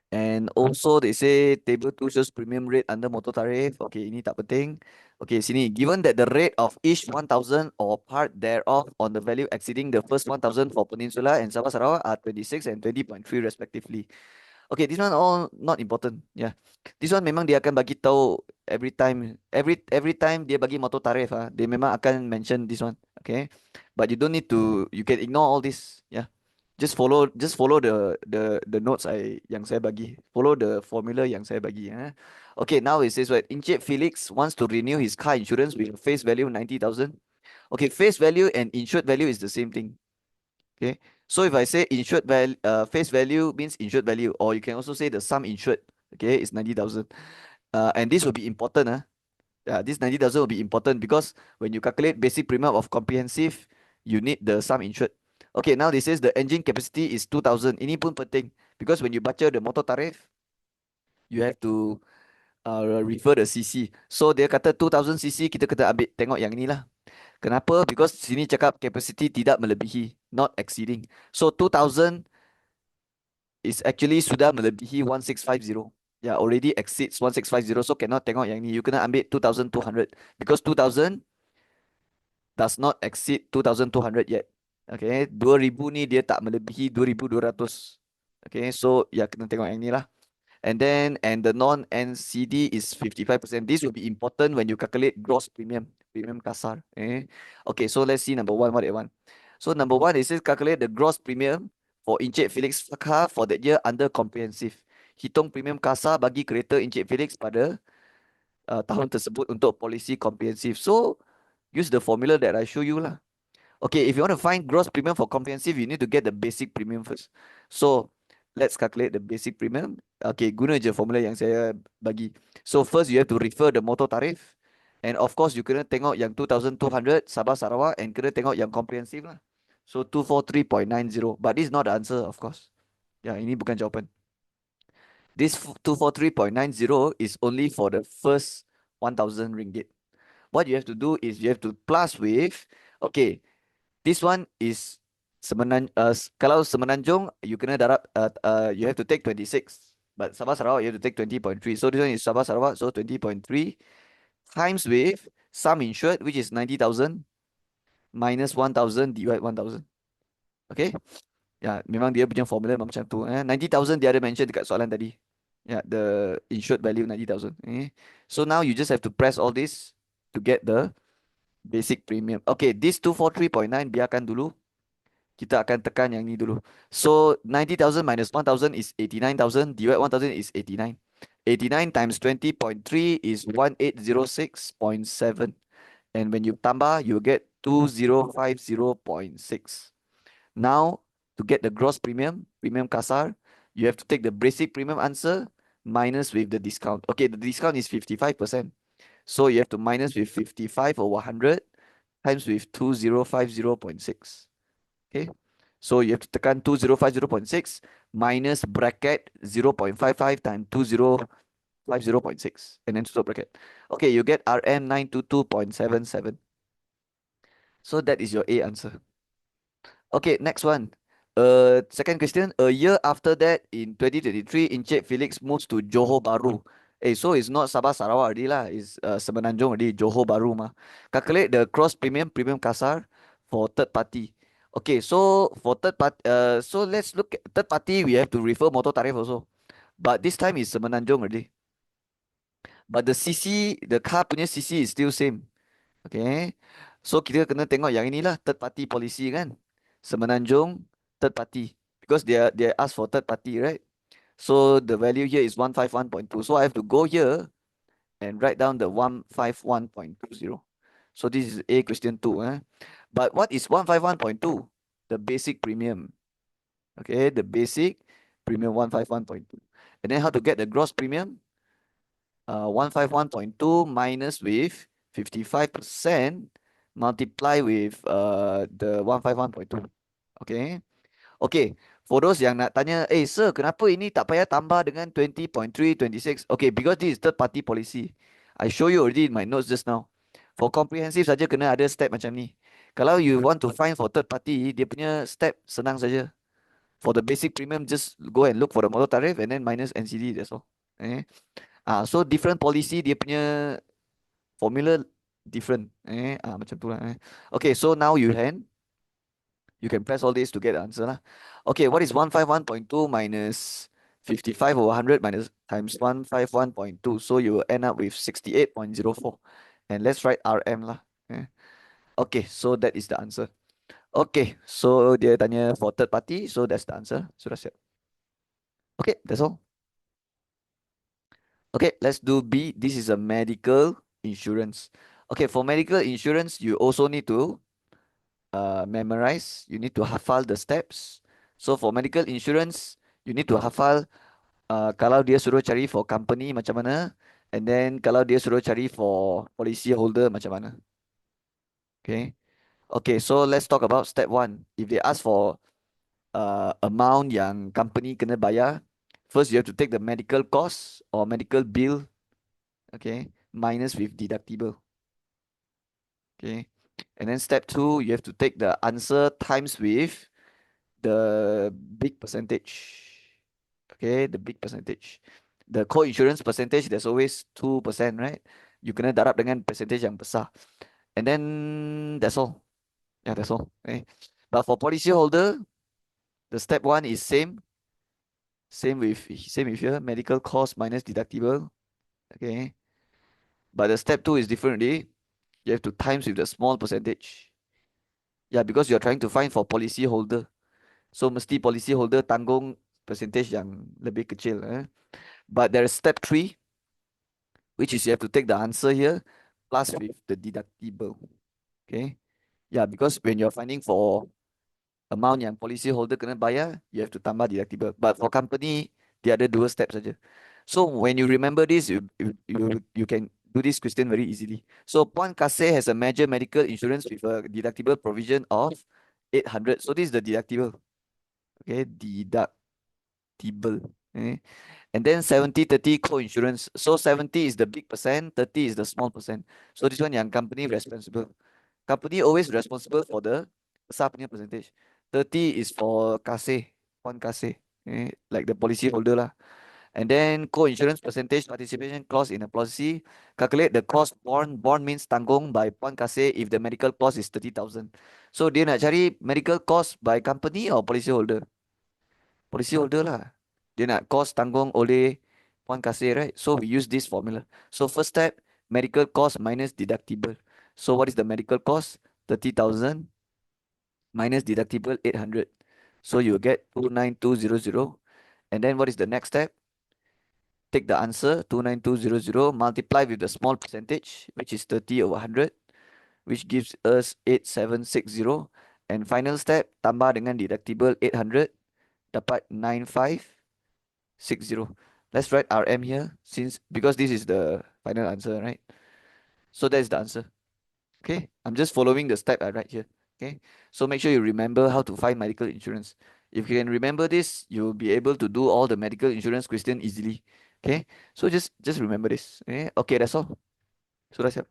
And also they say table 2 shows premium rate under motor tarif. Okay, ini tak penting. Okay, sini. Given that the rate of each 1,000 or part thereof on the value exceeding the first 1,000 for Peninsula and Sabah Sarawak are 26 and 20.3 respectively. Okay, this one all not important. Yeah. This one memang dia akan bagi tahu every time dia bagi motor tarif dia memang akan mention this one. Okay. But you don't need to, you can ignore all this. Yeah. Just follow the notes yang saya bagi. Follow the formula yang saya bagi. Okay, now it says what? Encik Felix wants to renew his car insurance with face value 90,000. Okay, face value and insured value is the same thing. Okay, so if I say face value means insured value, or you can also say the sum insured. Okay, is 90,000. And this will be important. Yeah, this 90,000 will be important because when you calculate basic premium of comprehensive, you need the sum insured. Okay, now this says the engine capacity is 2,000. Ini pun penting because when you baca the motor tarif, you have to refer the CC. So dia kata 2,000 cc, kita kena ambil tengok yang ni lah. Kenapa? Because sini cakap capacity tidak melebihi, not exceeding. So 2,000 is actually sudah melebihi 1650. Yeah, already exceeds 1650. So cannot tengok yang ni. You kena ambil 2,200 because 2,000 does not exceed 2,200 yet. Okay, 2,000 ni dia tak melebihi 2,200. Okay, so ya kena tengok yang ni lah. And the non-NCD is 55%. This will be important when you calculate gross premium kasar. Okay, so let's see number one, what they want. So number one, it says calculate the gross premium for Encik Felix car for that year under comprehensive. Hitung premium kasar bagi kereta Encik Felix pada tahun tersebut untuk polisi comprehensive. So use the formula that I show you lah. Okay, if you want to find gross premium for comprehensive, you need to get the basic premium first. So let's calculate the basic premium. Okay, guna je formula yang saya bagi. So first you have to refer the motor tarif. And of course you kena tengok yang 2,200 Sabah Sarawak and kena tengok yang comprehensive lah. So 243.90. But this is not the answer, of course. Ya, ini bukan jawapan. This 243.90 is only for the first 1,000 ringgit. What you have to do is you have to plus with, okay, this one is kalau Semenanjung, you kena darab, you have to take 26. But Sabah Sarawak, you have to take 20.3. So this one is Sabah Sarawak, so 20.3 times with sum insured, which is 90,000 minus 1,000 divide 1,000. Okay? Ya, memang dia punya formula macam tu. 90,000 dia ada mention dekat soalan tadi. Yeah, the insured value 90,000. So now you just have to press all this to get the basic premium. Okay, this 243.9 biarkan dulu. Kita akan tekan yang ni dulu. So 90,000 minus 1,000 is 89,000. Divide 1,000 is 89. 89 times 20.3 is 1806.7. And when you tambah, you get 2050.6. Now, to get the gross premium kasar, you have to take the basic premium answer minus with the discount. Okay, the discount is 55%. So you have to minus with 55 over 100 times with 2050.6. Okay, so you have to tekan 2050.6 minus bracket 0.55 times 2050.6 and then stop bracket. Okay, you get RM 922.77. So that is your A answer. Okay, next one. Second question. A year after that, in 2023, Encik Felix moves to Johor Bahru. So it's not Sabah Sarawak already lah. It's Semenanjung already, Johor Bahru mah. Calculate the gross premium, premium kasar for third party. Okay, so for third party, so let's look at third party. We have to refer motor tarif also, but this time is Semenanjung already. But the CC, the car punya CC is still same. Okay, so kita kena tengok yang inilah third party policy kan. Semenanjung third party because they ask for third party, right? So the value here is 151.2. So I have to go here and write down the 151.20. So this is A question 2. But what is 151.2? The basic premium. Okay, the basic premium 151.2. And then how to get the gross premium? 151.2 minus with 55% multiply with the 151.2. Okay. Okay, for those yang nak tanya, sir, kenapa ini tak payah tambah dengan 20.3, 26? Okay, because this is third party policy. I show you already in my notes just now. For comprehensive saja kena ada step macam ni. Kalau you want to find for third party, dia punya step senang saja. For the basic premium, just go and look for the motor tariff and then minus NCD, that's all. So different policy, dia punya formula different. Macam tu lah. Okay, so now you can press all this to get the answer lah. Okay, what is 151.2 minus 55 over 100 minus times 151.2? So you will end up with 68.04. And let's write RM lah. Okay, so that is the answer. Okay, so dia tanya for third party, so that's the answer. Sudah siap. Okay, that's all. Okay, let's do B. This is a medical insurance. Okay, for medical insurance, you also need to memorize. You need to hafal the steps. So for medical insurance, you need to hafal kalau dia suruh cari for company macam mana, and then kalau dia suruh cari for policy holder macam mana. Okay. Okay, so let's talk about step 1. If they ask for amount yang company kena bayar, first you have to take the medical cost or medical bill, okay, minus with deductible. Okay. And then step 2, you have to take the answer times with the big percentage. Okay, the big percentage. The co-insurance percentage, there's always 2%, right? You kena darab dengan percentage yang besar. And then that's all. Yeah, that's all. Okay. But for policy holder, the step 1 is same. Same with here, medical cost minus deductible. Okay. But the step 2 is different already. You have to times with the small percentage. Yeah, because you're trying to find for policy holder. So mesti policy holder tanggung percentage yang lebih kecil. But there's step 3, which is you have to take the answer here plus with the deductible. Okay. Yeah, because when you're finding for amount yang policy holder kena bayar, you have to tambah deductible. But for company, the other 2 steps saja. So when you remember this, you can do this question very easily. So Puan Kasih has a major medical insurance with a deductible provision of 800. So this is the deductible. Okay, deductible. Okay. And then 70-30 co-insurance. So 70 is the big percent, 30 is the small percent. So this one yang company responsible. Company always responsible for the besar punya percentage. 30 is for Kasih, Puan Kasih, like the policy holder lah. And then co-insurance percentage participation clause in a policy. Calculate the cost borne. Borne means tanggung by Puan Kasih if the medical cost is 30,000. So dia nak cari medical cost by company or policy holder? Policy holder lah. Dia nak cost tanggung oleh Puan Kasih, right? So we use this formula. So first step, medical cost minus deductible. So what is the medical cost? 30,000 minus deductible 800. So you get 29200. And then what is the next step? Take the answer 29200, multiply with the small percentage, which is 30 over 100, which gives us 8760. And final step, tambah dengan deductible 800, dapat 9560. Let's write RM here because this is the final answer, right? So that's the answer. Okay, I'm just following the step I write here. Okay, so make sure you remember how to find medical insurance. If you can remember this, you'll be able to do all the medical insurance question easily. Okay, so just remember this. Okay, that's all. Sudah siap.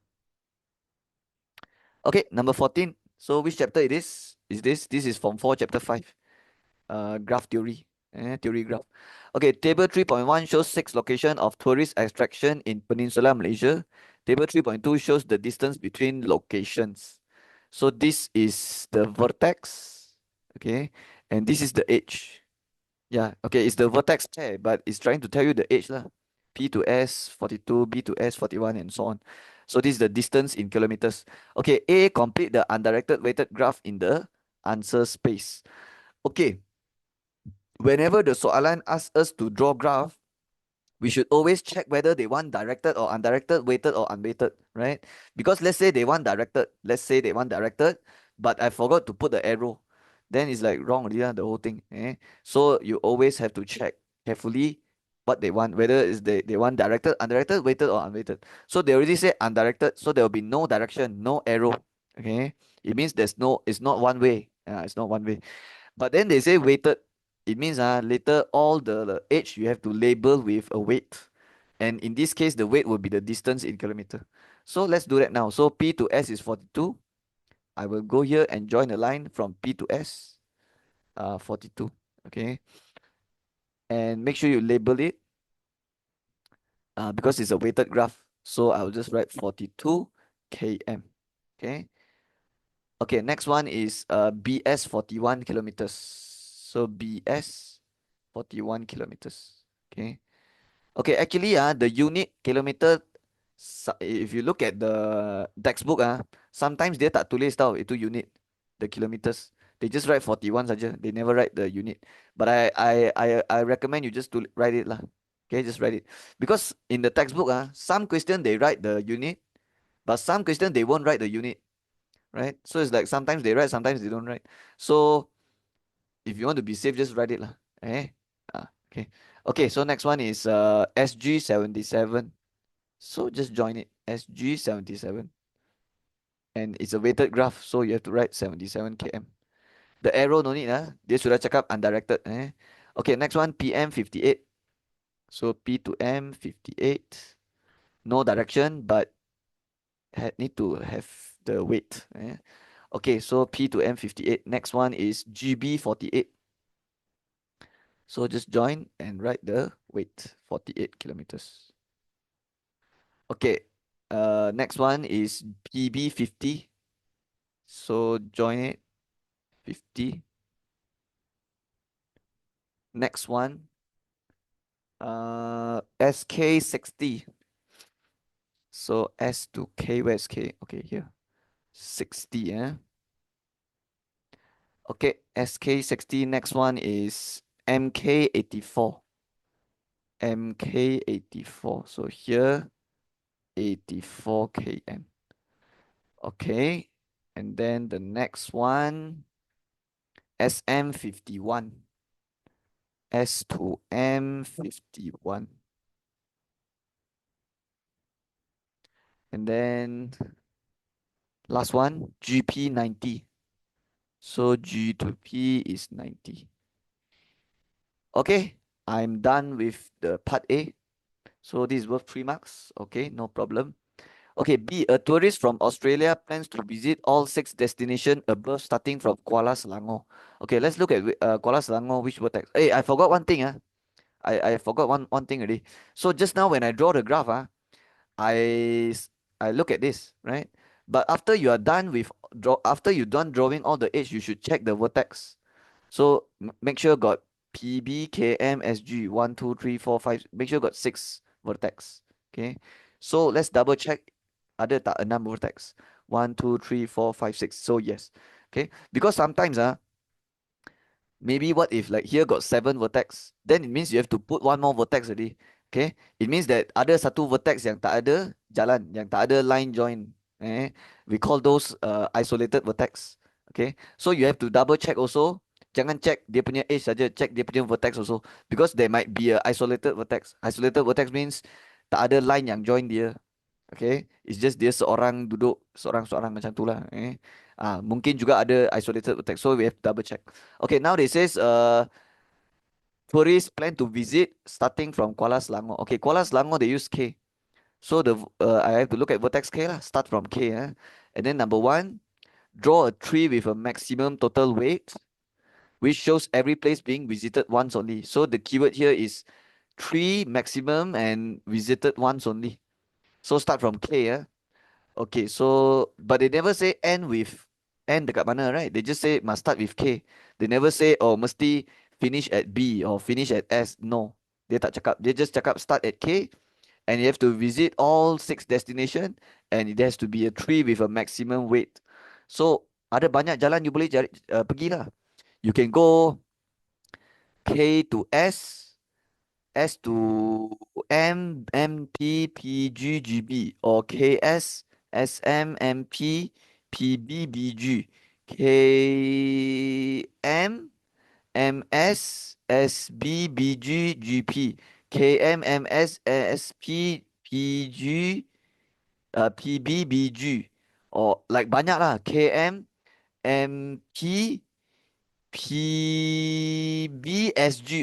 Okay, number 14. So which chapter it is? This is Form 4, Chapter 5. Graph theory. Theory graph. Okay, table 3.1 shows 6 location of tourist attraction in Peninsular Malaysia. Table 3.2 shows the distance between locations. So this is the vertex, okay, and this is the edge. Yeah, okay, it's the vertex pair, but it's trying to tell you the edge lah. P to S 42, B to S 41, and so on. So this is the distance in kilometers. Okay, A, complete the undirected weighted graph in the answer space. Okay, whenever the soalan asks us to draw graph, we should always check whether they want directed or undirected, weighted or unweighted, right? Because let's say they want directed, but I forgot to put the arrow. Then it's like wrong already, the whole thing. So you always have to check carefully what they want, whether is they want directed, undirected, weighted or unweighted. So they already say undirected, so there will be no direction, no arrow. Okay. It means it's not one way. It's not one way. But then they say weighted. It means later all the edge you have to label with a weight. And in this case, the weight will be the distance in kilometer. So let's do that now. So P to S is 42. I will go here and join the line from P to S, 42. Okay. And make sure you label it because it's a weighted graph. So I will just write 42 km. Okay. Okay, next one is BS 41 kilometers. So BS 41 kilometers. Okay. Okay, actually, the unit kilometer, if you look at the textbook, sometimes dia tak tulis tau itu unit, the kilometers. They just write 41 saja. They never write the unit. But I recommend you just to write it lah. Okay, just write it. Because in the textbook, some question they write the unit, but some question they won't write the unit, right? So it's like sometimes they write, sometimes they don't write. So if you want to be safe, just write it lah. Okay. Okay, so next one is SG77. So just join it. SG77. And it's a weighted graph, so you have to write 77 km. The arrow no need, dia sudah cakap undirected. Okay, next one, PM 58. So P to M 58. No direction, but need to have the weight. Okay, so P to M 58. Next one is GB 48. So just join and write the weight, 48 kilometers. Okay, next one is PB 50. So join it, 50. Next one, SK 60. So S to K, where's K? Okay, here, 60. Okay, SK 60. Next one is MK 84. MK 84. So here, 84 km. Okay, and then the next one, SM 51. S to M 51. And then last one, GP 90. So G to P is 90. Okay, I'm done with the part A. So this is worth 3 marks. Okay, no problem. Okay, B, a tourist from Australia plans to visit all 6 destinations above starting from Kuala Selangor. Okay, let's look at Kuala Selangor, which vertex. Hey, I forgot one thing. I forgot one thing already. So just now when I draw the graph, I I look at this, right? But after you are done with after you're done drawing all the edge, you should check the vertex. So make sure got PB, KM, SG 1, 2, 3, 4, 5. Make sure got 6 vertex. Okay. So let's double check ada tak 6 vertex. 1, 2, 3, 4, 5, 6. So yes. Okay. Because sometimes maybe what if like here got 7 vertex, then it means you have to put one more vertex already. Okay, it means that ada satu vertex yang tak ada jalan, yang tak ada line join. We call those isolated vertex. Okay, so you have to double check also. Jangan check dia punya edge saja, check dia punya vertex also, because there might be a isolated vertex. Isolated vertex means tak ada line yang join dia. Okay, it's just dia seorang duduk seorang-seorang macam tu lah. Mungkin juga ada isolated vertex, so we have to double check. Okay, now they says tourists plan to visit starting from Kuala Selangor. Okay, Kuala Selangor they use K. So I have to look at vertex K lah. Start from K. And then number 1, draw a tree with a maximum total weight. which shows every place being visited once only. So the keyword here is 3 maximum and visited once only. So start from K, yeah. Okay, so but they never say end with N dekat mana, right? They just say must start with K. They never say oh mesti finish at B or finish at S. No. Dia tak cakap. Dia just cakap start at K and you have to visit all 6 destination and it has to be a tree with a maximum weight. So ada banyak jalan you boleh cari, pergi lah. You can go K to S, S to M, MP, PG, GB, or KS, SM, MP, PB, BG, KM, MS, SB, BG, GP, KM, MS, SP, PG, PB, BG, or like banyak lah, KM, MP, PBSG.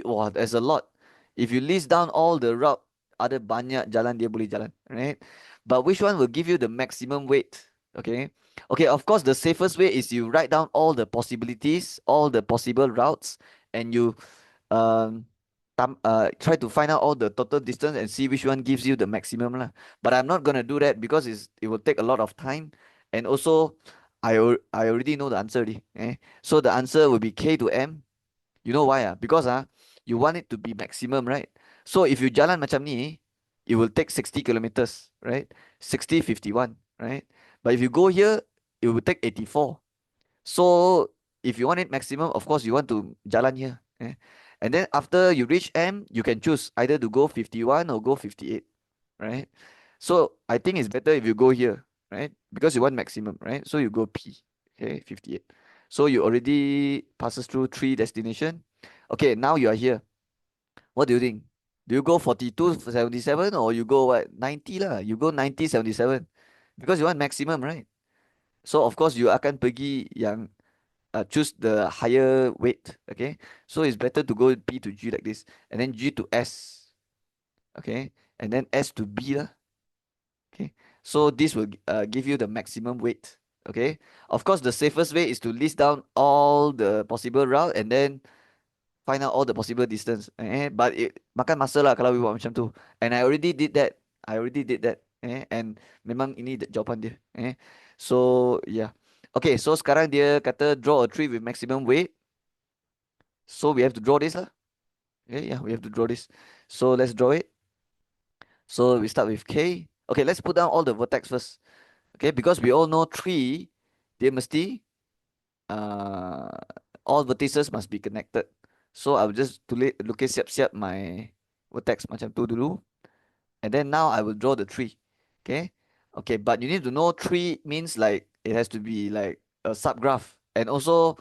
Wow, there's a lot. If you list down all the route, ada banyak jalan dia boleh jalan, right? But which one will give you the maximum weight? Okay. Okay, of course, the safest way is you write down all the possibilities, all the possible routes, and you um try to find out all the total distance and see which one gives you the maximum lah. But I'm not gonna do that because it will take a lot of time, and also I already know the answer already. Eh? So the answer will be K to M. You know why? Because you want it to be maximum, right? So if you jalan macam ni, it will take 60 kilometers, right? 60, 51, right? But if you go here, it will take 84. So if you want it maximum, of course you want to jalan here. Eh? And then after you reach M, you can choose either to go 51 or go 58, right? So I think it's better if you go here, right? Because you want maximum, right? So you go P, okay, 58. So you already passes through 3 destination. Okay, now you are here. What do you think? Do you go 42, 77 or you go what? 90 lah. You go 90, 77. Because you want maximum, right? So of course you akan pergi yang choose the higher weight. Okay, so it's better to go P to G like this, and then G to S. Okay, and then S to B lah. Okay, so this will give you the maximum weight. Okay, of course the safest way is to list down all the possible route and then find out all the possible distance. But makan masa lah kalau we buat macam tu. And I already did that. I already did that. And memang ini jawapan dia. So yeah. Okay, so sekarang dia kata draw a tree with maximum weight. So we have to draw this lah. Okay, yeah, we have to draw this. So let's draw it. So we start with K. Okay, let's put down all the vertex first. Okay, because we all know tree, dia mesti uh, all vertices must be connected. So I will just lukis siap-siap my vertex macam tu dulu. And then now I will draw the tree. Okay. Okay, but you need to know tree means like it has to be like a subgraph. And also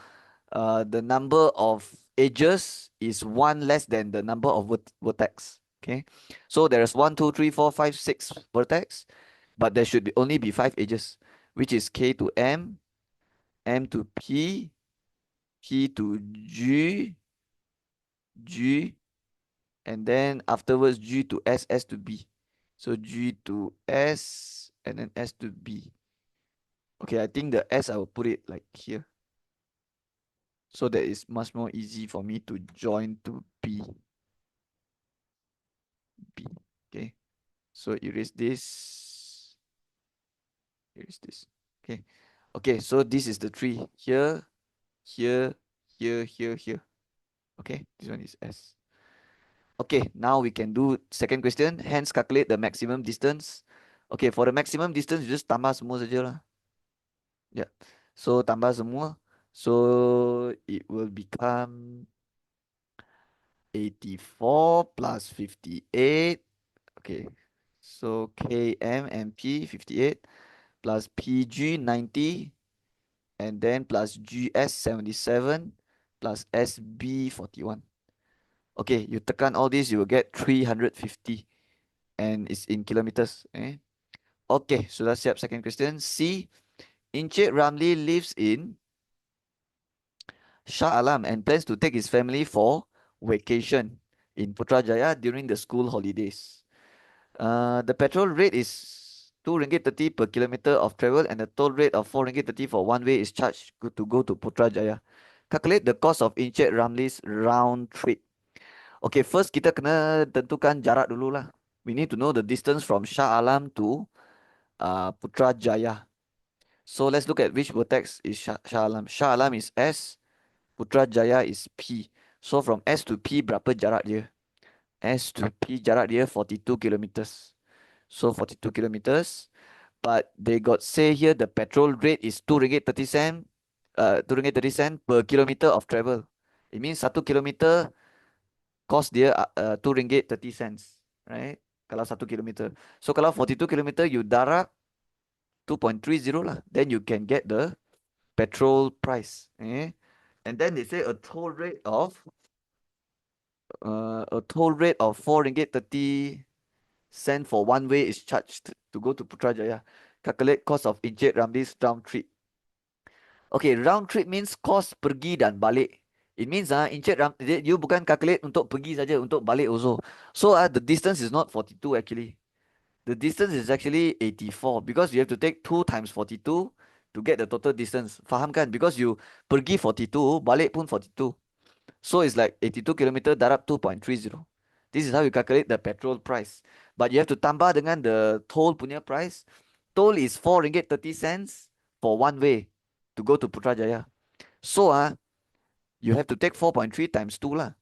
the number of edges is one less than the number of vertex. Okay. So there's 1, 2, 3, 4, 5, 6 vertex, but there should only be 5 edges, which is K to M, M to P, P to G, G, and then afterwards G to S, S to B. So G to S and then S to B. Okay, I think the S I will put it like here. So that is much more easy for me to join to B. B. Okay. So erase this. Erase this. Okay. Okay, so this is the tree. Here, here, here, here, here. Okay, this one is S. Okay, now we can do second question. Hence, calculate the maximum distance. Okay, for the maximum distance, you just tambah semua saja lah. Yeah. So, tambah semua. So, it will become 84 plus 58. Okay. So, KMMP 58 plus PG 90 and then plus GS 77 plus SB 41. Okay, you tekan all this, you will get 350 and it's in kilometers. Okay, sudah siap second question. C. Encik Ramli lives in Shah Alam and plans to take his family for vacation in Putrajaya during the school holidays. The petrol rate is 2 ringgit 30 per kilometer of travel and the toll rate of 4 ringgit 30 for one way is charged to go to Putrajaya. calculate the cost of Encik Ramli's round trip. Okay, first kita kena tentukan jarak dulu lah. We need to know the distance from Shah Alam to Putrajaya. So let's look at which vertex is Shah Alam. Shah Alam is S, Putrajaya is P. So from S to P berapa jarak dia? S to P jarak dia 42 kilometers. So 42 kilometers. But they got say here the petrol rate is 2 ringgit 30 sen, 2 ringgit 30 sen per kilometer of travel. It means 1 kilometer cost dia 2 ringgit 30 cents, right? Kalau 1 kilometer. So kalau 42 kilometer you darat 2.30 lah. Then you can get the petrol price. And then they say a toll rate of 4 ringgit 30 cent for one way is charged to go to Putrajaya. Calculate cost of Encik Ramli's round trip. Okay, round trip means cost pergi dan balik. It means Encik you bukan calculate untuk pergi saja, untuk balik also. So the distance is not 42 actually. The distance is actually 84 because you have to take 2 times 42 to get the total distance. Faham kan? Because you pergi 42, balik pun 42. So it's like 82 km darab 2.30. This is how you calculate the petrol price. But you have to tambah dengan the toll punya price. Toll is 4 ringgit 30 cents for one way to go to Putrajaya. So you have to take 4.3 times 2 lah.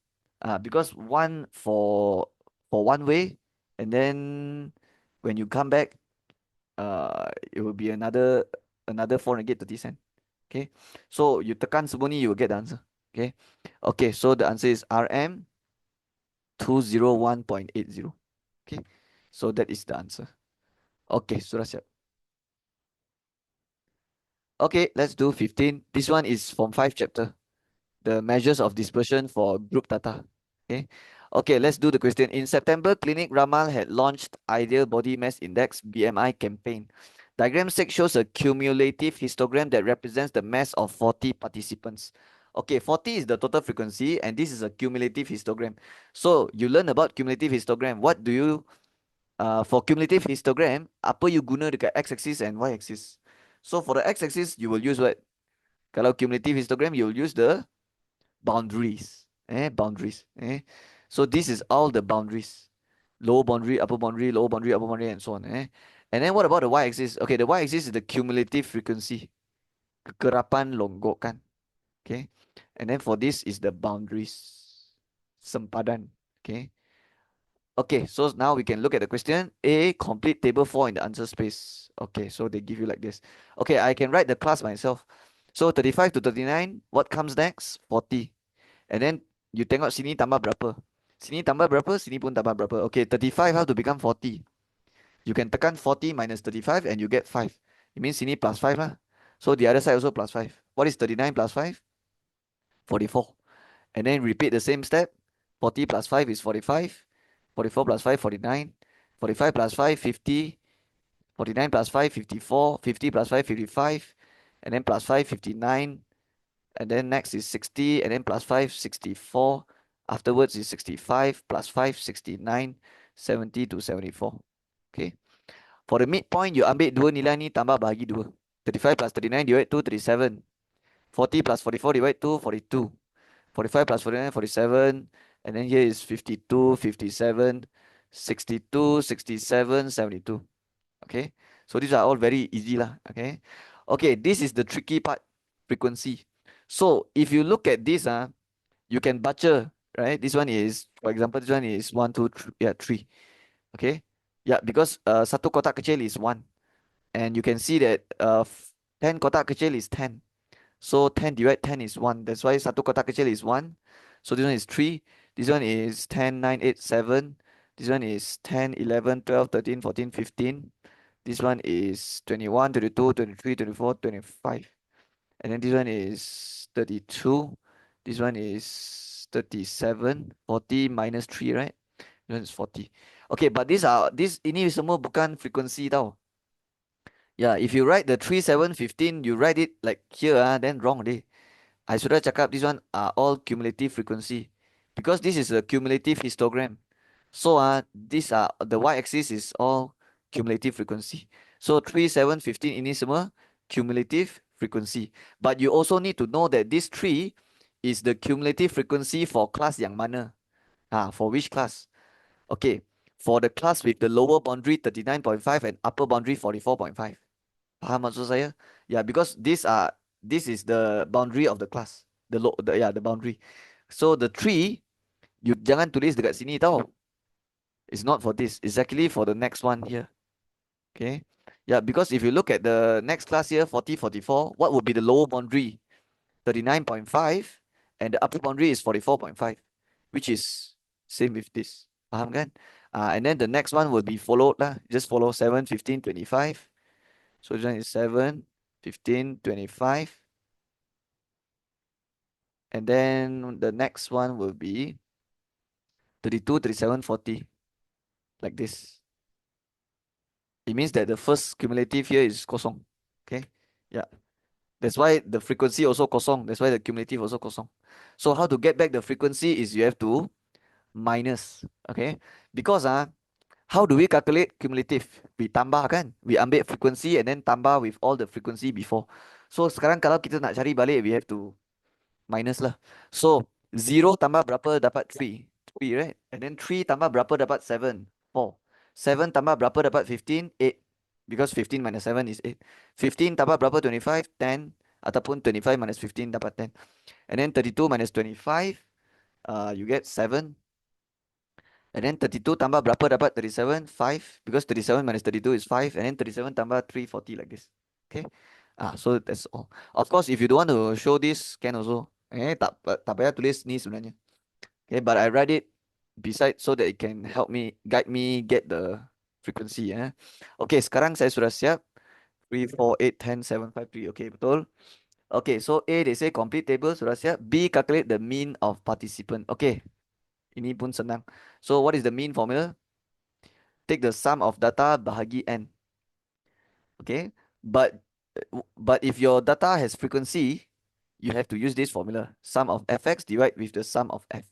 Because one for one way, and then when you come back, it will be another 4 ringgit 30 cent. Okay, so you tekan semua ni, you will get the answer. Okay, so the answer is RM 201.80. Okay, so that is the answer. Okay, sudah siap. Okay, let's do 15. This one is from 5 chapter. The measures of dispersion for group data. Okay, let's do the question. In September, Clinic Ramal had launched Ideal Body Mass Index BMI campaign. Diagram 6 shows a cumulative histogram that represents the mass of 40 participants. Okay, 40 is the total frequency and this is a cumulative histogram. So you learn about cumulative histogram. What do you, for cumulative histogram, apa you guna dekat x-axis and y-axis? So for the x-axis, you will use what? Kalau cumulative histogram, you will use the boundaries. Boundaries. So this is all the boundaries. Lower boundary, upper boundary, lower boundary, upper boundary, and so on. And then what about the y-axis? Okay, the y-axis is the cumulative frequency. Kekerapan longgokan. Okay. And then for this is the boundaries. Sempadan. Okay. Okay, so now we can look at the question. A, complete table 4 in the answer space. Okay, so they give you like this. Okay, I can write the class myself. So 35 to 39, what comes next? 40. And then you tengok sini tambah berapa. Sini tambah berapa, sini pun tambah berapa. Okay, 35 how to become 40? You can tekan 40 minus 35 and you get 5. It means sini plus 5 lah. So the other side also plus 5. What is 39 plus 5? 44. And then repeat the same step. 40 plus 5 is 45. 44 plus 5, 49. 45 plus 5, 50. 49 plus 5, 54. 50 plus 5, 55. And then plus 5, 59. And then next is 60. And then plus 5, 64. Afterwards is 65. Plus 5, 69. 70 to 74. Okay. For the midpoint, you ambil dua nilai ni tambah bahagi 2. 35 plus 39 divide 2, 37. 40 plus 44 divide 2, 42. 45 plus 49, 47. And then here is 52, 57, 62, 67, 72. Okay. So these are all very easy lah. Okay. Okay, this is the tricky part, frequency. So if you look at this, you can butcher, right? This one is, for example, this one is 1, 2, 3, 3. Okay. Yeah, because satu kotak kecil is 1. And you can see that 10 kotak kecil is 10. So 10 divided 10 is 1. That's why satu kotak kecil is 1. So this one is 3. This one is 10, 9, 8, 7. This one is 10, 11, 12, 13, 14, 15. This one is 21, 22, 23, 24, 25. And then this one is 32. This one is 37. 40 minus 3, right? This one is 40. Okay, but ini semua bukan frequency tau. Yeah, if you write the 3, 7, 15, you write it like here, then wrong deh. I sudah cakap this one are all cumulative frequency. Because this is a cumulative histogram. So these are the y-axis is all cumulative frequency. So 3, 7, 15 ini semua cumulative frequency. But you also need to know that this 3 is the cumulative frequency for class yang mana? For which class? Okay, for the class with the lower boundary 39.5 and upper boundary 44.5. Faham maksud saya? Yeah, because this is the boundary of the class. The boundary. So the 3, you jangan tulis dekat sini tau. It's not for this. It's actually for the next one here. Okay. Yeah, because if you look at the next class here, 40, 44, what would be the lower boundary? 39.5 and the upper boundary is 44.5, which is same with this. Faham kan? And then the next one will be followed lah. Just follow 7, 15, 25. So this one is 7, 15, 25. And then the next one will be 32, 37, 40. Like this. It means that the first cumulative here is kosong. Okay. Yeah. That's why the frequency also kosong. That's why the cumulative also kosong. So how to get back the frequency is you have to minus. Okay. Because how do we calculate cumulative? We tambah kan? We ambil frequency and then tambah with all the frequency before. So sekarang kalau kita nak cari balik, we have to minus lah. So 0 tambah berapa dapat 3? 3, right? And then 3 tambah berapa dapat 7? 4. 7 tambah berapa dapat 15? 8. Because 15 minus 7 is 8. 15 tambah berapa 25? 10. Ataupun 25 minus 15 dapat 10. And then 32 minus 25, you get 7. And then 32 tambah berapa dapat 37? 5. Because 37 minus 32 is 5. And then 37 tambah 3, 40 like this. Okay. So that's all. Of course, if you don't want to show this, can also. Tak payah tulis ni sebenarnya. Okay, but I write it beside so that it can help me, guide me get the frequency. Okay, sekarang saya sudah siap. 3, 4, 8, 10, 7, 5, 3. Okay, betul. Okay, so A, they say complete table, sudah siap. B, calculate the mean of participant. Okay, ini pun senang. So what is the mean formula? Take the sum of data bahagi n. Okay, but if your data has frequency, you have to use this formula. Sum of fx divide with the sum of f.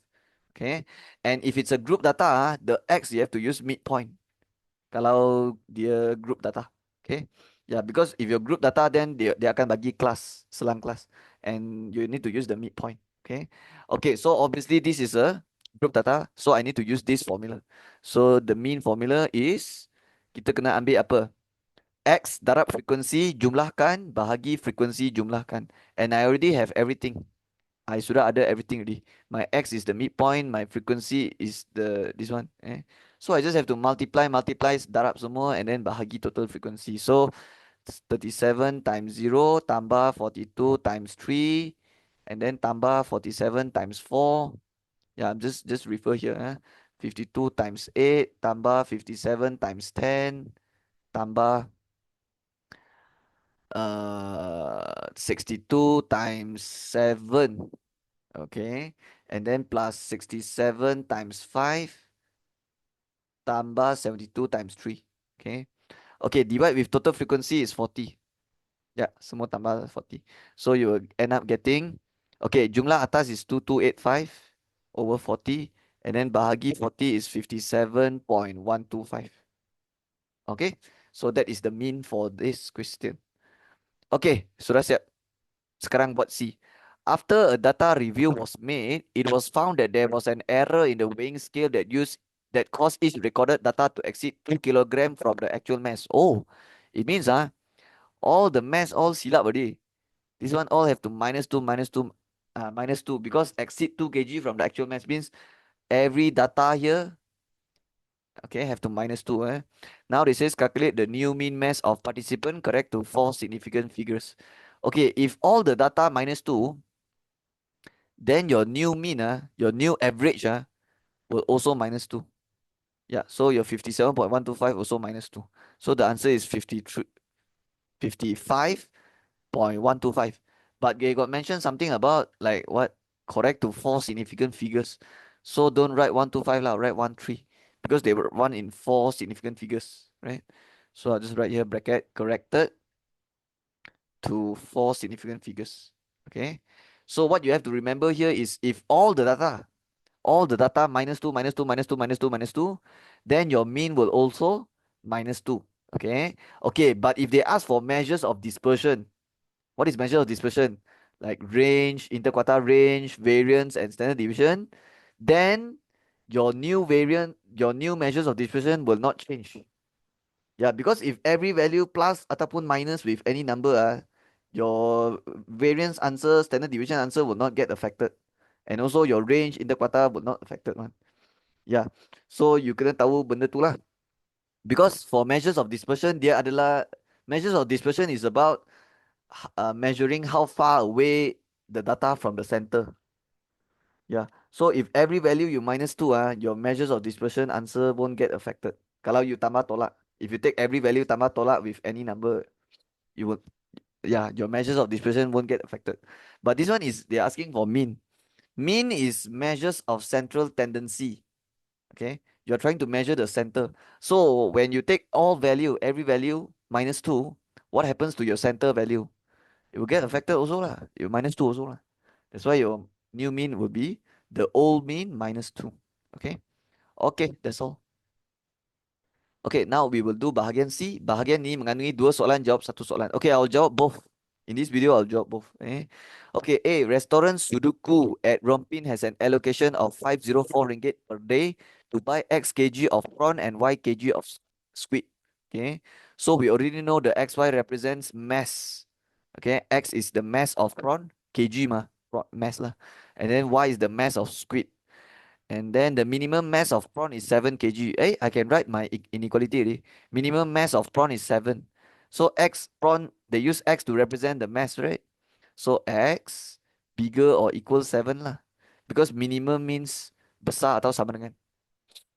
Okay, and if it's a group data, the x you have to use midpoint. Kalau dia group data. Okay, yeah, because if your group data, then they akan bagi kelas, selang kelas, and you need to use the midpoint. Okay, so obviously this is a group data, so I need to use this formula. So the mean formula is, kita kena ambil apa? X darab frekuensi jumlahkan bahagi frekuensi jumlahkan. And I already have everything. I sudah ada everything already. My X is the midpoint, my frequency is this one. So I just have to multiply darab semua and then bahagi total frequency. So 37 times 0 tambah 42 times 3 and then tambah 47 times 4. Yeah, just refer here. 52 times 8 tambah 57 times 10 tambah 62 times 7. Okay, and then plus 67 times 5 tambah 72 times 3. Okay, divide with total frequency is 40. Yeah, semua tambah 40. So you will end up getting, okay, jumlah atas is 2285 over 40 and then bahagi 40 is 57.125. Okay, so that is the mean for this question. Okay, sudah siap. Sekarang buat C. After a data review was made, it was found that there was an error in the weighing scale that caused each recorded data to exceed 2 kg from the actual mass. Oh, it means all the mass all silap already. This one all have to minus 2 because exceed 2 kg from the actual mass means every data here, okay, have to minus 2. Now it says calculate the new mean mass of participant correct to 4 significant figures. Okay, if all the data minus 2, then your new mean, your new average will also minus 2. Yeah, so your 57.125 also minus 2. So the answer is 55.125. But they got mentioned something about like what? Correct to 4 significant figures. So don't write 125 lah, write 13. Because they were one in 4 significant figures, right? So I'll just write here bracket corrected to 4 significant figures. Okay. So what you have to remember here is if all the data minus 2, minus 2, minus 2, minus 2, minus 2, then your mean will also minus 2. Okay. Okay, but if they ask for measures of dispersion, what is measure of dispersion? like range, interquartile range, variance, and standard deviation, then your new measures of dispersion will not change. Yeah, because if every value plus ataupun minus with any number, your variance answer, standard deviation answer will not get affected. And also your range, interquartile will not affected one. Yeah. So you kena tahu benda tu lah. Because for measures of dispersion, dia adalah measures of dispersion is about measuring how far away the data from the center. Yeah. So if every value you minus 2, your measures of dispersion answer won't get affected. Kalau you tambah tolak, if you take every value tambah tolak with any number, you will, yeah, your measures of dispersion won't get affected. But this one is, they're asking for mean. Mean is measures of central tendency. Okay. You're trying to measure the center. So when you take all value, every value minus 2, what happens to your center value? It will get affected also lah. You minus 2 also lah. That's why your new mean will be the old mean minus 2. Okay. Okay, that's all. Okay, now we will do bahagian C. Bahagian ni mengandungi dua soalan, jawab satu soalan. Okay, I'll jawab both. In this video, I'll jawab both. Okay, A. Restaurant Sudoku at Rompin has an allocation of 504 ringgit per day to buy X kg of prawn and Y kg of squid. Okay, so we already know the XY represents mass. Okay, X is the mass of prawn, kg mass lah. And then Y is the mass of squid. And then the minimum mass of prawn is 7 kg. I can write my inequality already. Minimum mass of prawn is 7. So X prawn, they use X to represent the mass, right? So X bigger or equal 7 lah. Because minimum means besar atau sama dengan.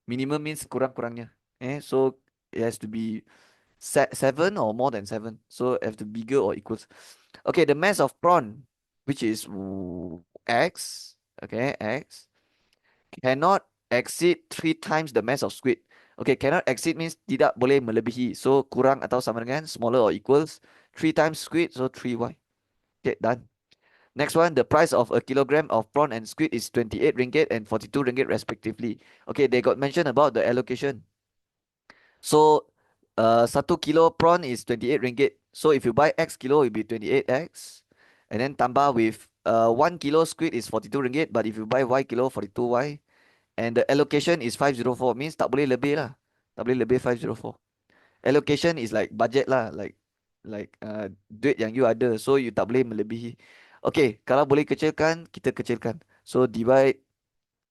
Minimum means kurang-kurangnya. So it has to be 7 or more than 7. So it has to be bigger or equals. Okay, the mass of prawn, which is X. Okay, X cannot exceed 3 times the mass of squid. Okay, cannot exceed means tidak boleh melebihi. So kurang atau sama dengan, smaller or equals 3 times squid, so 3y. Okay, done. Next one, the price of a kilogram of prawn and squid is 28 ringgit and 42 ringgit respectively. Okay, they got mentioned about the allocation. So 1 kilo prawn is 28 ringgit. So if you buy X kilo, it will be 28X. And then tambah with 1 kilo squid is 42 ringgit. But if you buy Y kilo, 42Y. And the allocation is 504, means tak boleh lebih lah. Tak boleh lebih 504. Allocation is like budget lah, like duit yang you ada, so you tak boleh melebihi. Okay, kalau boleh kecilkan, kita kecilkan. So divide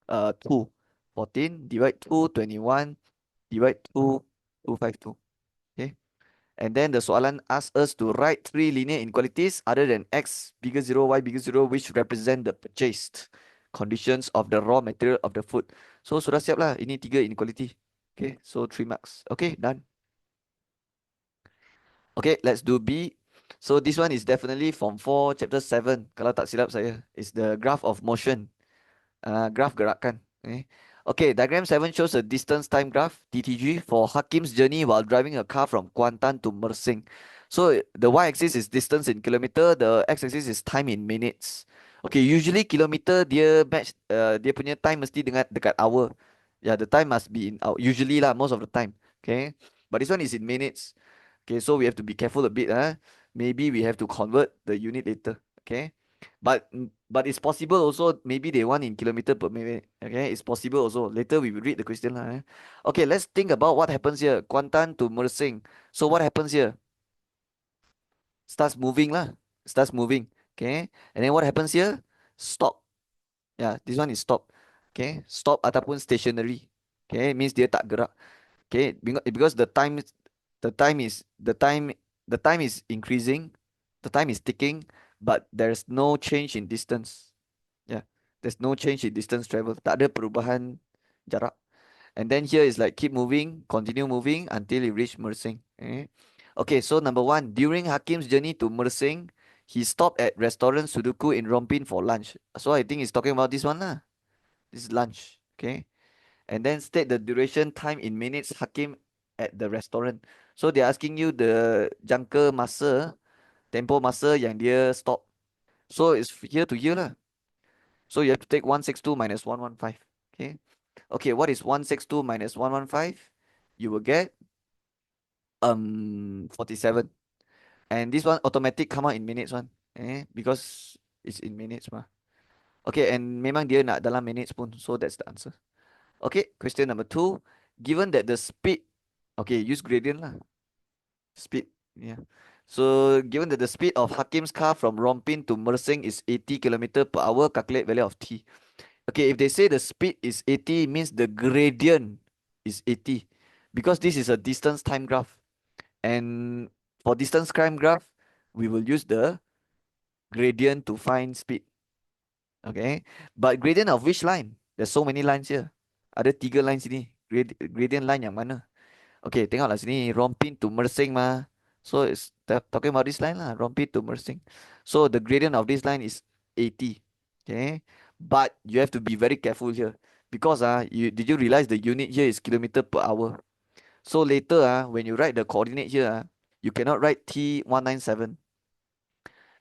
2, 14, divide 2, 21, divide 2, 252. Okay. And then the soalan asks us to write 3 linear inequalities other than X bigger 0, Y bigger 0, which represent the purchased conditions of the raw material of the food. So sudah siap lah. Ini 3 inequality. Okay, so 3 marks. Okay, done. Okay, let's do B. So this one is definitely from 4 chapter 7. Kalau tak silap saya, it's the graph of motion. Graph gerakan. Okay, diagram 7 shows a distance time graph, DTG, for Hakim's journey while driving a car from Kuantan to Mersing. So the y-axis is distance in kilometer, the x-axis is time in minutes. Okay, usually kilometer dia match, dia punya time mesti dengan dekat hour. Yeah, the time must be in hour. Usually lah, most of the time. Okay, but this one is in minutes. Okay, so we have to be careful a bit. Maybe we have to convert the unit later. Okay. But it's possible also, maybe they want in kilometer per minute. Okay, it's possible also. Later we will read the question lah. Okay, let's think about what happens here. Kuantan to Mersing. So what happens here? Starts moving lah. Starts moving. Okay. And then what happens here? Stop. Yeah, this one is stop. Okay. Stop ataupun stationary. Okay, means dia tak gerak. Okay, because the time is increasing, the time is ticking, but there's no change in distance. Yeah, there's no change in distance travel. Tak ada perubahan jarak. And then here is like keep moving, continue moving until you reach Mersing. Okay, so number 1, during Hakim's journey to Mersing, he stopped at restaurant Sudoku in Rompin for lunch. So I think he's talking about this one lah. This is lunch. Okay. And then state the duration time in minutes Hakim at the restaurant. So they're asking you the jangka masa, tempo masa yang dia stop. So it's here to here lah. So you have to take 162 minus 115. Okay. Okay, what is 162 minus 115? You will get 47. And this one automatic come out in minutes one. Because It's in minutes mah. Okay, and memang dia nak dalam minutes pun. So that's the answer. Okay, question number 2. Given that the speed, okay, use gradient lah. Speed, yeah. So given that the speed of Hakim's car from Rompin to Mersing is 80 kilometer per hour, calculate value of t. Okay, if they say the speed is 80, means the gradient is 80, because this is a distance time graph. And for distance time graph, we will use the gradient to find speed. Okay, but gradient of which line? There's so many lines here. Ada 3 lines sini. Gradient line yang mana? Okay, tengoklah sini. Rompin to Mersing mah. So it's talking about this line lah. Rompin to Mersing. So the gradient of this line is 80. Okay, but you have to be very careful here, because did you realize the unit here is kilometer per hour? So later when you write the coordinate here you cannot write T197,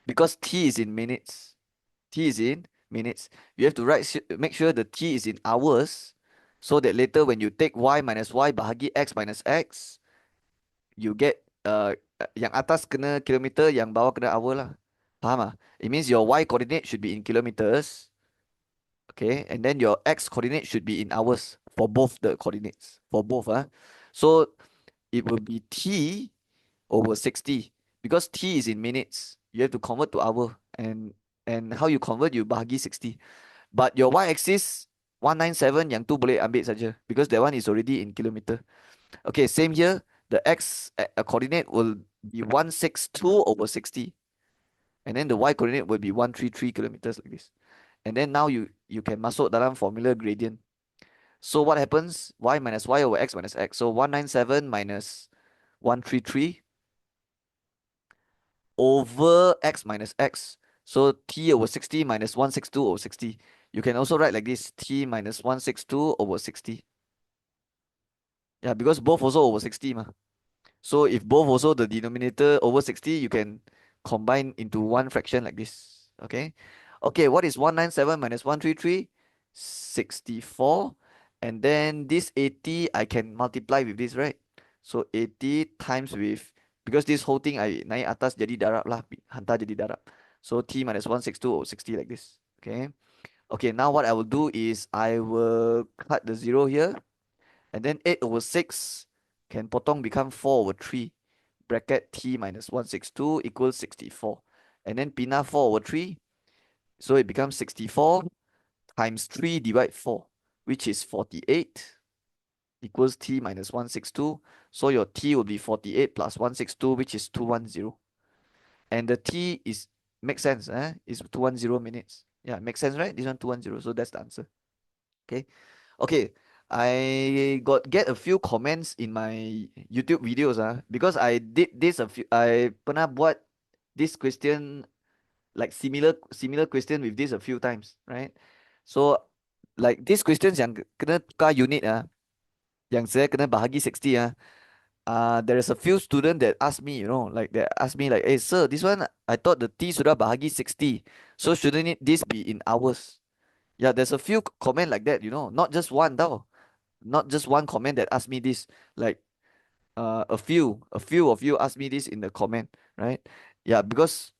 because T is in minutes. T is in minutes. You have to make sure the T is in hours, so that later when you take Y minus Y bahagi X minus X, you get yang atas kena kilometer, yang bawah kena hour lah. Faham ah? It means your Y coordinate should be in kilometers. Okay, and then your X coordinate should be in hours for both the coordinates. For both. So it will be T over 60, because T is in minutes. You have to convert to hour, and how you convert, you bahagi 60. But your y-axis 197, yang tu boleh ambil saja, because that one is already in kilometer. Okay, same here. The x coordinate will be 162 over 60, and then the y coordinate will be 133 kilometers, like this. And then now you can masuk dalam formula gradient. So what happens? Y minus y over x minus x. So 197 minus 133 over x minus x. So t over 60 minus 162 over 60. You can also write like this: t minus 162 over 60. Yeah, because both also over 60 mah. So if both also the denominator over 60, you can combine into one fraction like this. Okay. Okay, what is 197 minus 133? 64. And then this 80, I can multiply with this, right? So 80 times with, because this whole thing I naik atas jadi darab lah, hantar jadi darab. So t minus 162 over 60 like this. Okay. Okay, now what I will do is I will cut the 0 here. And then 8 over 6 can potong become 4 over 3. Bracket t minus 162 equals 64. And then pindah 4 over 3. So it becomes 64 times 3 divide 4, which is 48, equals t minus 162. So your t will be 48 plus 162, which is 210. And the t is, makes sense, is 210 minutes. Yeah, makes sense, right? This one 210. So that's the answer. Okay. Okay. I get a few comments in my YouTube videos because I did this I pernah buat this question, like similar question with this a few times, right? So like these questions yang kena tukar unit yang saya kena bahagi 60 there is a few student that ask me, like they ask me like, hey sir, this one I thought the T sudah bahagi 60, so shouldn't this be in hours? Yeah, there's a few comment like that, not just one tau. Not just one comment that asked me this, like a few of you asked me this in the comment, right? Yeah, because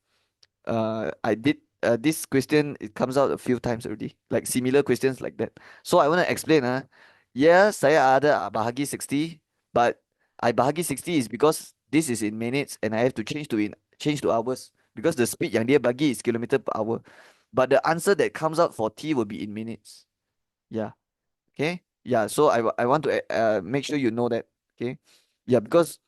I did this question, it comes out a few times already, like similar questions like that. So I want to explain yeah, saya ada bahagi 60, but I bahagi 60 is because this is in minutes and I have to change to hours, because the speed yang dia bagi is kilometer per hour, but the answer that comes out for t will be in minutes. Yeah. Okay. Yeah. So I want to make sure you know that. Okay. Yeah, because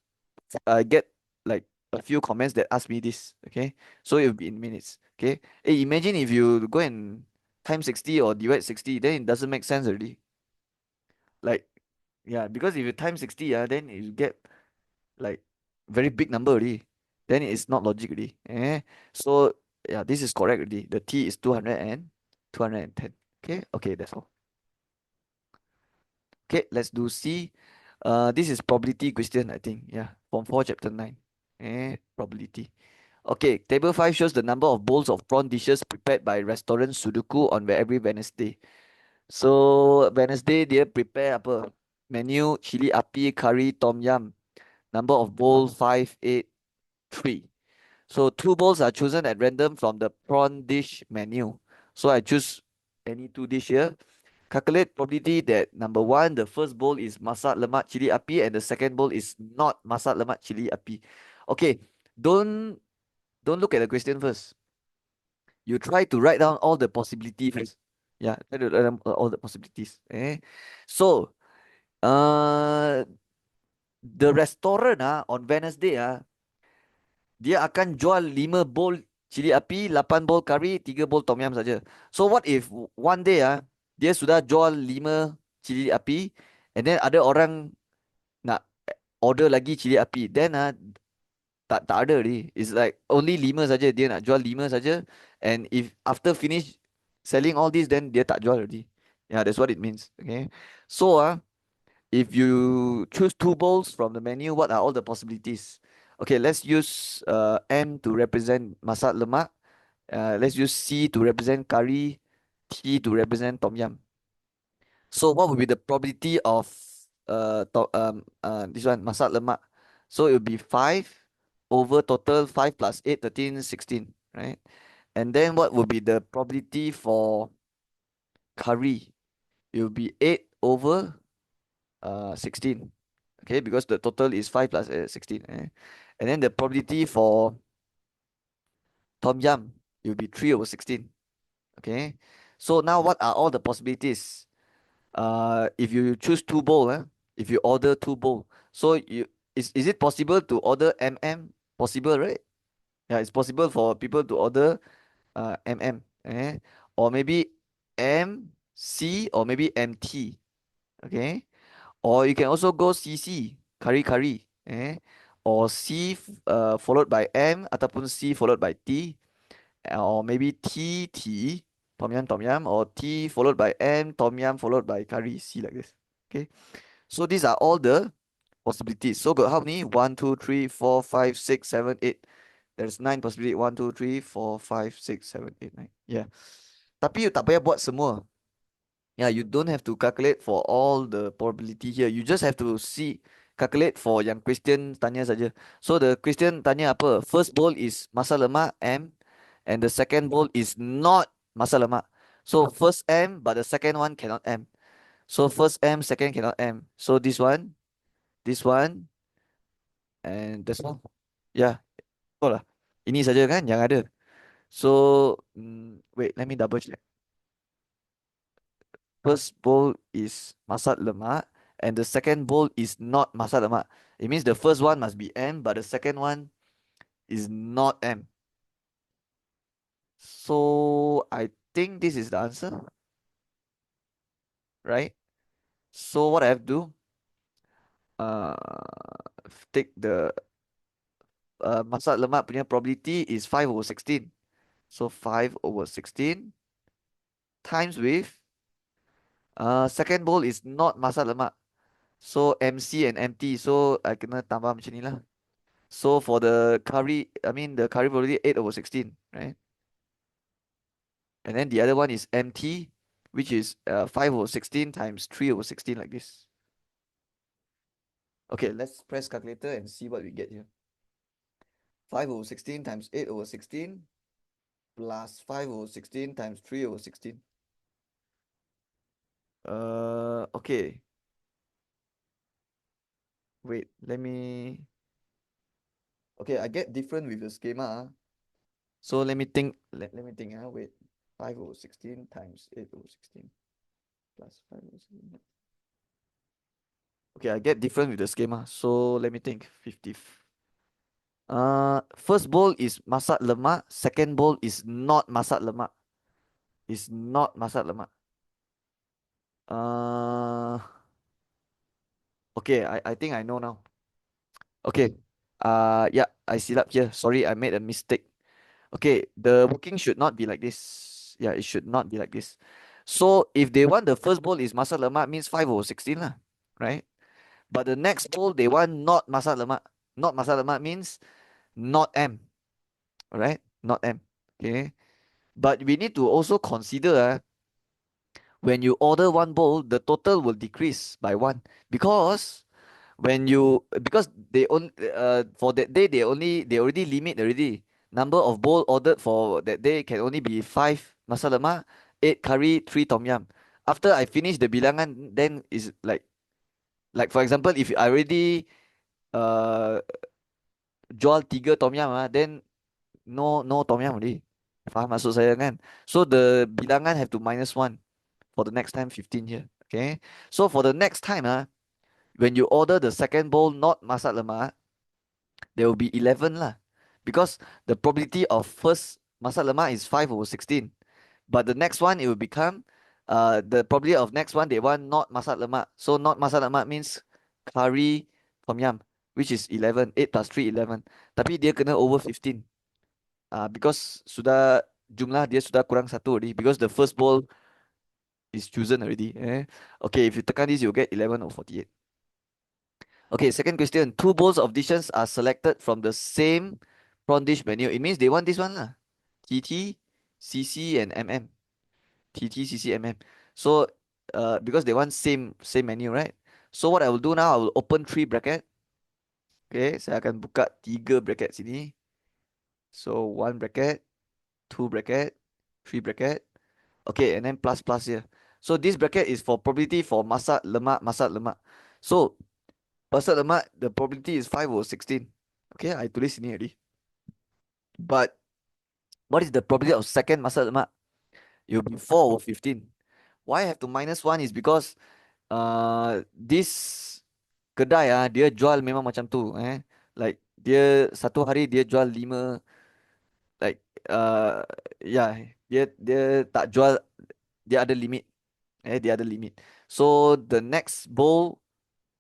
I get like a few comments that ask me this. Okay. So it'll be in minutes. Okay. Hey, imagine if you go and times 60 or divide 60, then it doesn't make sense already. Like, yeah, because if you times 60, then you get like very big number already. Then it's not logic already. So yeah, this is correct already. The T is 200 and 210. Okay. Okay, that's all. Okay, let's do C. This is probability question, I think. Yeah, Form 4, Chapter 9. Probability. Okay, Table 5 shows the number of bowls of prawn dishes prepared by restaurant Sudoku on every Wednesday. So, Wednesday, dia prepare apa? Menu, chili api, curry, tom yum. Number of bowls, 5, 8, 3. So 2 bowls are chosen at random from the prawn dish menu. So I choose any 2 dish here. Calculate probability that number one, the first bowl is masak lemak cili api and the second bowl is not masak lemak cili api. Okay, don't don't look at the question first. You try to write down all the possibilities first. Yeah, try to write down all the possibilities. So, uh, the restaurant on Wednesday dia akan jual 5 bowl cili api, 8 bowl kari, 3 bowl tom yum saja. So what if one day dia sudah jual 5 cili api and then ada orang nak order lagi cili api. Then tak ada ni. It's like only 5 saja, dia nak jual 5 saja, and if after finish selling all this then dia tak jual already. Yeah, that's what it means. Okay. So if you choose 2 bowls from the menu, what are all the possibilities? Okay, let's use M to represent masak lemak. Let's use C to represent curry, T to represent tom yum. So what would be the probability of this one masak lemak? So it will be 5 over total 5 plus 8, 13, 16, right? And then what would be the probability for curry? It will be 8 over 16. Okay, because the total is 5 plus 16. And then the probability for tom yum, it will be 3 over 16. Okay. So now what are all the possibilities? If you choose 2 bowl, if you order 2 bowl, so is it possible to order MM? Possible, right? Yeah, it's possible for people to order MM, or maybe MC or maybe MT, okay? Or you can also go CC, curry curry, or followed by M ataupun C followed by T, or maybe TT, tom yum, or T followed by M, tom yum followed by curry, C like this. Okay, so these are all the possibilities. So got how many? 1, 2, 3, 4, 5, 6, 7, 8. There's 9 possibilities. 1, 2, 3, 4, 5, 6, 7, 8, 9. Yeah. Tapi you tak payah buat semua. Yeah, you don't have to calculate for all the probability here. You just have to calculate for yang question tanya saja. So the question tanya apa? First bowl is masa lemak M, and the second bowl is not masa lemak. So first M, but the second one cannot M. So first M, second cannot M. So this one, and that's all. Yeah, betul lah. Ini saja kan yang ada. So wait, let me double check. First bowl is masak lemak and the second bowl is not masak lemak. It means the first one must be M, but the second one is not M. So I think this is the answer, right? So what I have to do, uh, take the masak lemak punya probability is 5 over 16. So 5 over 16 times with second bowl is not masak lemak. So MC and MT. So I kena tambah macam ni lah. So for the curry, the curry probability 8 over 16, right? And then the other one is MT, which is 5 over 16 times 3 over 16 like this. Okay, let's press calculator and see what we get here. 5 over 16 times 8 over 16 plus 5 over 16 times 3 over 16. Okay. Wait, let me... Okay, I get different with the schema. So let me think. Let me think. Wait. 5 over 16 times 8 over 16 plus 5 over 16. Okay, I get different with the schema. So let me think. 50. First bowl is masak lemak. Second bowl is not masak lemak. Is not masak lemak. Okay, I think I know now. Okay. Yeah, I see up here. Sorry, I made a mistake. Okay, the working should not be like this. Yeah, it should not be like this. So if they want the first bowl is masak lemak, means 5 over 16 lah, right? But the next bowl they want not masak lemak. Not masak lemak means not M, right? Not M. Okay. But we need to also consider when you order one bowl, the total will decrease by 1 because because they only for that day they already limit already. number of bowl ordered for that day can only be 5 masala lemak, 8 curry, 3 tom yum. After I finish the bilangan, then is like for example, if I already uh jual 3 tom yum, then no tom yum already. Faham maksud saya kan? So the bilangan have to -1 for the next time 15 here. Okay. So for the next time, when you order the second bowl not masak lemak, there will be 11 lah. Because the probability of first masak lemak is 5/16. But the next one it will become the probability of next one they want not masak lemak. So not masak lemak means curry tom yum, which is 11. 8 plus 3 11. Tapi dia kena over 15. Because jumlah dia sudah kurang satu already. Because the first bowl is chosen already. Okay, if you tekan this, you'll get 11 or 48. Okay, second question. Two bowls of dishes are selected from the same prawn dish menu. It means they want this one lah. TT, CC, and MM. TT, CC, MM. So, because they want same menu, right? So what I will do now, I will open 3 bracket. Okay, saya akan buka 3 bracket sini. So 1 bracket, 2 bracket, 3 bracket. Okay, and then plus here. So this bracket is for probability for masak lemak, masak lemak. So masak lemak, the probability is 5/16. Okay, I tulis sini already. But what is the probability of second masak lemak? It will be 4/15. Why I have to -1 is because this kedai dia jual memang macam tu. Like dia satu hari dia jual 5, like yeah, dia tak jual, dia ada limit. Dia ada limit. So the next bowl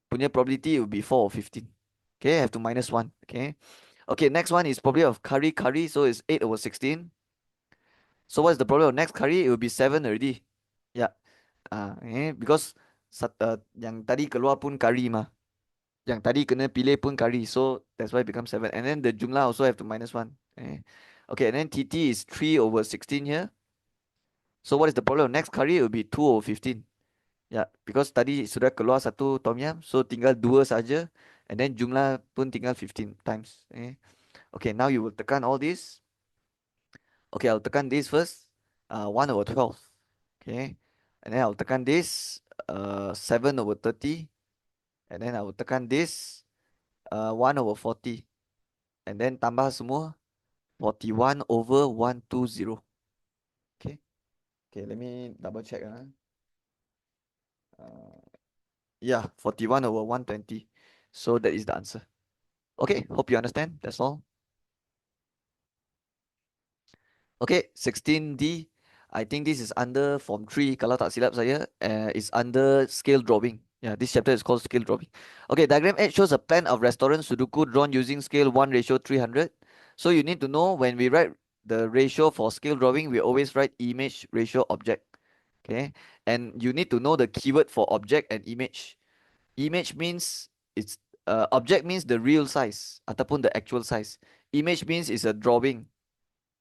punya probability will be 4/15. Okay, I have to -1. Okay. Okay, next one is probability of curry. So it's 8/16. So what's the probability of next curry? It will be 7 already. Yeah. Because yang tadi keluar pun curry mah. Yang tadi kena pilih pun curry. So that's why it becomes 7. And then the jumlah also have to -1. Okay, and then TT is 3/16 here. So what is the probability of next curry? It will be 2/15. Yeah, because tadi sudah keluar satu tom yum, so tinggal 2 saja, and then jumlah pun tinggal 15 times. Okay, now you will tekan all this. Okay, I'll tekan this first. 1/12. Okay, and then I'll tekan this. 7/30, and then I will tekan this. 1/40, and then tambah semua 41/120. Okay, let me double check. Yeah, 41/120. So that is the answer. Okay, hope you understand. That's all. Okay, 16D. I think this is under Form 3. Kalau tak silap saya, it's under scale drawing. Yeah, this chapter is called scale drawing. Okay, diagram 8 shows a plan of restaurant Sudoku drawn using scale 1:300. So you need to know when we write the ratio for scale drawing, we always write image, ratio, object. Okay, and you need to know the keyword for object and image. Image means it's object means the real size ataupun the actual size. Image means it's a drawing,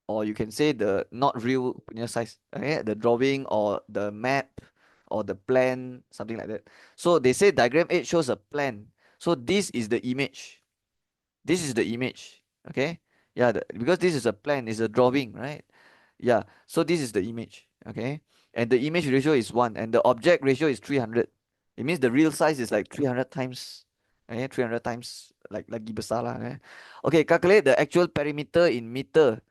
or you can say the not real punya size. Okay, the drawing or the map or the plan, something like that. So they say diagram 8 shows a plan. So this is the image. This is the image. Okay. Yeah, because this is a plan, is a drawing, right? Yeah. So this is the image. Okay. And the image ratio is 1, and the object ratio is 300. It means the real size is like 300 times. 300 times, like lagi besar lah. Okay, calculate the actual perimeter in meter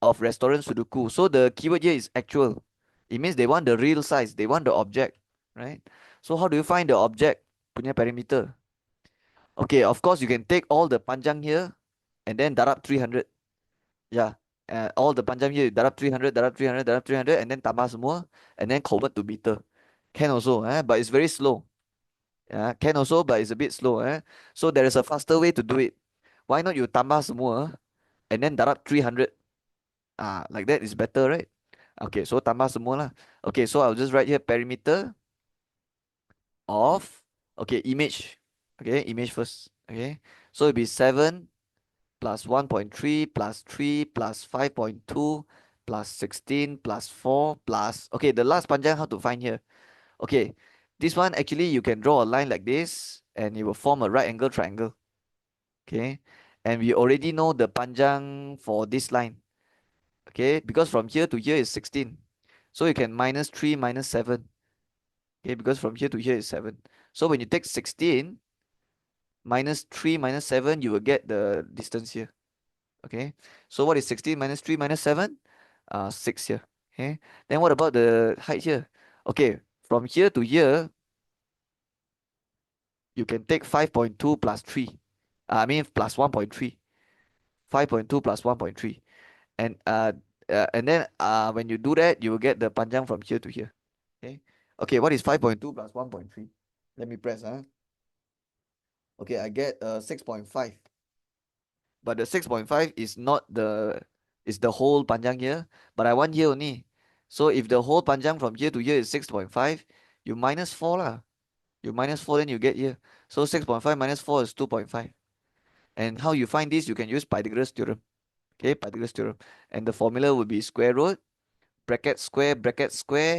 of restaurant Sudoku. So the keyword here is actual. It means they want the real size. They want the object, right? So how do you find the object punya perimeter? Okay, of course you can take all the panjang here and then darab 300. Yeah, all the panjang here, darab 300, darab 300, darab 300, and then tambah semua, and then convert to meter. Can also, but it's very slow. Yeah, can also, but it's a bit slow. So there is a faster way to do it. Why not you tambah semua and then darab 300? Like that is better, right? Okay, so tambah semua lah. Okay, so I'll just write here perimeter of, okay, image. Okay, image first. Okay, so it'll be 7 plus 1.3 plus 3 plus 5.2 plus 16 plus 4 plus, okay, the last panjang, how to find here? Okay, this one actually you can draw a line like this and it will form a right angle triangle. Okay, And we already know the panjang for this line. Okay, because from here to here is 16. So you can minus 3 minus 7. Okay, because from here to here is 7. So when you take 16 minus 3 minus 7, you will get the distance here. Okay, so what is 16 minus 3 minus 7? 6 here. Okay, then what about the height here? Okay, from here to here, you can take 5.2 plus 3. I mean plus 1.3. 5.2 plus 1.3. And then when you do that, you will get the panjang from here to here. Okay. Okay, what is 5.2 plus 1.3? Let me press. Okay, I get 6.5. But the 6.5 is not the whole panjang here, but I want here only. So if the whole panjang from here to here is 6.5, you minus 4 lah. You minus 4, then you get here. So 6.5 minus 4 is 2.5. And how you find this? You can use Pythagoras theorem. Okay, Pythagoras theorem. And the formula will be square root, bracket square.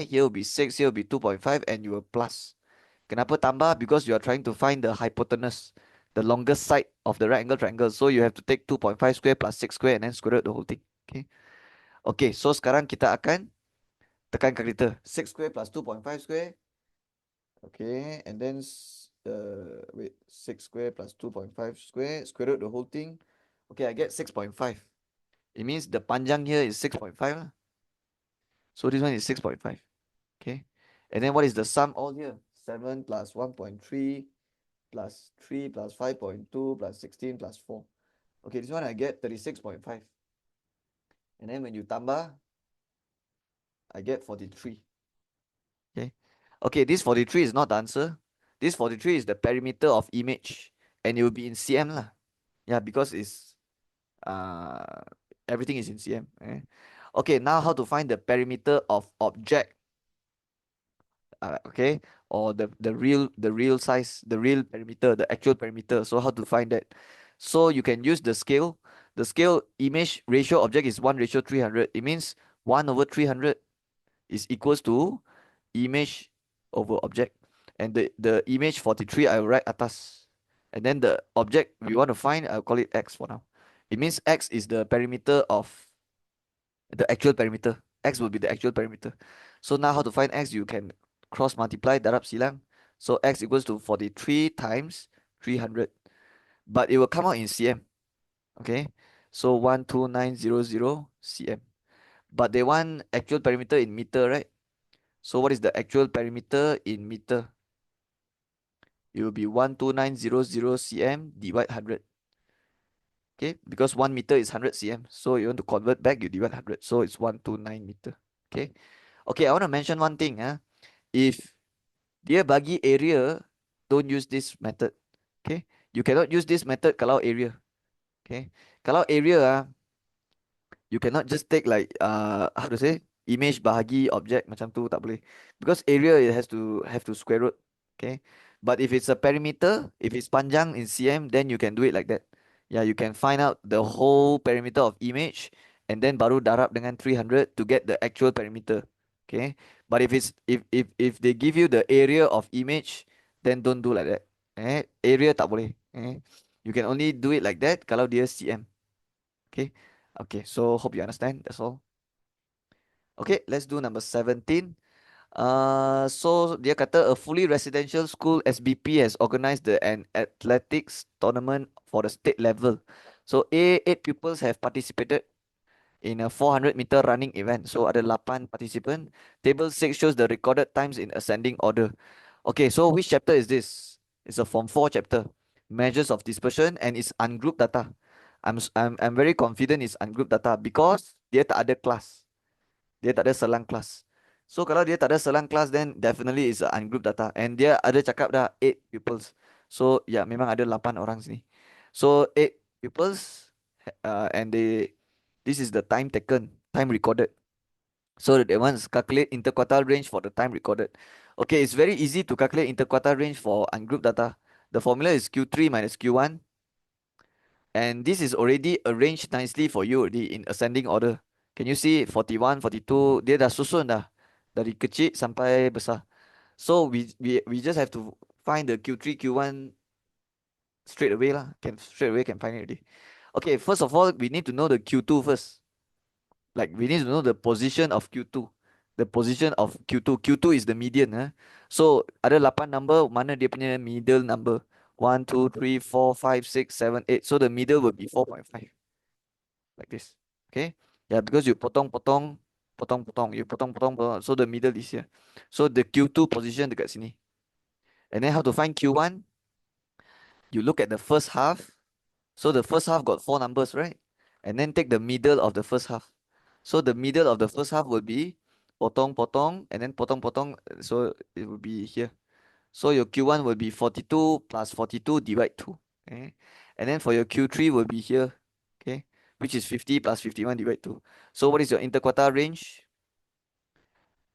Here will be 6, here will be 2.5, and you will plus. Kenapa tambah? Because you are trying to find the hypotenuse, the longest side of the right angle triangle. So you have to take 2.5 square plus 6 square and then square root the whole thing. Okay. Okay, so sekarang kita akan tekan calculator. 6 square plus 2.5 square. Okay, and then wait, 6 square plus 2.5 square root the whole thing. Okay, I get 6.5. It means the panjang here is 6.5 lah. So this one is 6.5. Okay. And then what is the sum all here? 7 plus 1.3 plus 3 plus 5.2 plus 16 plus 4. Okay, this one I get 36.5. And then when you tambah, I get 43. Okay. Okay, this 43 is not the answer. This 43 is the perimeter of image. And it will be in cm lah. Yeah, because it's everything is in cm. Okay, now how to find the perimeter of object? Okay, or the real size, the real perimeter, the actual perimeter. So how to find that? So you can use the scale. The scale image ratio object is 1:300. It means 1 over 300 is equals to image over object. And the image 43 I will write atas. And then the object we want to find, I'll call it x for now. It means x is the perimeter of the actual perimeter. X will be the actual perimeter. So now how to find x? You can cross multiply darab silang. So x equals to 43 times 300. But it will come out in cm. Okay. So 12900 cm. But they want actual perimeter in meter, right? So what is the actual perimeter in meter? It will be 12900 cm divide 100. Okay, because 1 meter is 100 cm. So you want to convert back, you divide 100. So it's 129 meter. Okay. Okay, I want to mention one thing. If dia bagi area, don't use this method. Okay. You cannot use this method kalau area. Okay. Kalau area, you cannot just take like how to say, image bahagi object macam tu, tak boleh. Because area it has to have to square root. Okay. But if it's a perimeter, if it's panjang in cm, then you can do it like that. Yeah, you can find out the whole perimeter of image and then baru darab dengan 300 to get the actual perimeter. Okay. But if they give you the area of image, then don't do like that. Area tak boleh. You can only do it like that kalau dia cm. Okay. Okay, so hope you understand. That's all. Okay, let's do number 17. So dia kata a fully residential school SBP has organized an athletics tournament for the state level. So eight pupils have participated in a 400-meter running event. So ada 8 participant. Table 6 shows the recorded times in ascending order. Okay, so which chapter is this? It's a Form 4 chapter. Measures of dispersion, and it's ungrouped data. I'm very confident it's ungrouped data because dia tak ada kelas. Dia tak ada selang kelas. So kalau dia tak ada selang kelas, then definitely it's a ungrouped data. And dia ada cakap dah 8 pupils. So yeah, memang ada 8 orang sini. So 8 pupils, and this is the time taken, time recorded. So they want to calculate interquartile range for the time recorded. Okay, it's very easy to calculate interquartile range for ungrouped data. The formula is Q3 minus Q1. And this is already arranged nicely for you already in ascending order. Can you see 41, 42, dia dah susun dah. Dari kecil sampai besar. So we just have to find the Q3, Q1 straight away lah. Straight away can find it already. Okay, first of all, we need to know the Q2 first. Like we need to know the position of Q2. The position of Q2. Q2 is the median. So ada 8 number, mana dia punya middle number? 1, 2, 3, 4, 5, 6, 7, 8. So the middle will be 4.5. Like this. Okay? Yeah, because you potong, you potong. So the middle is here. So the Q2 position dekat sini. And then how to find Q1? You look at the first half. So the first half got 4 numbers, right? And then take the middle of the first half. So the middle of the first half will be potong, and then potong. So it will be here. So your Q1 will be 42 plus 42 divide 2. Okay. And then for your Q3 will be here. Okay. Which is 50 plus 51 divide 2. So what is your interquartile range?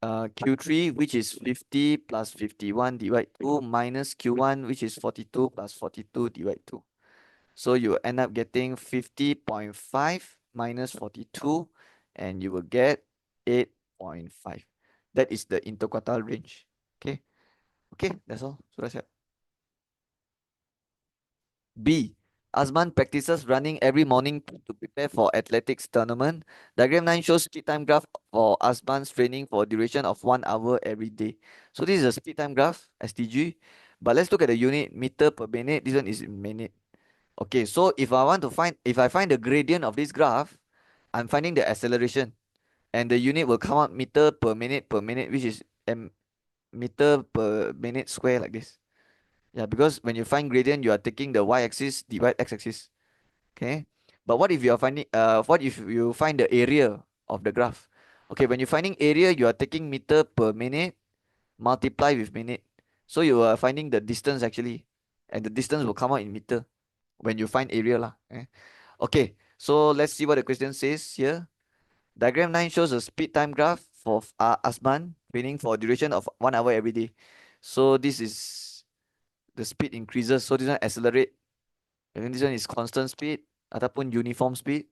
Q3, which is 50 plus 51 divide 2 minus Q1, which is 42 plus 42 divide 2. So you end up getting 50.5 minus 42, and you will get 8.5. That is the interquartile range. Okay. Okay, that's all. Sudah siap. B. Azman practices running every morning to prepare for athletics tournament. Diagram 9 shows speed time graph for Azman's training for duration of 1 hour every day. So this is a speed time graph, STG. But let's look at the unit meter per minute. This one is in minute. Okay, so if I find the gradient of this graph, I'm finding the acceleration. And the unit will come out meter per minute, which is meter per minute square like this. Yeah, because when you find gradient, you are taking the y-axis divide x-axis. Okay. But what if you are finding what if you find the area of the graph? Okay, when you're finding area, you are taking meter per minute multiply with minute. So you are finding the distance actually. And the distance will come out in meter when you find area lah. Okay, so let's see what the question says here. Diagram 9 shows a speed time graph for Asman training for a duration of 1 hour every day. So this is the speed increases. So this one accelerate. And then this one is constant speed ataupun uniform speed.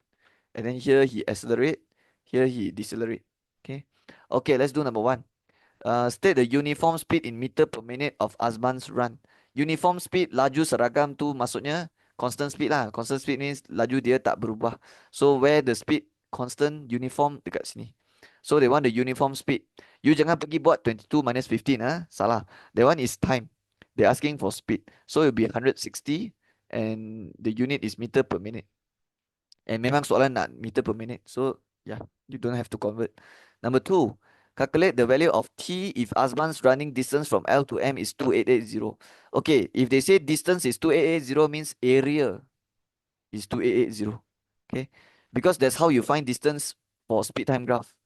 And then here he accelerate. Here he decelerate. Okay. Okay, let's do number 1. State the uniform speed in meter per minute of Azman's run. Uniform speed, laju seragam tu maksudnya constant speed lah. Constant speed means laju dia tak berubah. So where the speed constant uniform dekat sini. So they want the uniform speed. You jangan pergi buat 22 minus 15 salah. That one is time. They're asking for speed. So it will be 160 and the unit is meter per minute. And memang soalan nak meter per minute. So yeah, you don't have to convert. Number 2, calculate the value of t if Azman's running distance from L to M is 2880. Okay, if they say distance is 2880 means area is 2880. Okay, because that's how you find distance for speed time graph.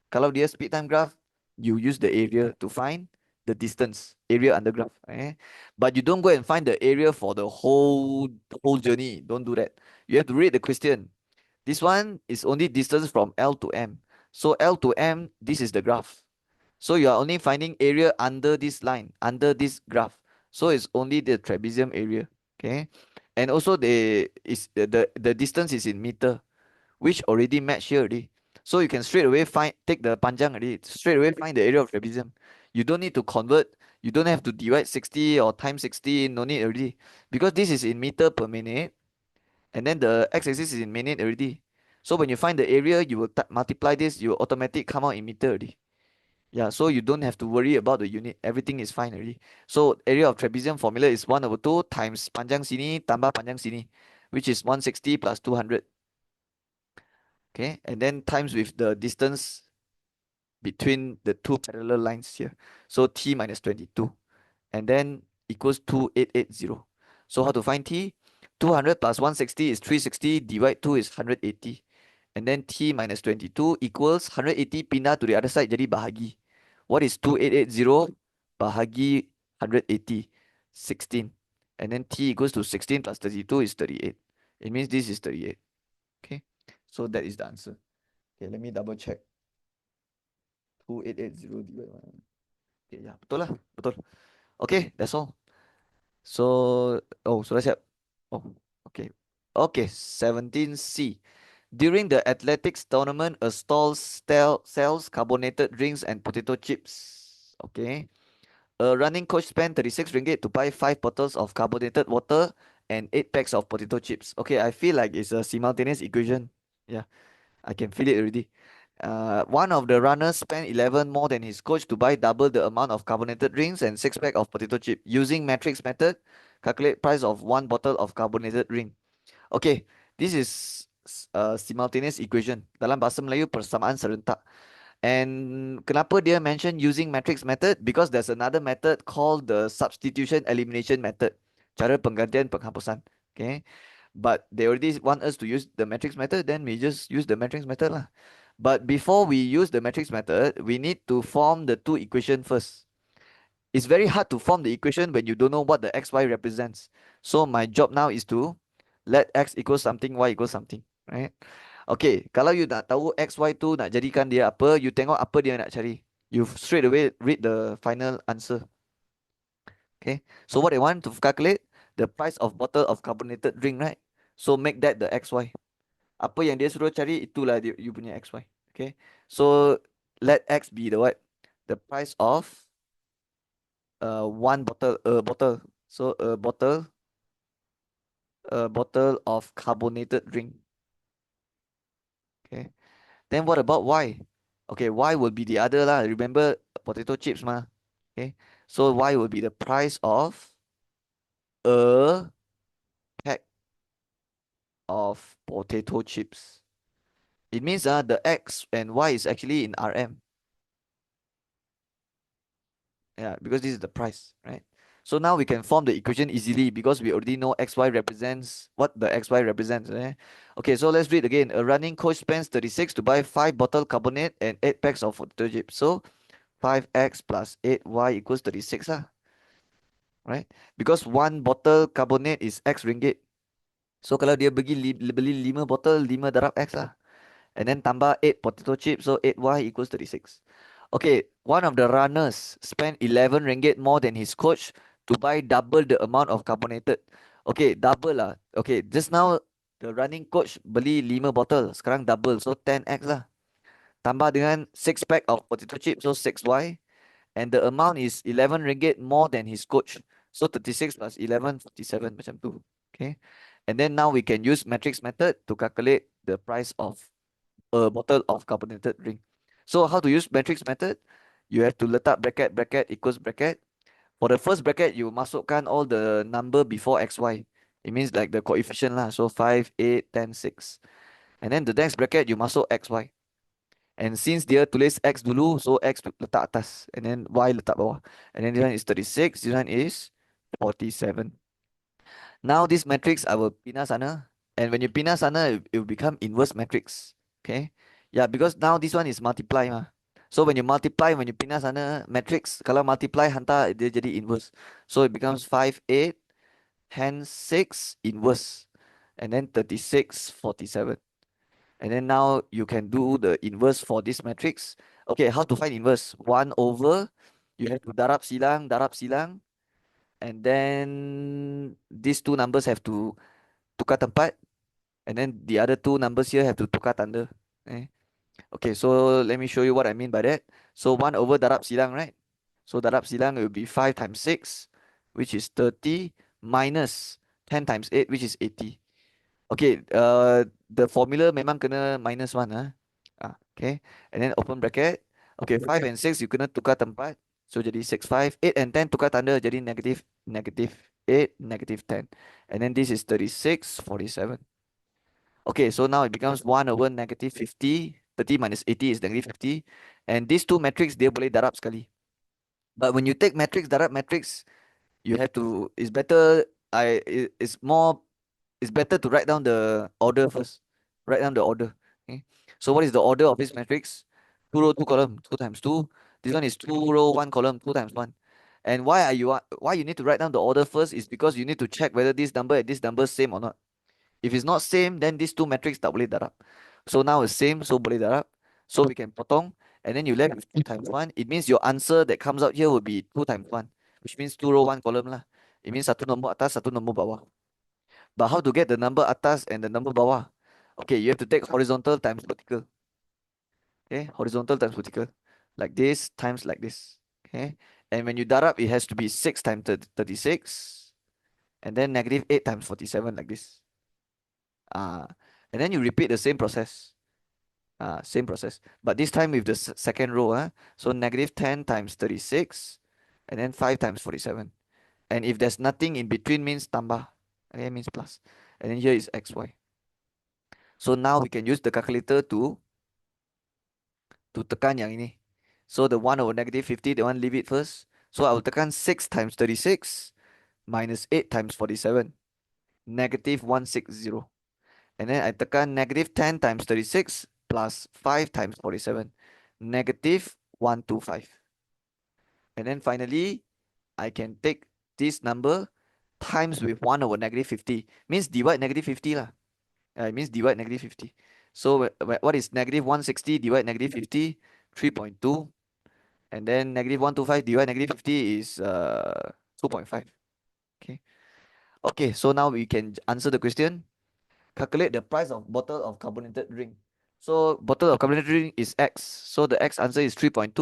Kalau dia speed time graph, you use the area to find the distance, area under graph. But you don't go and find the area for the whole journey. Don't do that. You have to read the question. This one is only distance from L to M. So L to M, this is the graph. So you are only finding area under this line, under this graph. So it's only the trapezium area. Okay. And also the distance is in meter, which already match here already. So you can straight away take the panjang already, straight away find the area of trapezium. You don't need to convert. You don't have to divide 60 or times 60. No need already. Because this is in meter per minute. And then the x-axis is in minute already. So when you find the area, you will multiply this, you will automatically come out in meter already. Yeah, so you don't have to worry about the unit. Everything is fine already. So area of trapezium formula is 1/2 times panjang sini tambah panjang sini, which is 160 plus 200. Okay, and then times with the distance between the two parallel lines here. So t minus 22. And then equals 2880. So how to find t? 200 plus 160 is 360, divide 2 is 180. And then t minus 22 equals 180 pindah to the other side jadi bahagi. What is 2880 bahagi 180? 16. And then t equals to 16 plus 32 is 38. It means this is 38. Okay, so that is the answer. Okay, let me double check. 2880 divided by 1. Okay, yeah, betul lah, betul. Okay, that's all. So, sudah siap. Oh, okay. Okay, 17C. During the athletics tournament, a stall sells carbonated drinks and potato chips. Okay. A running coach spent 36 ringgit to buy 5 bottles of carbonated water and 8 packs of potato chips. Okay, I feel like it's a simultaneous equation. Yeah, I can feel it already. One of the runners spent 11 more than his coach to buy double the amount of carbonated drinks and 6 pack of potato chip. Using matrix method, calculate price of one bottle of carbonated drink. Okay, this is a simultaneous equation. Dalam bahasa Melayu, persamaan serentak. And kenapa dia mention using matrix method? Because there's another method called the substitution elimination method. Cara penggantian penghapusan. Okay. But they already want us to use the matrix method, then we just use the matrix method lah. But before we use the matrix method, we need to form the two equation first. It's very hard to form the equation when you don't know what the xy represents. So my job now is to let x equals something, y equals something, right? Okay, kalau you nak tahu xy tu nak jadikan dia apa, you tengok apa dia nak cari. You straight away read the final answer. Okay, so what they want to calculate the price of bottle of carbonated drink, right? So make that the xy. Apa yang dia suruh cari itulah dia, you punya xy. Okay, so let x be the what? The price of one bottle, a bottle. So a bottle of carbonated drink. Okay. Then what about y? Okay, y will be the other lah. Remember potato chips ma. Okay. So y will be the price of a pack of potato chips. It means the x and y is actually in RM. Yeah, because this is the price, right? So now we can form the equation easily because we already know xy represents what the xy represents. Okay, so let's read again. A running coach spends 36 to buy 5 bottle carbonate and 8 packs of potato chips. So 5x plus 8y equals 36 lah. Right? Because one bottle carbonate is x ringgit. So kalau dia beli 5 botol, 5 darab x lah. And then tambah 8 potato chips, so 8y equals 36. Okay, one of the runners spent 11 ringgit more than his coach to buy double the amount of carbonated. Okay, double lah. Okay, just now the running coach beli 5 botol, sekarang double, so 10x lah. Tambah dengan 6 pack of potato chips, so 6y. And the amount is 11 ringgit more than his coach. So 36 plus 11, 57 macam tu. Okay. And then now we can use matrix method to calculate the price of a bottle of carbonated drink. So how to use matrix method? You have to letak bracket equals bracket. For the first bracket, you masukkan all the number before xy. It means like the coefficient lah. So 5, 8, 10, 6. And then the next bracket, you masuk xy. And since dia tulis x dulu, so x letak atas. And then y letak bawah. And then this one is 36, this one is 47. Now this matrix, I will pindah sana. And when you pindah sana, it will become inverse matrix. Okay. Yeah, because now this one is multiply mah. So when you multiply, when you pindah sana, matrix, kalau multiply, hantar dia jadi inverse. So it becomes 5, 8, hence 6, inverse. And then 36, 47. And then now you can do the inverse for this matrix. Okay, how to find inverse? 1 over, you have to darab silang. And then these two numbers have to tukar tempat. And then the other two numbers here have to tukar tanda. Okay, so let me show you what I mean by that. So 1 over darab silang, right? So darab silang will be 5 times 6, which is 30, minus 10 times 8, which is 80. Okay, the formula memang kena minus 1 okay, and then open bracket. Okay, 5 and 6 you kena tukar tempat. So jadi 6, 5, 8 and 10 tukar tanda jadi negative 8, negative 10. And then this is 36, 47. Okay, so now it becomes 1 over negative 50. 30 minus 80 is negative 50. And these two matrix, dia boleh darab sekali. But when you take matrix, darab matrix, you have to, it's better, it's better to write down the order first. Write down the order. Okay. So what is the order of this matrix? 2 row, 2 column, 2 times 2. This one is 2 row, 1 column, 2 times 1. And why you need to write down the order first is because you need to check whether this number and this number same or not. If it's not same, then these two matrix tak boleh darab. So now it's same, so boleh darab. So we can potong, and then you left with 2 times 1. It means your answer that comes out here will be 2 times 1, which means 2 row, 1 column lah. It means satu nombor atas, satu nombor bawah. But how to get the number atas and the number bawah? Okay, you have to take horizontal times vertical. Okay, horizontal times vertical. Like this times like this. Okay, and when you darab, it has to be 6 times 36. and then negative 8 times 47 like this. And then you repeat the same process. Same process. But this time with the second row. So negative 10 times 36, and then 5 times 47. And if there's nothing in between means tambah. Okay, means plus. And then here is xy. So now we can use the calculator to tekan yang ini. So the 1 over negative 50, the one leave it first. So I will tekan 6 times 36 minus 8 times 47. Negative 160. And then I tekan negative 10 times 36 plus 5 times 47. Negative 125. And then finally, I can take this number times with 1 over negative 50. Means divide negative 50 lah. It means divide negative 50. So what is negative 160 divide negative 50? 3.2. And then negative 125 divide negative 50 is 2.5. Okay. Okay, so now we can answer the question. Calculate the price of bottle of carbonated drink. So bottle of carbonated drink is X. So the X answer is 3.2.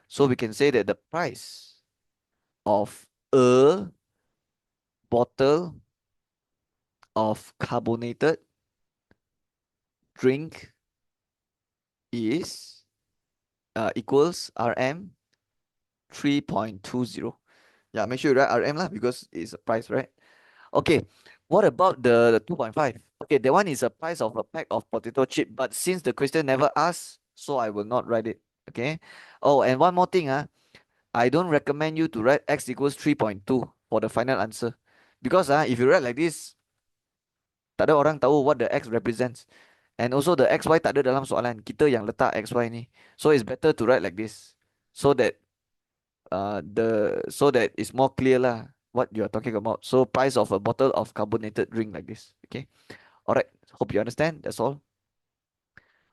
So we can say that the price of a bottle of carbonated drink is equals RM 3.20. Yeah, make sure you write RM lah because it's a price, right? Okay, what about the 2.5? Okay, that one is a price of a pack of potato chip, but since the question never asked, so I will not write it. Okay. Oh, and one more thing, I don't recommend you to write X equals 3.2 for the final answer. Because if you write like this, tak ada orang tahu what the X represents. And also the XY tak ada dalam soalan. Kita yang letak XY ni. So it's better to write like this. So that it's more clear lah what you are talking about. So price of a bottle of carbonated drink like this. Okay. Alright. Hope you understand. That's all.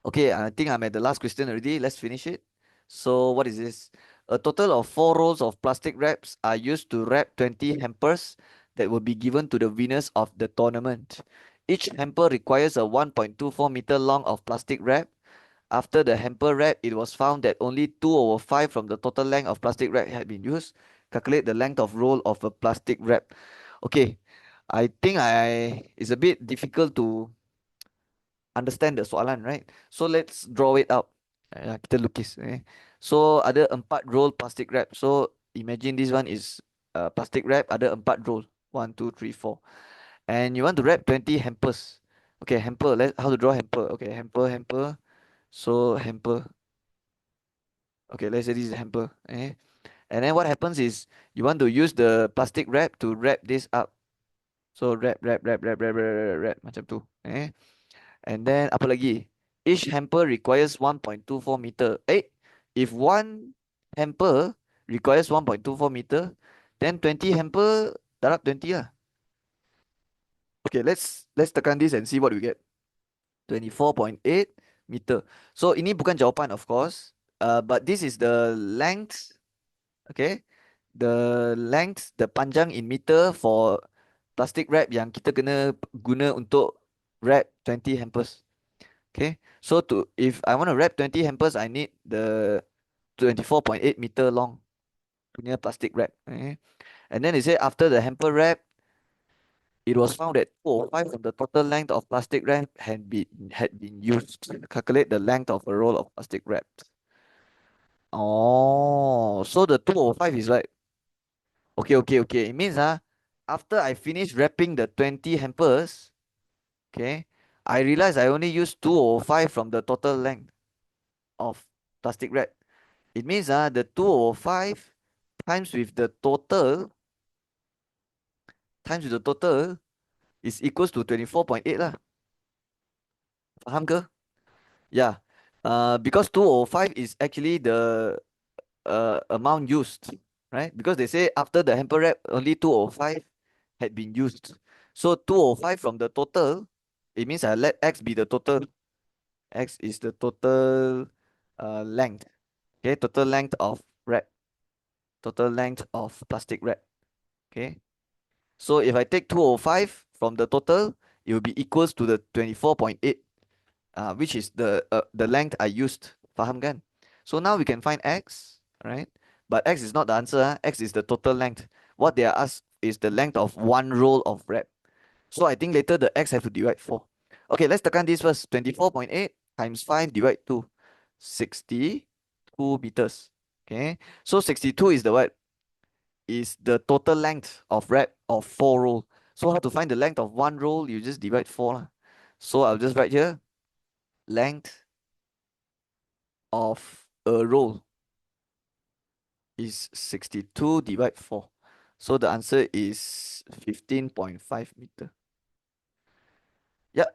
Okay, I think I'm at the last question already. Let's finish it. So what is this? A total of 4 rolls of plastic wraps are used to wrap 20 hampers that will be given to the winners of the tournament. Each hamper requires a 1.24 meter long of plastic wrap. After the hamper wrap, it was found that only 2 over 5 from the total length of plastic wrap had been used. Calculate the length of roll of a plastic wrap. Okay, I think it's a bit difficult to understand the soalan, right? So let's draw it out. Kita lukis. So ada 4 roll plastic wrap. So imagine this one is plastic wrap. Ada 4 roll. 1, 2, 3, 4. And you want to wrap 20 hampers. Okay, hamper. How to draw hamper? Okay, hamper. So hamper. Okay, let's say this is hamper. And then what happens is you want to use the plastic wrap to wrap this up. So wrap macam tu. And then apa lagi? Each hamper requires 1.24 meter. If one hamper requires 1.24 meter, then 20 hamper darab 20 lah. Okay, let's tekan this and see what we get. 24.8 meter. So ini bukan jawapan of course. But this is the length. Okay. The length, the panjang in meter for plastic wrap yang kita kena guna untuk wrap 20 hampers. Okay, so if I want to wrap 20 hampers, I need the 24.8 meter long punya plastic wrap. And then they say after the hamper wrap, it was found that 205 of the total length of plastic wrap had been used. Calculate the length of a roll of plastic wrap. Oh, so the 205 is right. Okay. It means after I finish wrapping the 20 hampers, okay, I realized I only used 205 from the total length of plastic wrap. It means the 205 times with the total is equals to 24.8 lah. Faham ke? Yeah. Because 205 is actually the amount used, right? Because they say after the hamper wrap, only 205 had been used. So 205 from the total, it means I let X be the total. X is the total length. Okay, total length of wrap. Total length of plastic wrap. Okay. So if I take 205 from the total, it will be equals to the 24.8, which is the length I used. Faham kan? So now we can find X, right? But X is not the answer. X is the total length. What they are is the length of one roll of wrap. So I think later the x have to divide 4. Okay, let's tekan this first. 24.8 times 5 divide 2. 62 meters. Okay, so 62 is the what? Is the total length of wrap of 4 roll. So how to find the length of one roll? You just divide 4 lah. So I'll just write here length of a roll is 62 divide 4. So the answer is 15.5 meter. Yeah,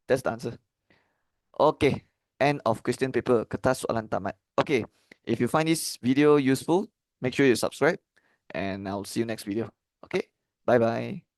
that's the answer. Okay, end of question paper. Kertas soalan tamat. Okay, if you find this video useful, make sure you subscribe and I'll see you next video. Okay, bye bye.